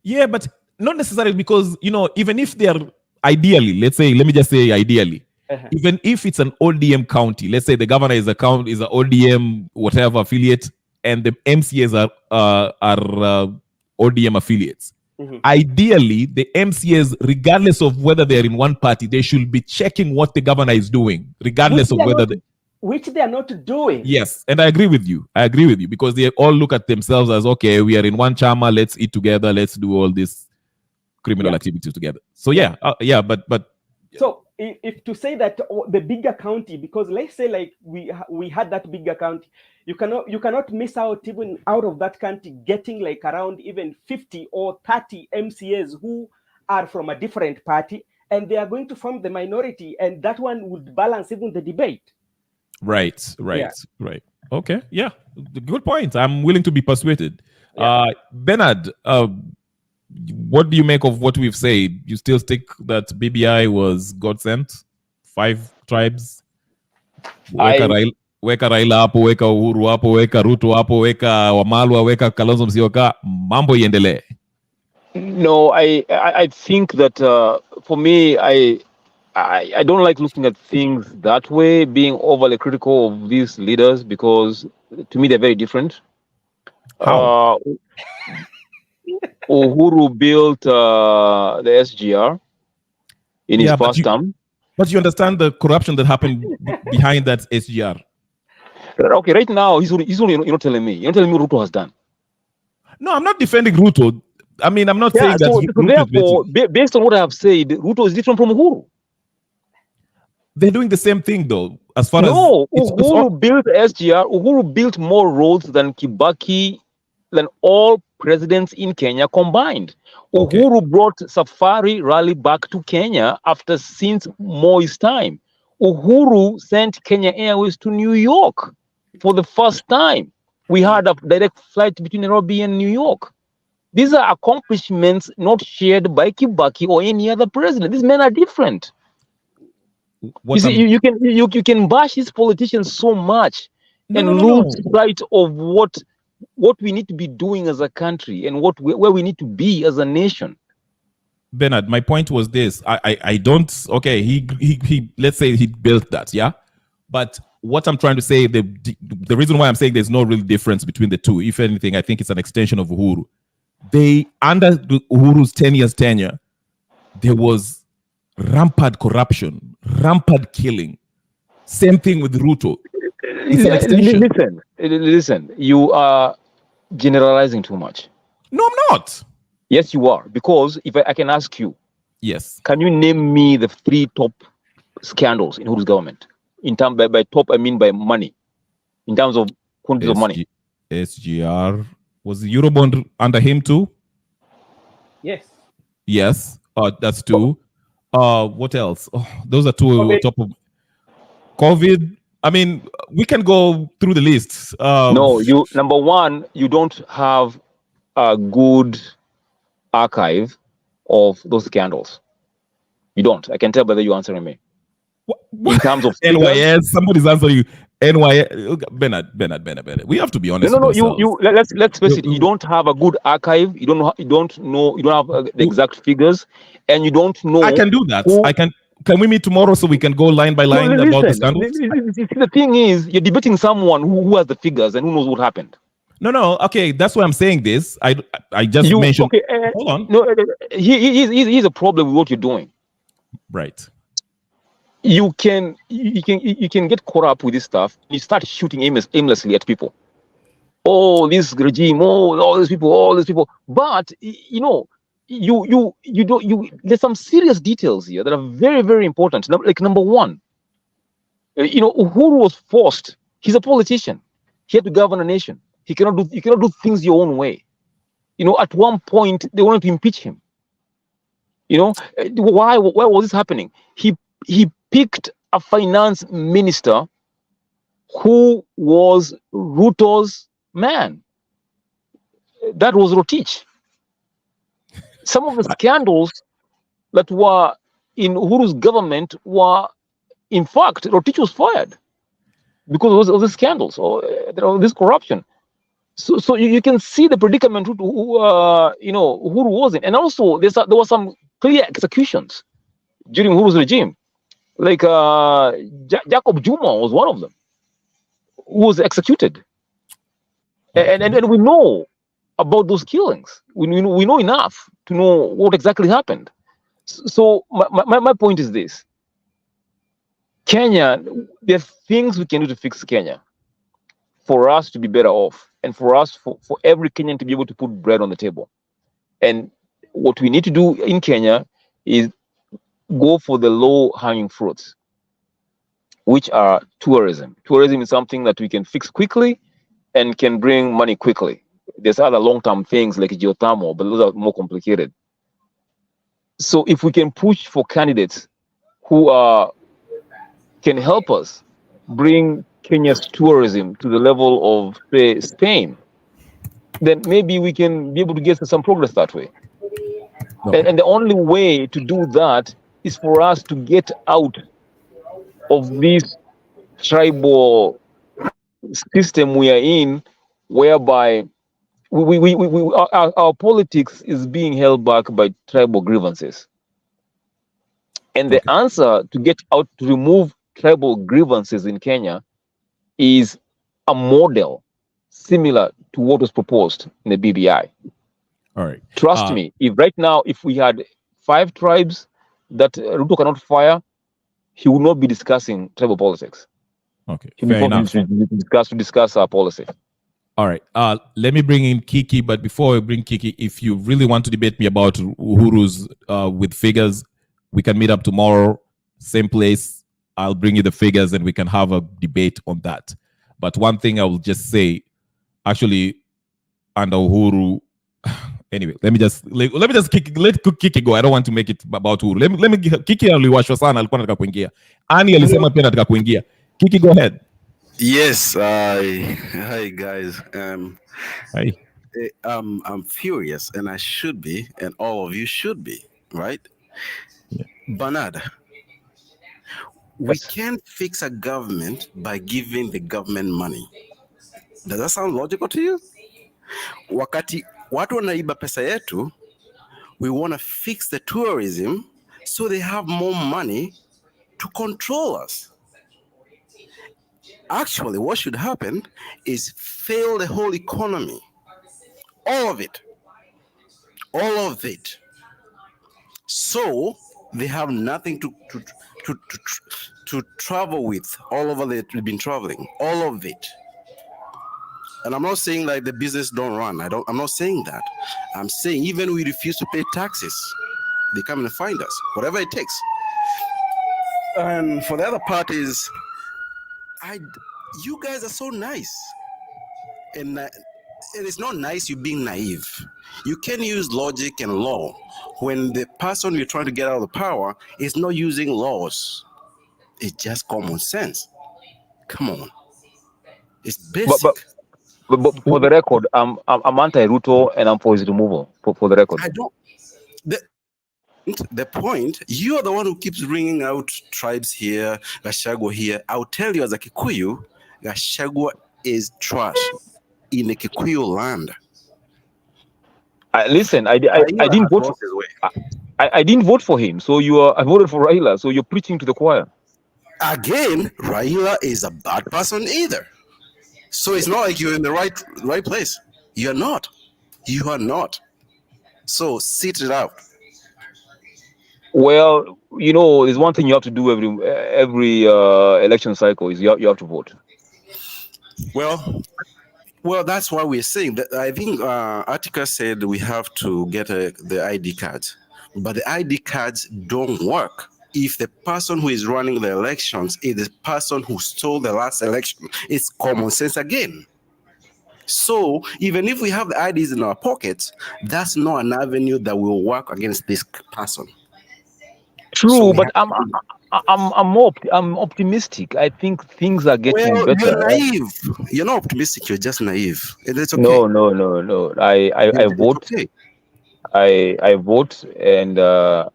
Yeah, but not necessarily, because, you know, even if they are ideally, let me just say ideally, even if it's an ODM county, let's say the governor is a ODM whatever affiliate, and the MCAs are ODM affiliates. Ideally, the MCAs, regardless of whether they're in one party, they should be checking what the governor is doing, regardless of whether which they are not doing. Yes, and I agree with you. Because they all look at themselves as, okay, we are in one chama, let's eat together, let's do all this criminal activities together. So but so if to say that the bigger county, because let's say like we had that bigger county, you cannot miss out even out of that county getting like around even 50 or 30 MCAs who are from a different party, and they are going to form the minority, and that one would balance even the debate. Right. Okay, yeah, good point. I'm willing to be persuaded. Bernard, what do you make of what we've said? You still stick that BBI was God sent? 5 tribes? Weka Raila hapo, weka Uhuru hapo, weka Ruto hapo, weka Wamalwa, weka Kalonzo Musyoka, mambo iendelee. No, I think that for me, I don't like looking at things that way, being overly critical of these leaders, because to me they're very different. How? Uhuru built the SGR in his first term. But you understand the corruption that happened behind that SGR. Okay, right now he's only you're not telling me. You're not telling me Ruto has done. No, I'm not defending Ruto. I mean, I'm not saying that. So therefore, based on what I have said, Ruto is different from Uhuru. They're doing the same thing, though. As far Uhuru built SGR. Uhuru built more roads than Kibaki, than all presidents in Kenya combined. Okay. Uhuru brought Safari Rally back to Kenya since Moi's time. Uhuru sent Kenya Airways to New York for the first time. We had a direct flight between Nairobi and New York. These are accomplishments not shared by Kibaki or any other president. These men are different. You can bash these politicians so much and lose sight of what we need to be doing as a country and where we need to be as a nation. Bernard, my point was this. I don't. Okay, he let's say he built that, yeah. But what I'm trying to say, the reason why I'm saying there's no real difference between the two, if anything, I think it's an extension of Uhuru. Under Uhuru's 10 years tenure, there was rampant corruption, rampant killing. Same thing with Ruto. It's an extension. Listen, you are generalizing too much. No, I'm not. Yes, you are. Because if I can ask you, yes, can you name me the 3 top scandals in Uhuru's government? In terms by top, I mean by money. In terms of quantities of money. SGR. Was the Eurobond under him too? Yes. Yes. That's 2. What else? Oh, those are 2 on top of COVID. I mean, we can go through the list. No, number 1, you don't have a good archive of those scandals. You don't. I can tell by the you answering me. In terms of NYS, somebody's answering you. NYS, Bernard. We have to be honest. No. Let's face it. You don't have a good archive. You don't know. You don't have the exact figures, and you don't know. I can do that. Can we meet tomorrow so we can go line by line about the scandals? The thing is, you're debating someone who has the figures and who knows what happened. No. Okay, that's why I'm saying this. I just mentioned. Okay, hold on. No, here's a problem with what you're doing. Right. You can get caught up with this stuff. You start shooting aimlessly at people. Oh, this regime. Oh, all these people. But you don't. There's some serious details here that are very, very important. Like number 1, Uhuru was forced. He's a politician. He had to govern a nation. You cannot do things your own way. At one point they wanted to impeach him. Why was this happening? He picked a finance minister who was Ruto's man. That was Rotich. Some of the scandals that were in Uhuru's government were, in fact, Rotich was fired because of the scandals or this corruption. So you can see the predicament Uhuru was in, and also there were some clear executions during Uhuru's regime. Like Jacob Juma was one of them who was executed. And we know about those killings. We know enough to know what exactly happened. So my point is this. Kenya, there are things we can do to fix Kenya for us to be better off and for us, for every Kenyan to be able to put bread on the table. And what we need to do in Kenya is go for the low-hanging fruits, which are tourism. Tourism is something that we can fix quickly and can bring money quickly. There's other long-term things like geothermal, but those are more complicated. So if we can push for candidates who can help us bring Kenya's tourism to the level of, say, Spain, then maybe we can be able to get some progress that way. Okay. And the only way to do that is for us to get out of this tribal system we are in, whereby our politics is being held back by tribal grievances. And the answer to get out, to remove tribal grievances in Kenya, is a model similar to what was proposed in the BBI. All right. Trust me, if we had 5 tribes that Ruto cannot fire, he would not be discussing tribal politics. Okay, he would to discuss our policy. All right. Let me bring in Kiki, but before I bring Kiki, if you really want to debate me about Uhuru's with figures, we can meet up tomorrow, same place. I'll bring you the figures and we can have a debate on that. But one thing I will just say, actually, under Uhuru, anyway, let Kiki go. I don't want to make it about Uhuru. Let me Kiki aliwashwa sana, alikuwa anataka kuingia. Ani alisema pia anataka kuingia. Kiki, go ahead. Yes, hi guys. Hi. I'm furious, and I should be, and all of you should be, right? Yeah. Bernard, we can't fix a government by giving the government money. Does that sound logical to you? Wakati watu wanaiba pesa yetu, we want to fix the tourism so they have more money to control us. Actually, what should happen is fail the whole economy. All of it. All of it. So they have nothing to travel with all over they've been traveling. All of it. And I'm not saying like the business don't run. I'm not saying that. I'm saying even we refuse to pay taxes, they come and find us, whatever it takes. And for the other part is, you guys are so nice. And it's not nice you being naive. You can use logic and law when the person you're trying to get out of the power is not using laws. It's just common sense. Come on. It's basic. But for the record, I'm anti-Ruto and I'm for his removal. For the record. I don't. The point, you are the one who keeps bringing out tribes here, Gachagua here. I'll tell you as a Kikuyu, Gachagua is trash in the Kikuyu land. Listen, I didn't vote for his way. I didn't vote for him. So I voted for Raila. So you're preaching to the choir. Again, Raila is a bad person either. So it's not like you're in the right place. You're not. You are not. So sit it out. Well, there's one thing you have to do every election cycle is you have to vote. Well, that's why we're saying that. I think Attica said we have to get the ID cards, but the ID cards don't work if the person who is running the elections is the person who stole the last election. It's common sense again. So even if we have the IDs in our pockets, that's not an avenue that will work against this person. True, so but I'm optimistic. I think things are getting better. You're naive. You're not optimistic. You're just naive. And it's okay. No. I vote. Okay. I vote, and and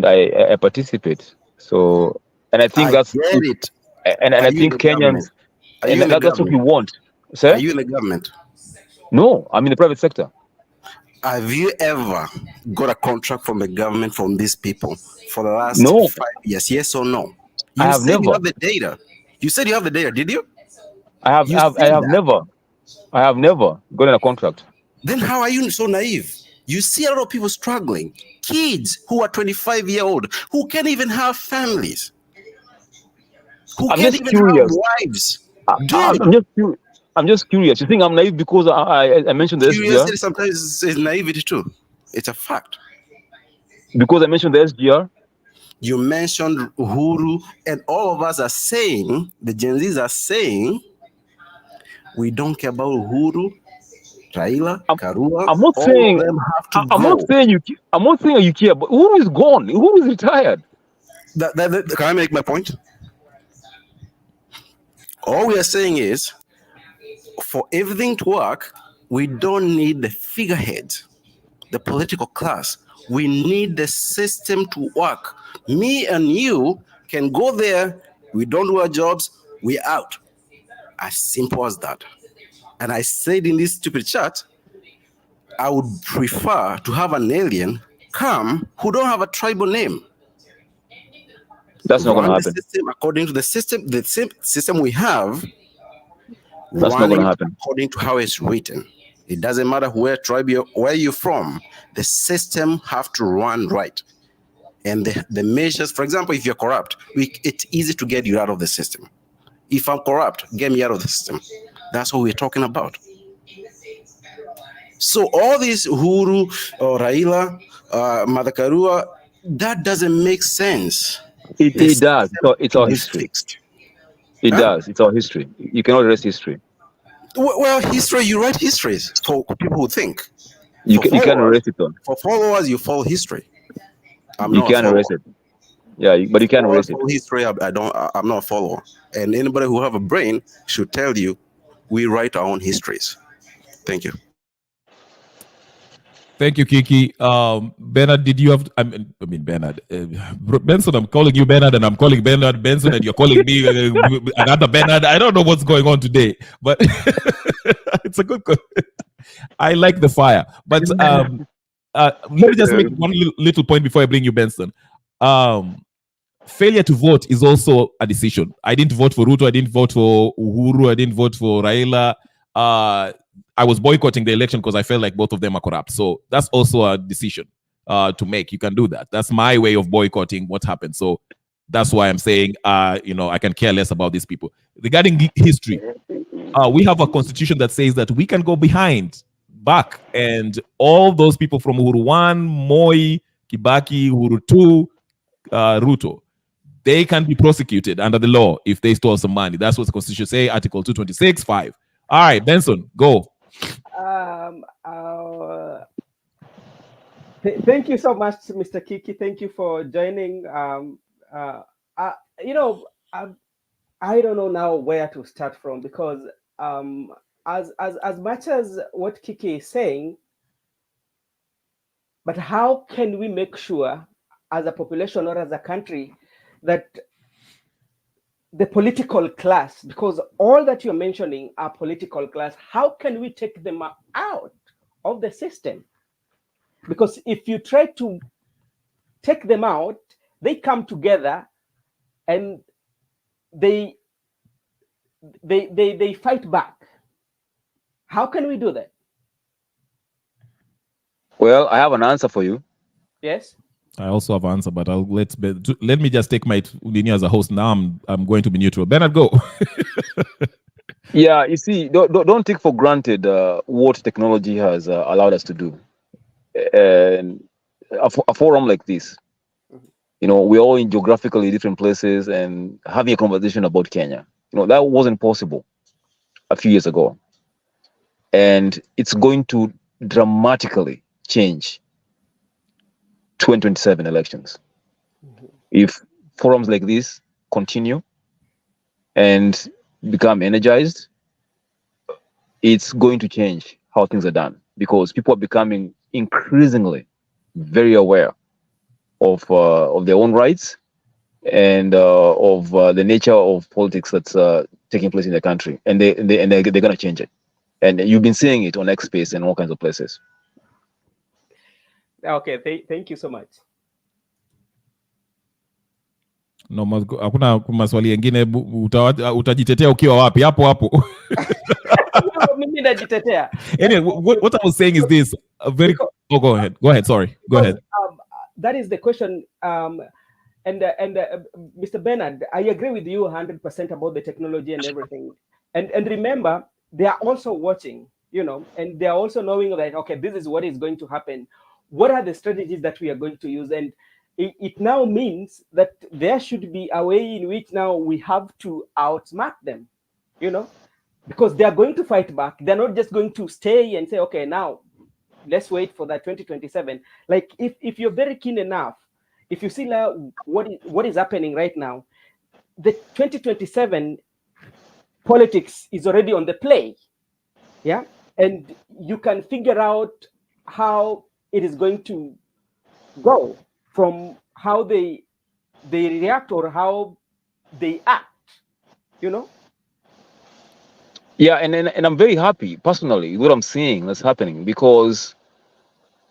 I participate. So, and I think that's it. And I think Kenyans, and that's what we want. Sir? Are you in the government? No, I'm in the private sector. Have you ever got a contract from the government from these people for the last No, 5 years? Yes or no? I You have said you never. have the data. You said you have the data, did you? I have, You I have, I said have that. never. I have never gotten a contract. Then how are you so naive? You see a lot of people struggling. Kids who are 25-year-old, who can't even have families, who I'm can't just even have curious. wives. I'm Dude, just curious. I'm just curious. You think I'm naive because I mentioned the SGR? curiosity sometimes is naivety too. It's a fact. Because I mentioned the SGR? You mentioned Uhuru, and all of us are saying, the Gen Zs are saying, we don't care about Uhuru, Raila, I'm, Karua. I'm not All of saying. them have to I'm not go. saying you. I'm not saying you care, but who is gone? Who is retired? Can I make my point? All we are saying is, for everything to work, we don't need the figureheads, the political class. We need the system to work. Me and you can go there, we don't do our jobs, we're out. As simple as that. And I said in this stupid chat, I would prefer to have an alien come who don't have a tribal name. That's not going to Run the happen. system according to the same system we have. That's not going to Running happen. according to how it's written. It doesn't matter where tribe where you're from. The system have to run right. And the measures, for example, if you're corrupt, it's easy to get you out of the system. If I'm corrupt, get me out of the system. That's what we're talking about. So all these Uhuru, Raila, Madakarua, that doesn't make sense. It does. It's our history. Fixed. It does. It's our history. You cannot erase history. Well, history, you write histories for people who think. You can't erase it, though. For followers, you follow history. I'm You not a can't follower. erase it. Yeah, but you can't erase it. Follow history. I'm not a follower. And anybody who have a brain should tell you, we write our own histories. Thank you. Thank you, Kiki. Bernard, did you have? I mean Bernard. Benson, I'm calling you Bernard, and I'm calling Bernard Benson, and you're calling me another Bernard. I don't know what's going on today, but it's a good. I like the fire, but let me just make one little point before I bring you Benson. Failure to vote is also a decision. I didn't vote for Ruto. I didn't vote for Uhuru. I didn't vote for Raila. I was boycotting the election because I felt like both of them are corrupt. So that's also a decision to make. You can do that. That's my way of boycotting what happened. So that's why I'm saying, I can care less about these people. Regarding history, we have a constitution that says that we can go back, and all those people from Uhuru 1, Moi, Kibaki, Uhuru 2, Ruto, they can be prosecuted under the law if they stole some money. That's what the constitution say, Article 226(5). All right, Benson, go. Thank you so much, Mr. Kiki. Thank you for joining. I don't know now where to start from, because as much as what Kiki is saying, but how can we make sure as a population or as a country that the political class, because all that you're mentioning are political class, how can we take them out of the system? Because if you try to take them out, they come together and they fight back. How can we do that? Well, I have an answer for you. Yes. I also have an answer, but let me just take my linear as a host. Now I'm going to be neutral. Bernard, go. Yeah, you see, don't take for granted what technology has allowed us to do. And a forum like this, we're all in geographically different places and having a conversation about Kenya. That wasn't possible a few years ago. And it's going to dramatically change 2027 elections. If forums like this continue and become energized, it's going to change how things are done, because people are becoming increasingly very aware of their own rights and of the nature of politics that's taking place in the country, and they're going to change it. And you've been seeing it on X Space and all kinds of places. Okay, thank you so much. No, hakuna maswali yengine. Utajitetea ukiwa wapi? Hapo hapo. Mimi najitetea. Anyway, what I was saying is this: go ahead. Go ahead. Sorry. Go ahead. That is the question. And Mr. Bernard, I agree with you 100% about the technology and everything. And remember, they are also watching, and they are also knowing that, okay, this is what is going to happen. What are the strategies that we are going to use? And it now means that there should be a way in which now we have to outsmart them, because they are going to fight back. They're not just going to stay and say, okay, now let's wait for that 2027. Like if you're very keen enough, if you see what is happening right now, the 2027 politics is already on the play. Yeah. And you can figure out how it is going to go from how they react or how they act, Yeah, and I'm very happy personally what I'm seeing that's happening, because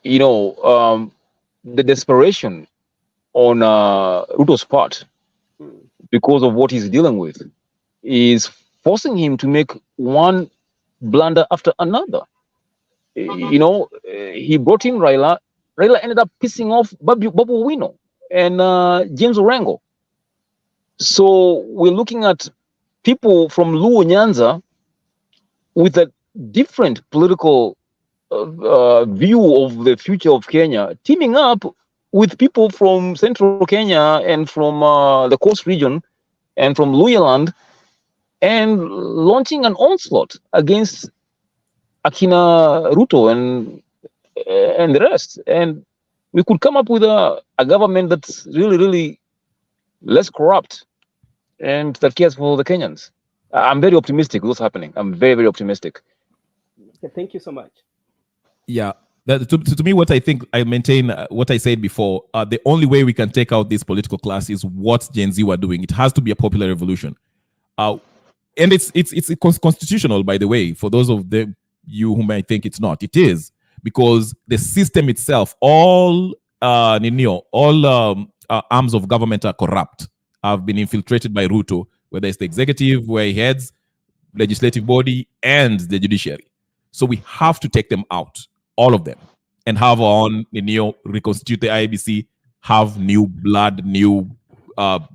the desperation on Ruto's part, because of what he's dealing with, is forcing him to make one blunder after another. He brought in Raila. Raila ended up pissing off Babu Wino and James Orengo. So we're looking at people from Luo Nyanza with a different political view of the future of Kenya, teaming up with people from central Kenya and from the coast region and from Luyaland, and launching an onslaught against Akina Ruto and the rest. And we could come up with a government that's really, really less corrupt and that cares for the Kenyans. I'm very optimistic what's happening. I'm very, very optimistic. Okay, thank you so much. Yeah. To me, what I think, I maintain what I said before, the only way we can take out this political class is what Gen Z were doing. It has to be a popular revolution. And it's constitutional, by the way, for those of you who might think it's not. It is, because the system itself, all arms of government are corrupt, have been infiltrated by Ruto, whether it's the executive, where he heads, legislative body, and the judiciary. So we have to take them out, all of them, and have our own, reconstitute the IEBC, have new blood, new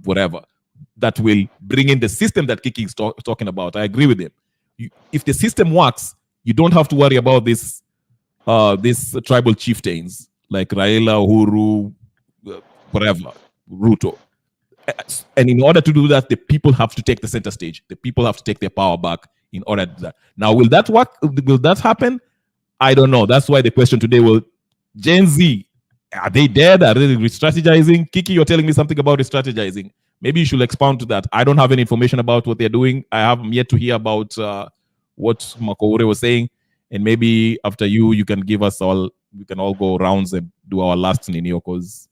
whatever, that will bring in the system that Kiki is talking about. I agree with him. If the system works, you don't have to worry about this tribal chieftains like Raila, Uhuru, whatever, Ruto. And in order to do that, the people have to take the center stage. The people have to take their power back in order to do that. Now, will that work? Will that happen? I don't know. That's why the question today will, Gen Z, are they dead? Are they re-strategizing? Kiki, you're telling me something about re-strategizing. Maybe you should expound to that. I don't have any information about what they're doing. I haven't yet to hear about what Makoure was saying. And maybe after you can give us all, we can all go rounds and do our last Ninio, because,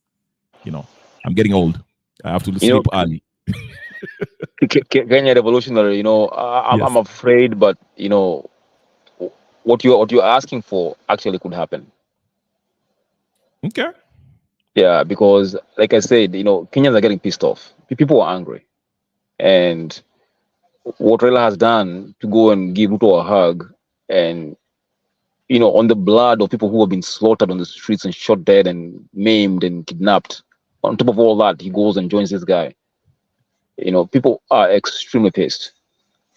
I'm getting old. I have to sleep early. Kenya revolutionary, I'm afraid, but what you're asking for actually could happen. Okay. Yeah, because like I said, Kenyans are getting pissed off. People are angry, and what Raila has done to go and give Ruto a hug, and on the blood of people who have been slaughtered on the streets and shot dead and maimed and kidnapped. On top of all that, he goes and joins this guy. People are extremely pissed.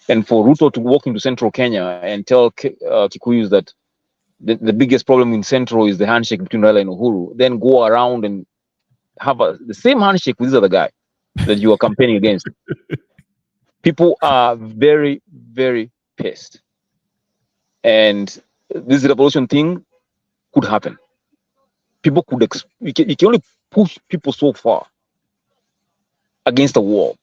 And for Ruto to walk into central Kenya and tell Kikuyus that the biggest problem in central is the handshake between Raila and Uhuru, then go around and have the same handshake with this other guy that you are campaigning against. People are very, very pissed. And this revolution thing could happen. People could, you can only push people so far against the wall.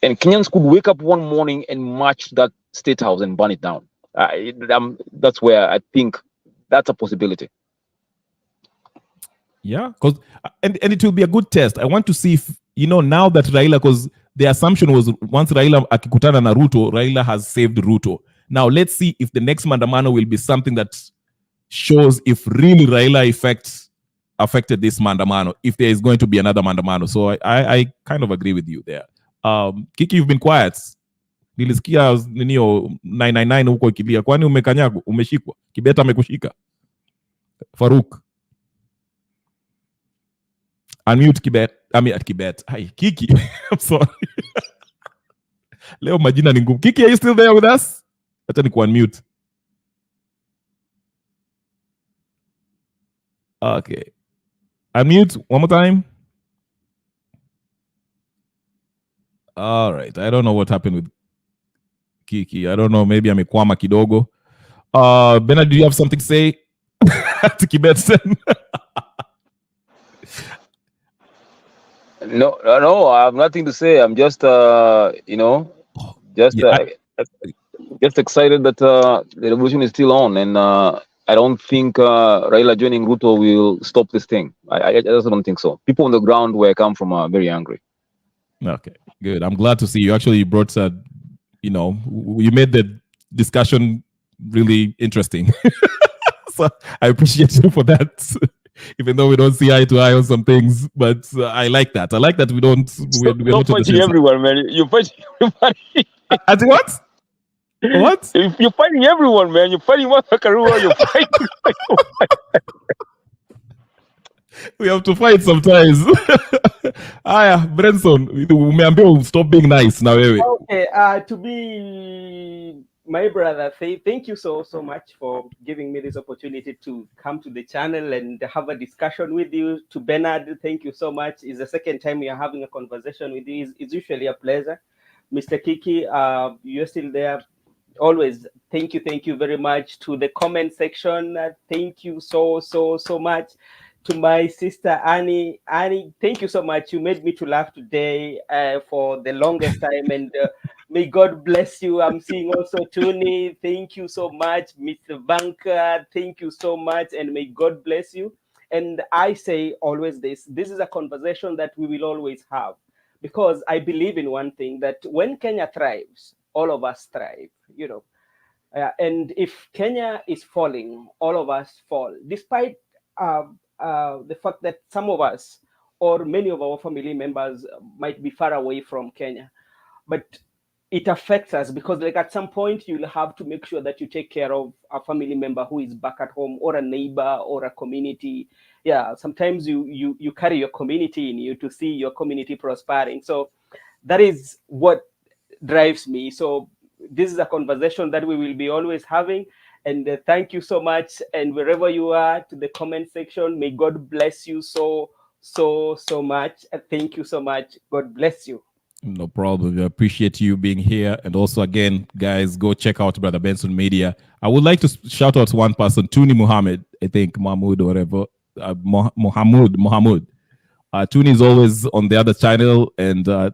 And Kenyans could wake up one morning and march that state house and burn it down. That's where I think that's a possibility. Yeah, because and it will be a good test. I want to see if, now that Raila, because the assumption was once Raila akikutana na Ruto, Raila has saved Ruto. Now let's see if the next Mandamano will be something that shows if really Raila affects affected this mandamano if there is going to be another mandamano. So I kind of agree with you there. Kiki, you've been quiet. Nilisikia ninio 999 huko ikilia. Kwani umekanyago? Umeshikwa? Kibeta amekushika? Faruk. Unmute Kibet. Kibet. Hi, Kiki. I'm sorry. Leo majina ni ngumu. Kiki, are you still there with us? Acha ni unmute. Okay. Unmute one more time. All right. I don't know what happened with Kiki. I don't know. Maybe amekwama kidogo. Bernard, do you have something to say to Kibetson? No, I have nothing to say. I'm just, just excited that the revolution is still on, and I don't think Raila joining Ruto will stop this thing. I just don't think so. People on the ground where I come from are very angry. Okay, good. I'm glad to see you. Actually, you brought, you made the discussion really interesting. So I appreciate you for that. Even though we don't see eye to eye on some things, but I like that. I like that we don't. We're not fighting everyone, man. You're fighting everybody. As what? What? If you're fighting everyone, man. You're fighting Karua. You're fighting. We have to fight sometimes. Aya, Brenson, umeambiwa stop being nice now. Okay, to be my brother, thank you so much for giving me this opportunity to come to the channel and have a discussion with you. To Bernard, thank you so much. It's the second time we are having a conversation with you. It's usually a pleasure. Mr. Kiki, you're still there. Always, thank you very much. To the comment section, thank you so much. To my sister Annie, thank you so much. You made me to laugh today for the longest time, and may God bless you. I'm seeing also Tony. Thank you so much, Mr. Banker. Thank you so much, and may God bless you. And I say always this is a conversation that we will always have, because I believe in one thing, that when Kenya thrives, all of us thrive. And if Kenya is falling, all of us fall, despite the fact that some of us or many of our family members might be far away from Kenya. But it affects us, because at some point you'll have to make sure that you take care of a family member who is back at home, or a neighbor, or a community. Yeah, sometimes you carry your community in you to see your community prospering. So that is what drives me. So this is a conversation that we will be always having. And thank you so much. And wherever you are, to the comment section, may God bless you so much. Thank you so much. God bless you. No problem. I appreciate you being here. And also, again, guys, go check out Brother Benson Media. I would like to shout out one person, Tuni Muhammad, I think, Mahmoud or whatever. Muhammad. Tuni is always on the other channel. And the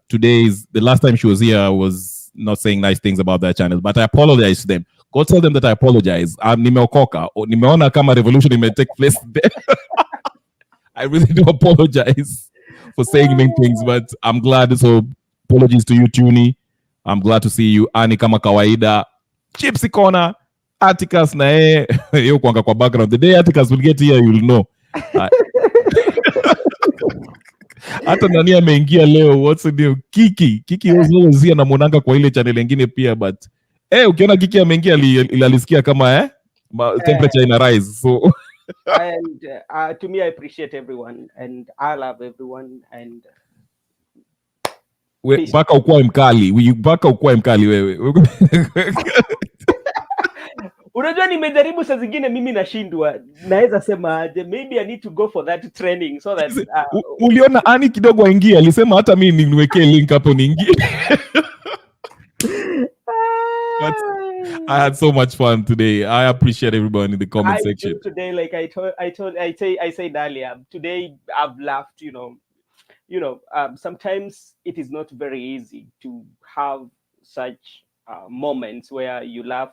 last time she was here, I was not saying nice things about that channel. But I apologize to them. Go tell them that I apologize. Nimeokoka. Nimeona kama revolution may take place there. I really do apologize for saying mean things, but I'm glad. So apologies to you, Tuni. I'm glad to see you. Ani kama kawaida. Chipsy Corner. Atticus na yo kwanga kwa background. The day Atticus will get here, you'll know. Hata nani ameingia leo? What's the deal? Kiki was always here na monanga kwa ile channel nyingine pia, but ukiona Kiki ameingia alisikia kama temperature ina rise. So and to me, I appreciate everyone and I love everyone, and mpaka ukuwa mkali wewe. Unajua nimejaribu saa zingine mimi nashindwa. Naweza sema maybe I need to go for that training so that uliona Ani kidogo aingia, alisema hata mimi niwekee link hapo niingie. But I had so much fun today. I appreciate everybody in the comment section. Today, like I said earlier, today I've laughed. Sometimes it is not very easy to have such moments where you laugh.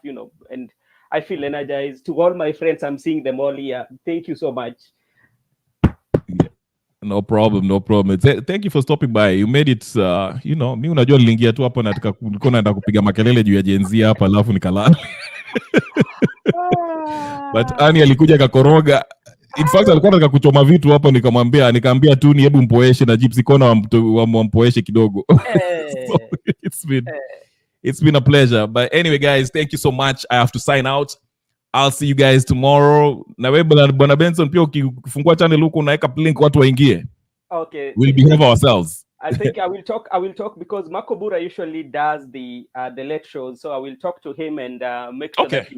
And I feel energized. To all my friends, I'm seeing them all here. Thank you so much. Yeah. No problem. Thank you for stopping by. You made it, mi unajua nilingia tu hapo nataka nilikuwa naenda kupiga makelele juu ya Gen Z hapa alafu nikalala. But Ani alikuja kakoroga. In fact alikuwa anataka kuchoma vitu hapo, nikamwambia tu ni hebu mpoeshe na Gypsy Kona wampoeshe kidogo. So it's been a pleasure. But anyway guys, thank you so much. I have to sign out. I'll see you guys tomorrow. Na wewe bwana Benson pia ukifungua channel huko unaweka link watu waingie. Okay. We'll behave ourselves. I think I will talk because Makobura usually does the late shows, so I will talk to him and make sure that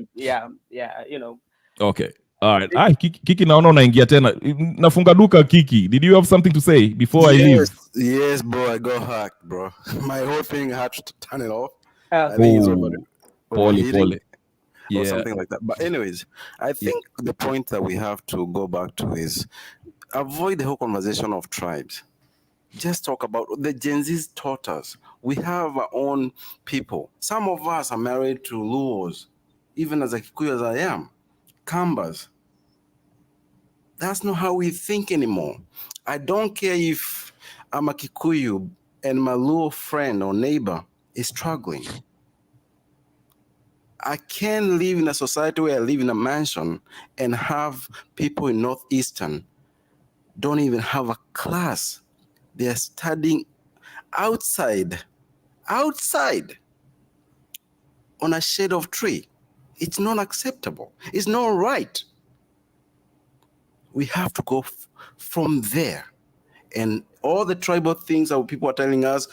you know. Okay. All right. Kiki naona unaingia tena. Nafunga duka Kiki. Did you have something to say before I leave? Yes, bro, I got hacked, bro. My whole thing had to turn it off. I think it's Pole. Or something like that. But anyways, I think the point that we have to go back to is avoid the whole conversation of tribes. Just talk about the Gen Z's taught us. We have our own people. Some of us are married to Luos, even as a Kikuyu as I am, Kambas. That's not how we think anymore. I don't care if I'm a Kikuyu and my Luo friend or neighbor is struggling. I can't live in a society where I live in a mansion and have people in Northeastern don't even have a class. They are studying outside on a shade of tree. It's not acceptable. It's not right. We have to go from there. And all the tribal things that people are telling us,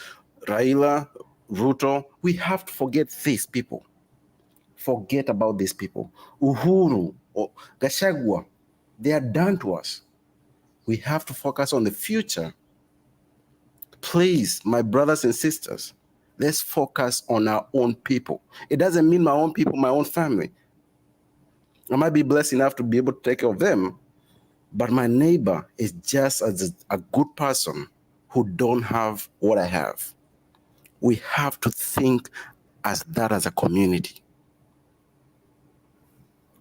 Raila, Ruto, we have to forget these people. Forget about these people. Uhuru or Gachagua, they are done to us. We have to focus on the future. Please, my brothers and sisters, let's focus on our own people. It doesn't mean my own people, my own family. I might be blessed enough to be able to take care of them, but my neighbor is just as a good person who don't have what I have. We have to think as that as a community.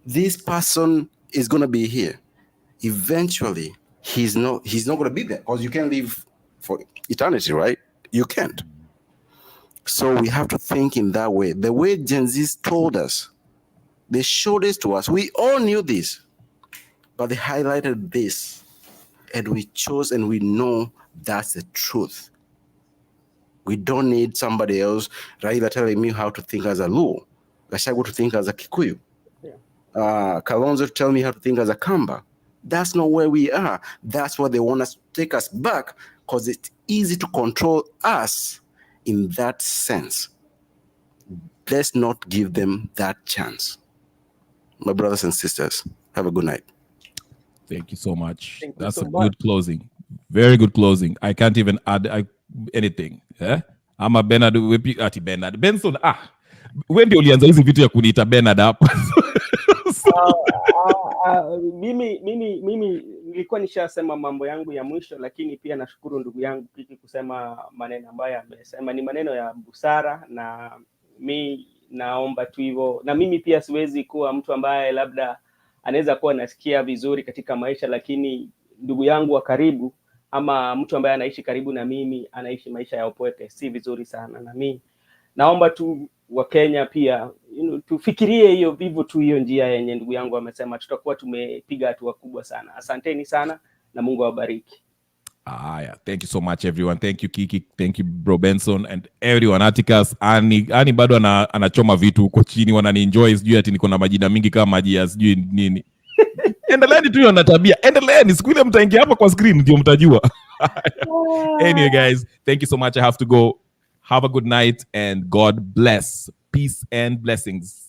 This person is going to be here. Eventually, he's not going to be there because you can't live for eternity, right? You can't. So we have to think in that way. The way Gen Zs told us, they showed this to us. We all knew this, but they highlighted this, and we chose and we know that's the truth. We don't need somebody else, Raila, telling me how to think as a Luo, Gachagua to think as a Kikuyu, Kalonzo to tell me how to think as a Kamba. That's not where we are. That's where they want us to take us back because it's easy to control us in that sense. Let's not give them that chance. My brothers and sisters, have a good night. Thank you so much. That's so a much. good closing. Very good closing. I can't even add anything. I'm a Bernard ati Bernard. Benson, wewe ndio ulianza hizi vitu ya kuniita Bernard hapa. Mimi nilikuwa nishasema mambo yangu ya mwisho, lakini pia nashukuru ndugu yangu Kiki kusema maneno ambayo amesema ni maneno ya busara, na mi naomba tu hivyo. Na mimi pia siwezi kuwa mtu ambaye labda anaweza kuwa nasikia vizuri katika maisha, lakini ndugu yangu wa karibu ama mtu ambaye anaishi karibu na mimi anaishi maisha ya upweke, si vizuri sana. Na mimi naomba tu wa Kenya pia tufikirie hiyo vivyo tu, hiyo njia yenye ndugu yangu amesema, tutakuwa tumepiga hatua kubwa sana. Asanteni sana na Mungu awabariki. Thank you so much everyone. Thank you Kiki, thank you bro Benson and everyone. Atticus ani bado anachoma vitu huko chini, wananienjoy, sijui ati niko na majina mingi kama maji ya sijui nini. Endeleeni tu na tabia. Endeleeni, siku ile mtaingia hapa kwa screen ndio mtajua. Anyway guys, thank you so much. I have to go. Have a good night and God bless. Peace and blessings.